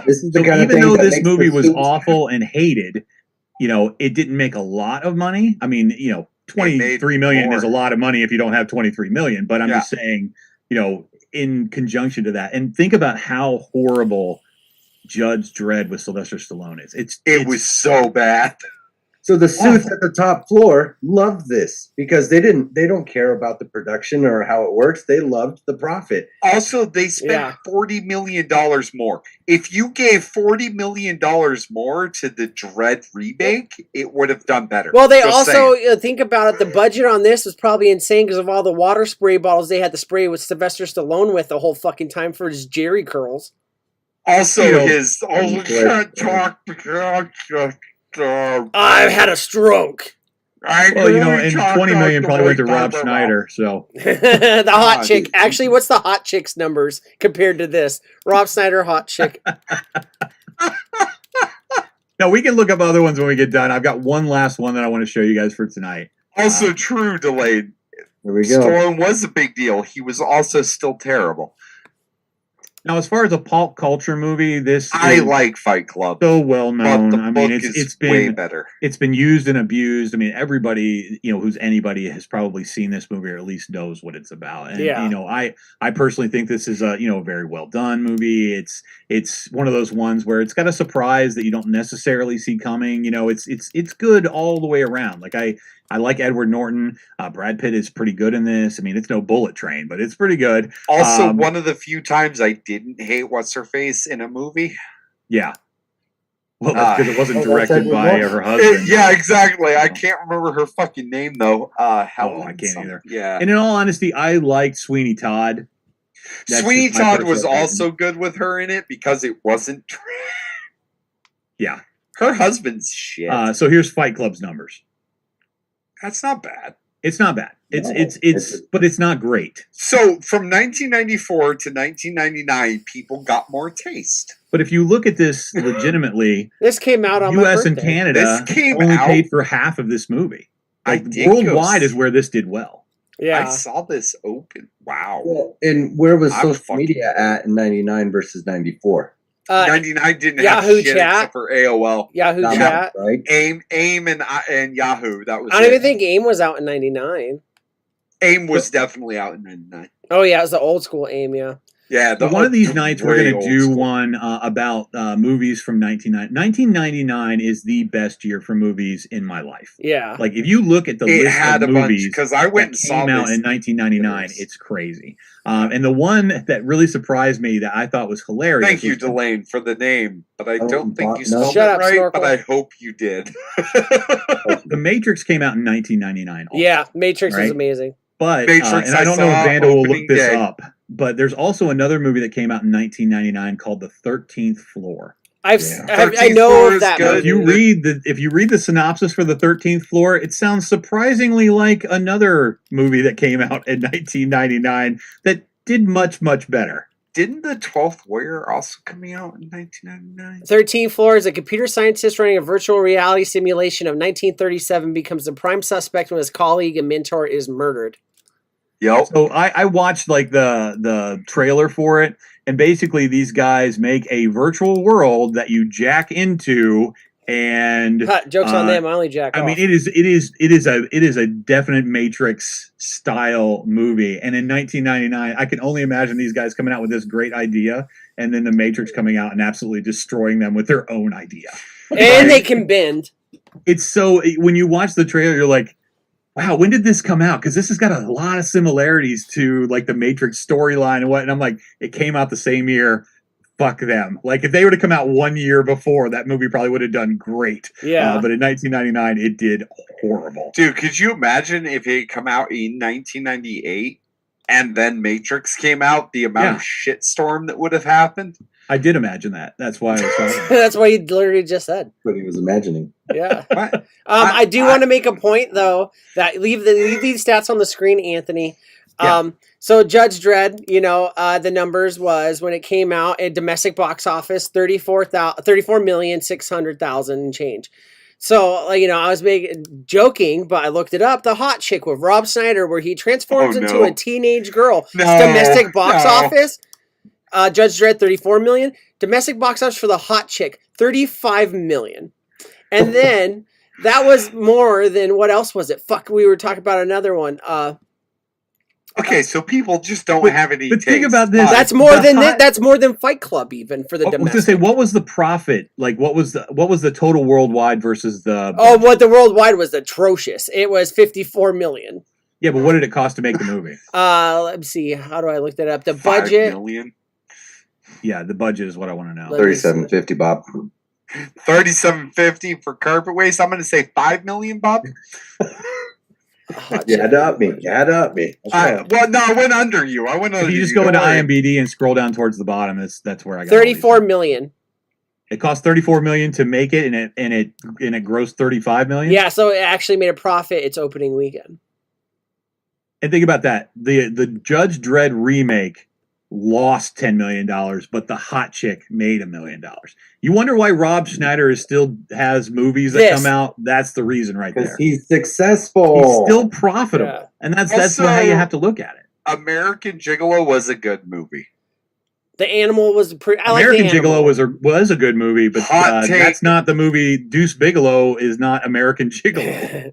This is the So kind of even thing though that this makes movie the was suits- awful and hated, it didn't make a lot of money. I mean, 23 million is a lot of money if you don't have 23 million, but I'm just saying, in conjunction to that, and think about how horrible Judge Dredd with Sylvester Stallone is. It was so bad. So the suits at the top floor loved this because they don't care about the production or how it works. They loved the profit. Also, they spent $40 million more. If you gave $40 million more to the Dredd remake, it would have done better. Well, they think about it. The budget on this was probably insane because of all the water spray bottles they had to spray with Sylvester Stallone with the whole fucking time for his Jerry curls. Also, I've had a stroke. And 20 million probably went to Rob Schneider. So the hot chick. Actually, what's the hot chick's numbers compared to this? Rob Schneider, hot chick. No, we can look up other ones when we get done. I've got one last one that I want to show you guys for tonight. Also true, Delayed. There we go. Stallone was a big deal. He was also still terrible. Now, as far as a pulp culture movie, I like Fight Club. So well known. But the book is way better. It's been used and abused. I mean, everybody, who's anybody has probably seen this movie or at least knows what it's about. And I personally think this is a very well done movie. It's one of those ones where it's got a surprise that you don't necessarily see coming. It's good all the way around. Like I like Edward Norton. Brad Pitt is pretty good in this. I mean, it's no Bullet Train, but it's pretty good. Also, one of the few times I didn't hate What's-Her-Face in a movie. Yeah. Well, that's because it wasn't directed by her husband. Yeah, exactly. I can't remember her fucking name, though. I can't either. Yeah. And in all honesty, I liked Sweeney Todd. Sweeney Todd was also good with her in it because it wasn't... Yeah. Her husband's shit. So here's Fight Club's numbers. That's not bad. It's not bad. But it's not great. So from 1994 to 1999, people got more taste. But if you look at this legitimately, this came out on U.S. my and Canada only paid for half of this movie. Worldwide is where this did well. Yeah, I saw this open. Wow. Well, and where was social media at in 99 versus 94? 99 didn't Yahoo have shit chat except for AOL. Yahoo chat, right? AIM and Yahoo. That was. I don't even think AIM was out in 99. AIM was definitely out in 99. Oh yeah, it was the old school AIM. Yeah. Yeah. One of these nights we're going to do one about movies from 1999 is the best year for movies in my life. Yeah. Like if you look at the list of movies because I went and saw out in 1999, it's crazy. And the one that really surprised me that I thought was hilarious. Thank you, Delane, for the name, but I don't think you spelled Shut it up, right. Snorkel. But I hope you did. The Matrix came out in 1999. Also, yeah, Matrix is amazing. But Matrix, and I don't know if Vanda will look this day. up, but there's also another movie that came out in 1999 called The 13th Floor. I know of that. Good. If you read the synopsis for The 13th Floor, it sounds surprisingly like another movie that came out in 1999 that did much better. Didn't the 12th Warrior also come out in 1999? 13th Floor is a computer scientist running a virtual reality simulation of 1937 becomes the prime suspect when his colleague and mentor is murdered. Yep. So I watched like the trailer for it, and basically these guys make a virtual world that you jack into, and jokes on them. I only jack off. I mean, it is a definite Matrix style movie, and in 1999, I can only imagine these guys coming out with this great idea, and then the Matrix coming out and absolutely destroying them with their own idea. And they can bend. It's so when you watch the trailer, you're like, wow, when did this come out? Because this has got a lot of similarities to like the Matrix storyline and what. And I'm like, it came out the same year. Fuck them. Like if they were to come out 1 year before, that movie probably would have done great. Yeah. But in 1999, it did horrible. Dude, could you imagine if it had come out in 1998? and then Matrix came out, the amount of shitstorm that would have happened. I did imagine that. That's why I was talking. That's what he literally just said. What he was imagining. Yeah. What? I do want to make a point though that leave these stats on the screen, Anthony. Yeah. So Judge Dredd, the numbers was when it came out at domestic box office 34,600,000 and change. So I was joking, but I looked it up. The hot chick with Rob Schneider, where he transforms into a teenage girl. Domestic box office. Judge Dredd 34 million. Domestic box office for the hot chick 35 million. And then that was more than what else was it? Fuck, we were talking about another one. Okay, so people just don't have any. But think about this. That's more than that's more than Fight Club even for the domestic. I was going to say, what was the profit? Like, what was the total worldwide versus the? What the worldwide was atrocious. It was 54 million. Yeah, but what did it cost to make the movie? Let's see. How do I look that up? The 5 budget. million? Yeah, the budget is what I want to know. $37.50, Bob. $37.50 for carpet waste. I'm going to say $5 million, Bob. You had to up me. Well, no, I went under you. If you just go into IMDb and scroll down towards the bottom, that's where I got 34 million. It cost 34 million to make it, and it grossed 35 million. Yeah, so it actually made a profit its opening weekend. And think about that: the Judge Dredd remake lost $10 million, but the hot chick made $1 million. You wonder why Rob Schneider still has movies that come out? That's the reason right there. Because he's successful. He's still profitable. And that's how you have to look at it. American Gigolo was a good movie. The Animal was American Gigolo was a good movie, but that's not the movie. Deuce Bigalow is not American Gigolo.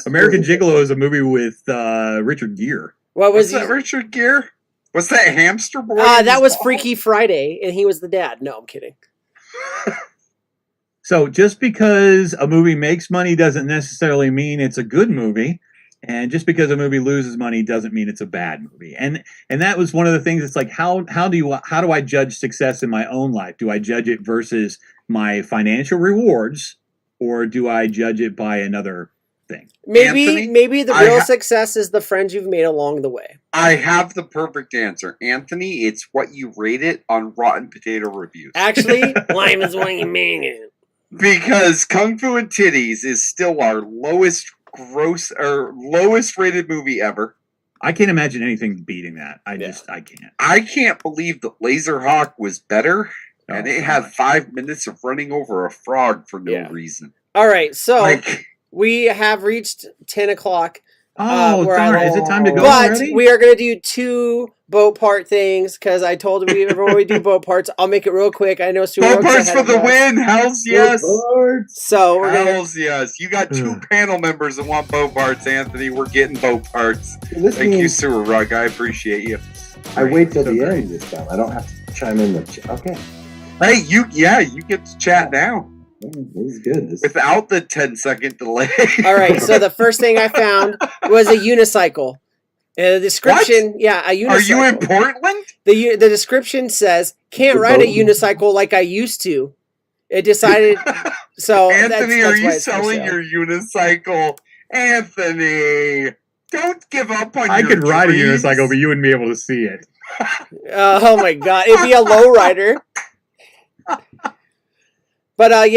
American Gigolo is a movie with Richard Gere. What was that? Richard Gere? Was that Hamster Boy? That was Freaky Friday, and he was the dad. No, I'm kidding. So just because a movie makes money doesn't necessarily mean it's a good movie. And just because a movie loses money doesn't mean it's a bad movie. And that was one of the things. It's like, how do I judge success in my own life? Do I judge it versus my financial rewards, or do I judge it by another thing? Maybe the real success is the friends you've made along the way. I have the perfect answer, Anthony. It's what you rate it on Rotten Potato Reviews. Actually, lime is what you mean it. Because Kung Fu and Titties is still our lowest rated movie ever. I can't imagine anything beating that. I can't. I can't believe that Laserhawk was better, and it had 5 minutes of running over a frog for no reason. All right, so we have reached 10 o'clock. Oh, darn. Is it time to go already? But we are going to do 2 boat part things, because I told everyone we do boat parts. I'll make it real quick. I know boat parts for the win. Hells yes. So Hells yes. You got 2 panel members that want boat parts, Anthony. We're getting boat parts. Thank you, Sewer Rug. I appreciate you. I wait till the end this time. I don't have to chime in okay. Hey, you get to chat now. This is good. Without the 10-second delay. All right, so the first thing I found was a unicycle. The description, a unicycle. Are you in Portland? The description says, can't ride a unicycle like I used to. It decided, so Anthony, are you selling your unicycle? Anthony, don't give up on I your could ride dreams. a unicycle, but you wouldn't be able to see it. Oh my God, it'd be a low rider. But no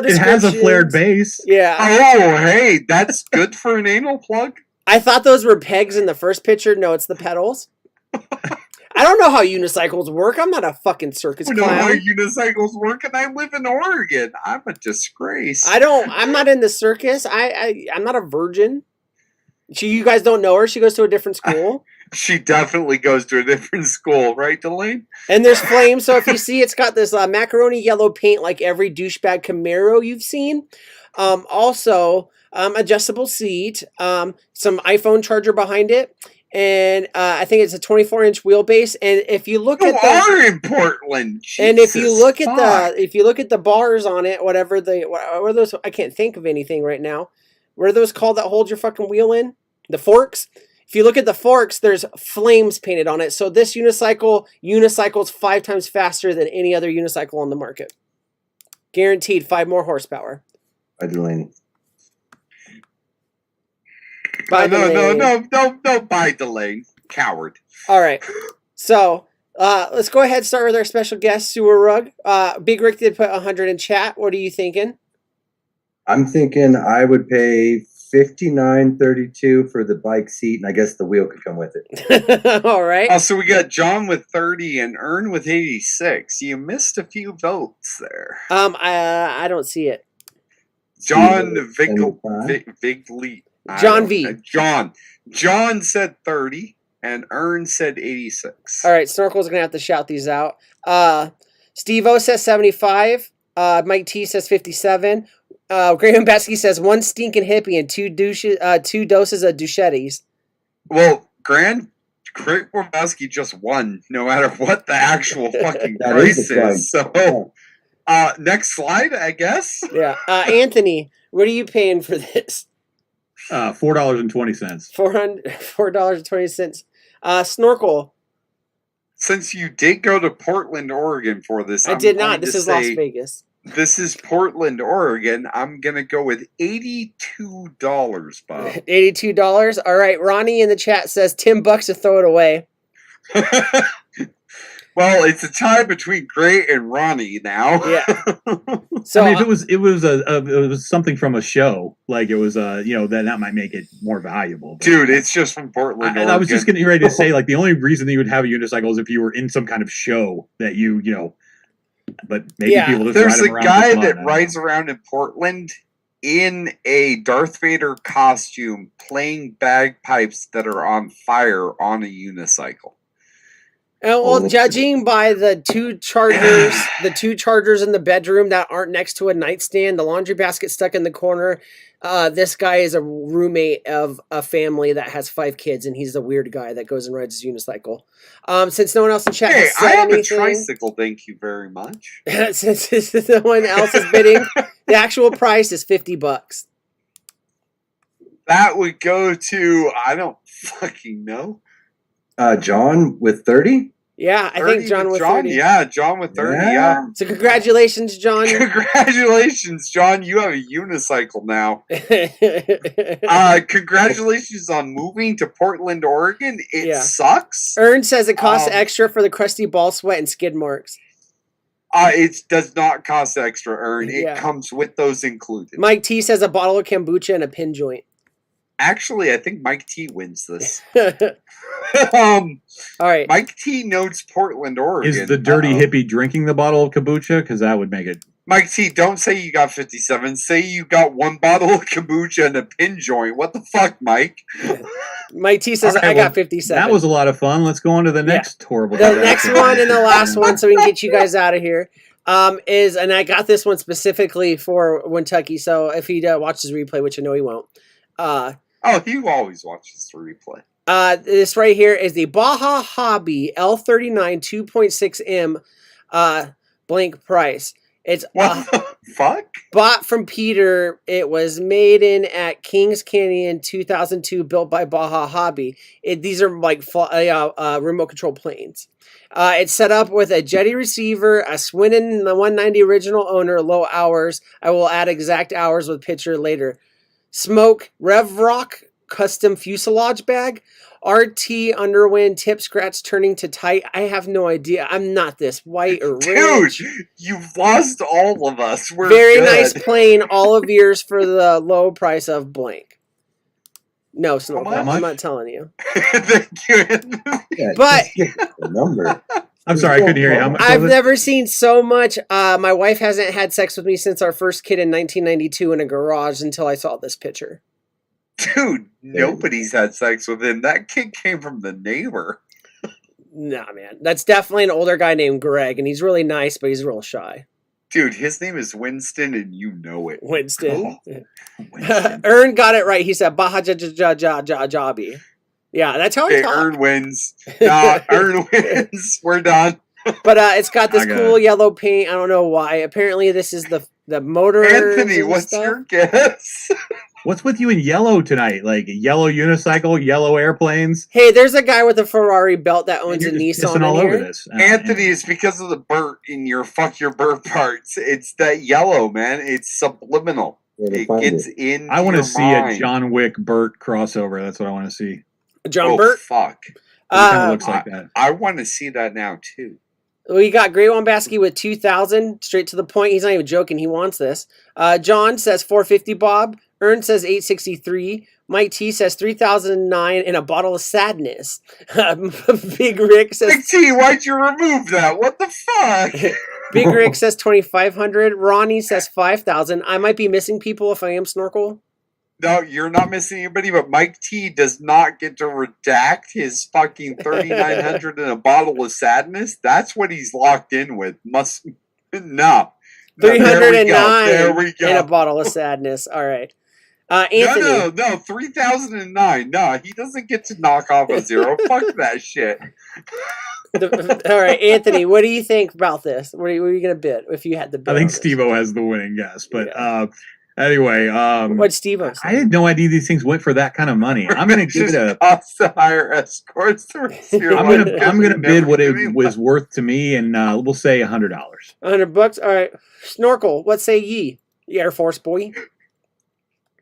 description. It has a flared base. Yeah. Oh, hey, that's good for an anal plug. I thought those were pegs in the first picture. No, it's the pedals. I don't know how unicycles work. I'm not a fucking circus clown. I don't know how unicycles work, and I live in Oregon. I'm a disgrace. I'm not in the circus. I'm not a virgin. You guys don't know her. She goes to a different school. She definitely goes to a different school, right, Delane? And there's flames, so if you see, it's got this macaroni yellow paint like every douchebag Camaro you've seen. Also, adjustable seat, some iPhone charger behind it, and I think it's a 24-inch wheelbase. And if you look at are in Portland, and if you look at the bars on it, what are those? I can't think of anything right now. What are those called that hold your fucking wheel in? The forks. If you look at the forks, there's flames painted on it. So this unicycle's 5 times faster than any other unicycle on the market. Guaranteed 5 more horsepower. By Delaney. No, buy Delane. Coward. All right. So let's go ahead and start with our special guest, Sewer Rug. Big Rick did put 100 in chat. What are you thinking? I'm thinking I would pay $59.32 for the bike seat, and I guess the wheel could come with it. All right. Oh, so we got John with 30 and Ern with 86. You missed a few votes there. I don't see it. John Vigley. Vigley. John V. John said 30 and Ern said 86. All right, Snorkel's gonna have to shout these out. Steve O says 75. Mike T says 57. Graham Besky says one stinking hippie and two doses of Duchettis. Well, Graham Worbowski just won, no matter what the actual fucking price is. So, next slide, I guess. Yeah. Anthony, what are you paying for this? $4.20. $4.20. Snorkel. Since you did go to Portland, Oregon for this, I did not. This is Las Vegas. This is Portland, Oregon. I'm going to go with $82, Bob. $82. All right. Ronnie in the chat says $10 to throw it away. Well, it's a tie between Gray and Ronnie now. Yeah. So I mean, if it was something from a show, like it was then that might make it more valuable. But, dude, it's just from Portland, Oregon. And I was just getting ready to say, like, the only reason that you would have a unicycle is if you were in some kind of show that but maybe people just there's ride a around guy for fun, that rides around in Portland in a Darth Vader costume playing bagpipes that are on fire on a unicycle. well, judging by the two chargers in the bedroom that aren't next to a nightstand, the laundry basket stuck in the corner, this guy is a roommate of a family that has 5 kids, and he's the weird guy that goes and rides his unicycle. Since no one else in chat has said I have anything, a tricycle, thank you very much. since no one else is bidding, the actual price is $50. That would go to, I don't fucking know. John with 30? Yeah, I think John with 30. Yeah, John with 30, yeah. So congratulations, John. Congratulations, John. You have a unicycle now. Congratulations on moving to Portland, Oregon. It sucks. Ern says it costs extra for the crusty ball sweat and skid marks. It does not cost extra, Ern. It Yeah. comes with those included. Mike T says a bottle of kombucha and a pin joint. Actually, I think Mike T wins this. All right. Mike T notes Portland, Oregon. Is the dirty hippie drinking the bottle of kombucha? Because that would make it. Mike T, don't say you got 57. Say you got one bottle of kombucha and a pin joint. What the fuck, Mike? Mike T says I got 57. That was a lot of fun. Let's go on to the next horrible. The next one and the last one, so we can get you guys out of here. And I got this one specifically for Kentucky. So if he watches replay, which I know he won't. He always watches the replay. This right here is the Baja Hobby L39 2.6M blank price. It's what the fuck? Bought from Peter. It was made in at Kings Canyon 2002, built by Baja Hobby. These are like remote control planes. It's set up with a jetty receiver, a Swinton 190 original owner, low hours. I will add exact hours with picture later. Smoke, RevRock custom fuselage bag, RT underwind tip scratch turning to tight. I have no idea. I'm not this white or rich. Dude, you've lost all of us. We're very good. nice plane, all of yours for the low price of blank. No, Snorkel, I'm not telling you. Thank you. But the number. I'm sorry, I couldn't hear you. How much I've was it? never seen so much. My wife hasn't had sex with me since our first kid in 1992 in a garage until I saw this picture. Dude, nobody's had sex with him. That kid came from the neighbor. Nah, man. That's definitely an older guy named Greg, and he's really nice, but he's real shy. Dude, his name is Winston, and you know it. Winston. Winston. Ern got it right. He said Baja Jobby. Yeah, that's how he talks. Ern wins. Nah, Ern wins. We're done. But it's got this cool yellow paint. I don't know why. Apparently, this is the motor. Anthony, what's your guess? What's with you in yellow tonight? Like yellow unicycle, yellow airplanes? Hey, there's a guy with a Ferrari belt that owns a Just Nissan pissing all in over here. this. Anthony, it's because of the Burt in your fuck your Burt parts. It's that yellow, man. It's subliminal. It gets in. I want to see a John Wick Burt crossover. That's what I want to see. John Burt? Fuck. kind of Uh, looks like that. I want to see that now too. we got Grey Wombaski with 2,000, straight to the point. He's not even joking. He wants this. John says 450. Bob Ern says 863. Mike T says 3,009 and a bottle of sadness. Big Rick says Big T, why'd you remove that? What the fuck? Big Rick says 2,500. Ronnie says 5,000. I might be missing people if I am Snorkel. No, you're not missing anybody, but Mike T does not get to redact his fucking 3,900 and a bottle of sadness. That's what he's locked in with. Must no. 309 There we go. and a bottle of sadness. All right. Anthony. No, 3,009. No, he doesn't get to knock off a zero. Fuck that shit. All right, Anthony, what do you think about this? What are you going to bid if you had the bid? I think on this? Steve-O has the winning guess, but anyway, What'd Steve-O say? I had no idea these things went for that kind of money. I'm going to give it a. Cost to hire escorts. I'm gonna bid what it was worth to me, and we'll say $100. $100. All right, Snorkel. What say ye, the Air Force boy?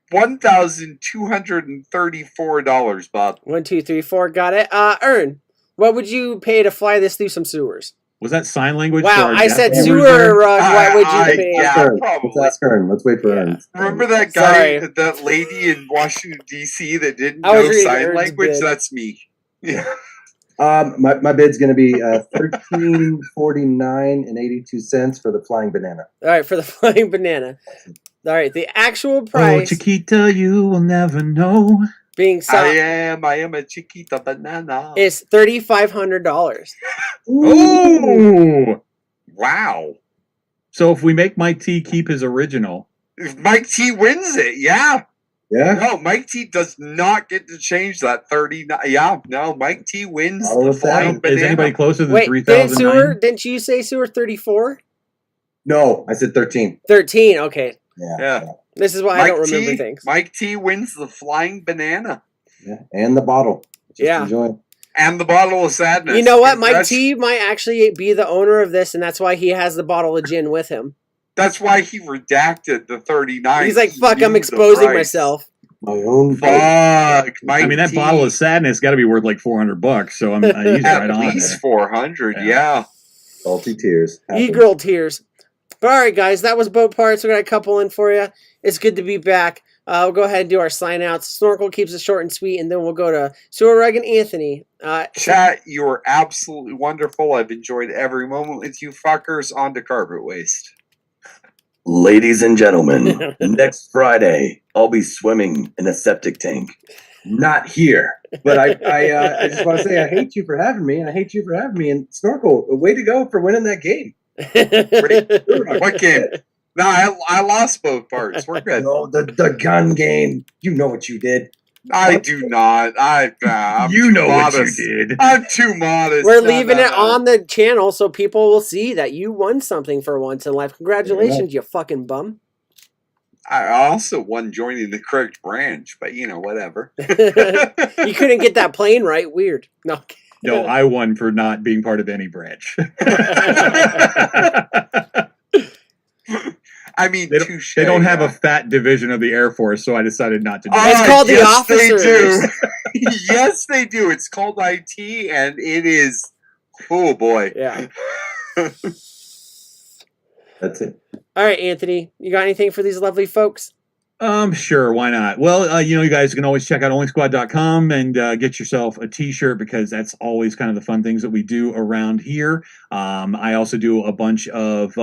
$1,234, Bob. 1, 2, 3, 4. Got it. Ern, what would you pay to fly this through some sewers? Was that sign language? Wow, for our I said deaf sewer. viewers What would you pay? Yeah, Let's probably. ask Ern. Let's wait for Yeah. Ern. Remember that guy, Sorry. that lady in Washington, D.C. that didn't I was know reading sign Ern's language? bid. That's me. Yeah. My bid's going to be $13.49.82 for the flying banana. All right, for the flying banana. All right, the actual Oh, price Chiquita, you will never know. being I sold am a chiquita banana. is $3,500. Oh, Wow. so if we make Mike T keep his original, If Mike T wins it, yeah. Yeah? No, Mike T does not get to change that 39. Yeah, no, Mike T wins All the of that. flying banana. is anybody closer than Wait, didn't 3,009? didn't you say sewer 34? No, I said 13. 13, okay. Yeah. Yeah. This is why I don't remember things. Mike T wins the flying banana Yeah. And the bottle. Just Yeah. enjoy. and the bottle of sadness. You know what? Mike T might actually be the owner of this, and that's why he has the bottle of gin with him. That's why he redacted the 39. He's like, He fuck, knew I'm the exposing price. myself. My own bid. Fuck, Mike I mean, that T, bottle of sadness got to be worth like $400. So he's at right on least there. 400. Yeah. Yeah. Salty tears. Happen. E-girl tears. But all right, guys, that was boat parts. We got a couple in for you. It's good to be back. We'll go ahead and do our sign outs. Snorkel keeps it short and sweet, and then we'll go to Sewer Rug and Anthony. Chat, you are absolutely wonderful. I've enjoyed every moment with you fuckers. On to carpet waste. Ladies and gentlemen, next Friday, I'll be swimming in a septic tank. Not here. But I just want to say I hate you for having me, and I hate you for having me. And Snorkel, way to go for winning that game. What game? No, I lost both parts. We're good. No, the gun game. You know what you did. I do not. I'm You too know modest. what you did. I'm too modest. We're No, leaving no, it no. on the channel so people will see that you won something for once in life. Congratulations, you fucking bum. I also won joining the correct branch, but you know, whatever. You couldn't get that plane right. Weird. No. No, I won for not being part of any branch. I mean, They touche. don't have a fat division of the Air Force, so I decided not to do It's it. called the yes, they officers. do. Yes, they do. It's called IT, and it is. Oh boy. Yeah. That's it. All right, Anthony. You got anything for these lovely folks? Sure, why not? Well, you guys can always check out onlysquad.com and get yourself a t-shirt because that's always kind of the fun things that we do around here. I also do a bunch of,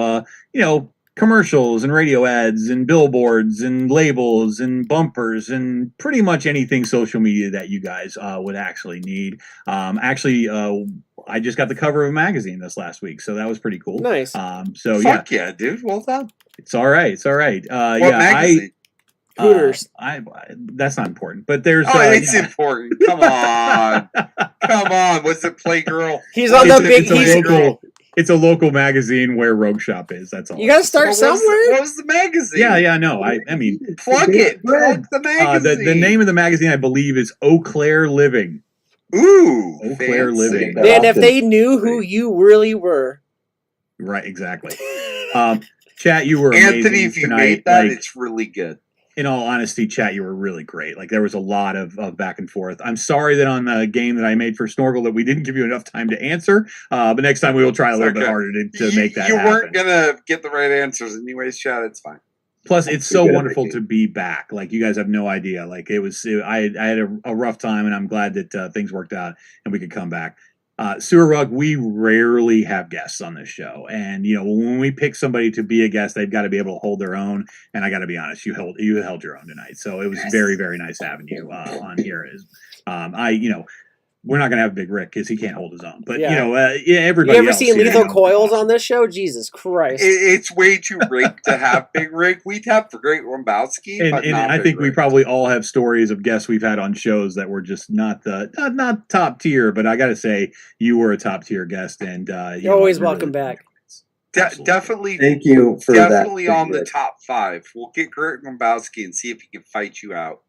commercials and radio ads and billboards and labels and bumpers and pretty much anything social media that you guys would actually need. I just got the cover of a magazine this last week, so that was pretty cool. Nice. Fuck yeah, dude. Well done. It's all right. It's all right. What magazine? Hooters. That's not important, but there's. It's important. Come on. Come on. Was it Playgirl? He's on the big. It's a local magazine where Rogue Shop is. That's all. You got to start somewhere. What was the magazine? Yeah. No, I mean, Plug it. Plug the magazine. the name of the magazine, I believe, is Eau Claire Living. Ooh. Eau Claire fancy. Living. Man, if they knew who you really were. Right. Exactly. Chat, you were amazing Anthony, if you tonight. made that, it's really good. In all honesty, chat, you were really great. Like there was a lot of back and forth. I'm sorry that on the game that I made for Snorkel that we didn't give you enough time to answer. But next time we will try a little bit harder to make that happen. You weren't gonna get the right answers anyways, chat. It's fine. Plus, it's so wonderful to be back. Like you guys have no idea. Like I had a rough time, and I'm glad that things worked out and we could come back. Sewer Rug, we rarely have guests on this show, and when we pick somebody to be a guest, they've got to be able to hold their own. And I got to be honest, you held your own tonight, so it was very, very nice having you on here. We're not going to have Big Rick because he can't hold his own. But, everybody You ever else seen here, Lethal Coils on this show? Jesus Christ. It's way too rigged to have Big Rick. We'd have the Great Wombowski, but and not I Big think we Rick. probably all have stories of guests we've had on shows that were just not top tier. But I got to say, you were a top tier guest. And You're always welcome back. Definitely. Thank you for that. Definitely on the top 5. We'll get Great Wombowski and see if he can fight you out.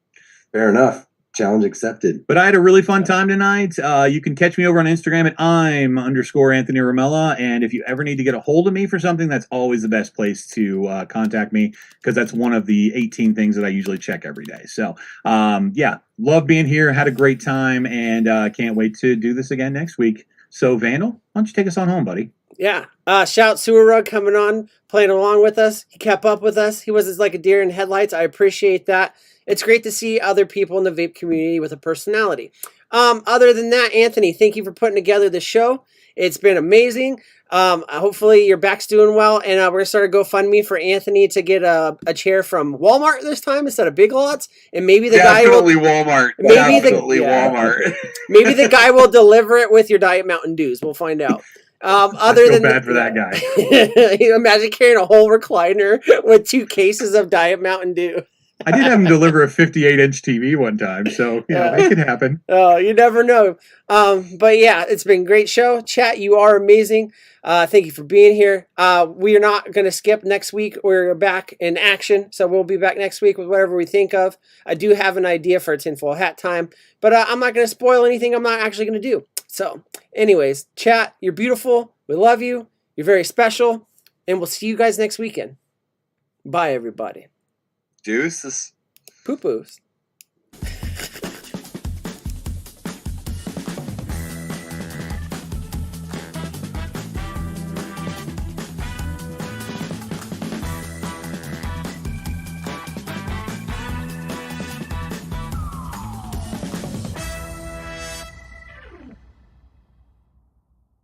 Fair enough. Challenge accepted. But I had a really fun time tonight. You can catch me over on Instagram at I'm_Anthony Ramella. And if you ever need to get a hold of me for something, that's always the best place to contact me because that's one of the 18 things that I usually check every day. So, love being here. Had a great time and can't wait to do this again next week. So, Vandal, why don't you take us on home, buddy? Yeah. Shout Sewer Rug coming on, playing along with us. He kept up with us. He was like a deer in headlights. I appreciate that. It's great to see other people in the vape community with a personality. Other than that, Anthony, thank you for putting together the show. It's been amazing. Hopefully your back's doing well. And we're going to start a GoFundMe for Anthony to get a chair from Walmart this time instead of Big Lots. And maybe the Definitely guy will... Walmart. Maybe Definitely Walmart. Maybe the guy will deliver it with your Diet Mountain Dews. We'll find out. Other than bad for that guy. Imagine carrying a whole recliner with 2 cases of Diet Mountain Dew. I did have him deliver a 58-inch TV one time, so it could happen. Oh, you never know. But yeah, it's been a great show. Chat, you are amazing. Thank you for being here. We are not going to skip next week. We're back in action, so we'll be back next week with whatever we think of. I do have an idea for a tinfoil hat time, but I'm not going to spoil anything I'm not actually going to do. So anyways, chat, you're beautiful. We love you. You're very special, and we'll see you guys next weekend. Bye, everybody. Deuces. Poo-poos.